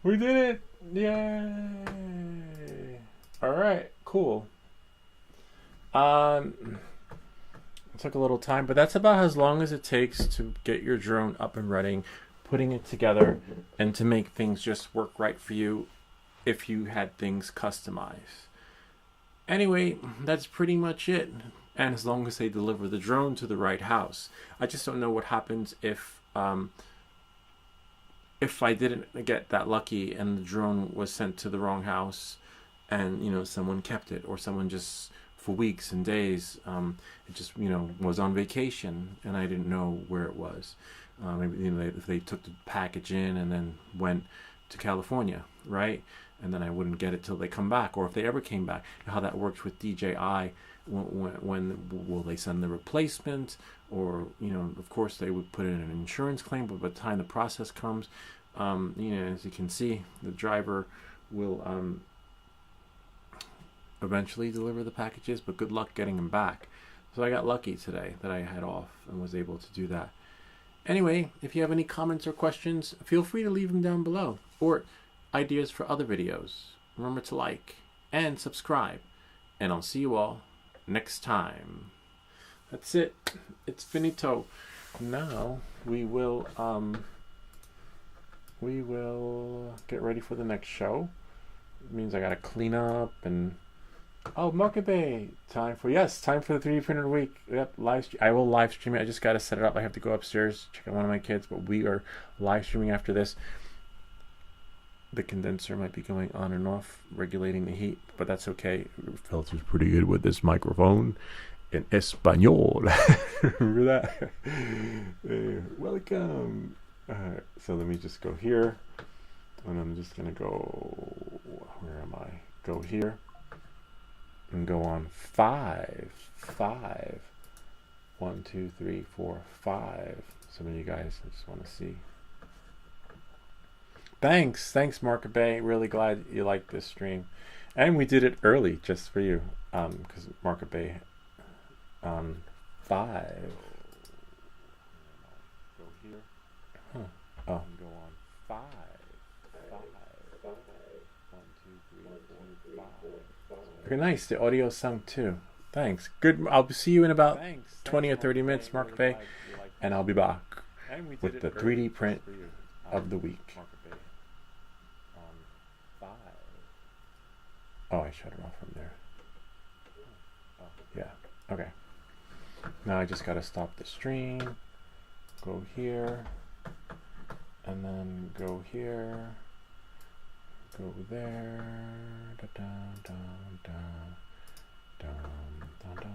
[SPEAKER 1] We did it. Yay. All right, cool. It took a little time, but that's about as long as it takes to get your drone up and running, putting it together, and to make things just work right for you if you had things customized. Anyway, that's pretty much it. And as long as they deliver the drone to the right house. I just don't know what happens if I didn't get that lucky and the drone was sent to the wrong house, and someone kept it, or someone just for weeks and days it just was on vacation and I didn't know where it was. Maybe if they took the package in and then went to California, right, and then I wouldn't get it till they come back, or if they ever came back. How that works with DJI, when will they send the replacement, or of course they would put in an insurance claim, but by the time the process comes, as you can see, the driver will eventually deliver the packages, but good luck getting them back. So I got lucky today that I had off and was able to do that. Anyway, if you have any comments or questions, feel free to leave them down below, or ideas for other videos. Remember to like and subscribe, and I'll see you all next time. That's it. It's finito. Now we will get ready for the next show. It means I gotta clean up and Market Bay. Time for the 3D printer week. Yep, live stream. I will live stream it. I just gotta set it up. I have to go upstairs, check on one of my kids, but we are live streaming after this. The condenser might be going on and off, regulating the heat, but that's okay. It filters pretty good with this microphone in Espanol. Remember that? Welcome. So let me just go here, and I'm just gonna go. Where am I? Go here, and go on 5. 1, 2, 3, 4, 5. Some of you guys, I just want to see. Thanks, Market Bay. Really glad you liked this stream, and we did it early just for you, because Market Bay 5. Go here. Oh, go on 5. 1, 2, 3, 4, 5. Very nice. The audio sunk too. Thanks. Good. I'll see you in about 20 or 30 minutes, Market Bay, and I'll be back with the 3D print of the week. Oh, I shut it off from there. Yeah. Okay. Now I just gotta stop the stream. Go here. And then go here. Go there. Da da da da da da da.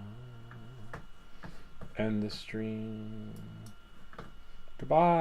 [SPEAKER 1] End the stream. Goodbye.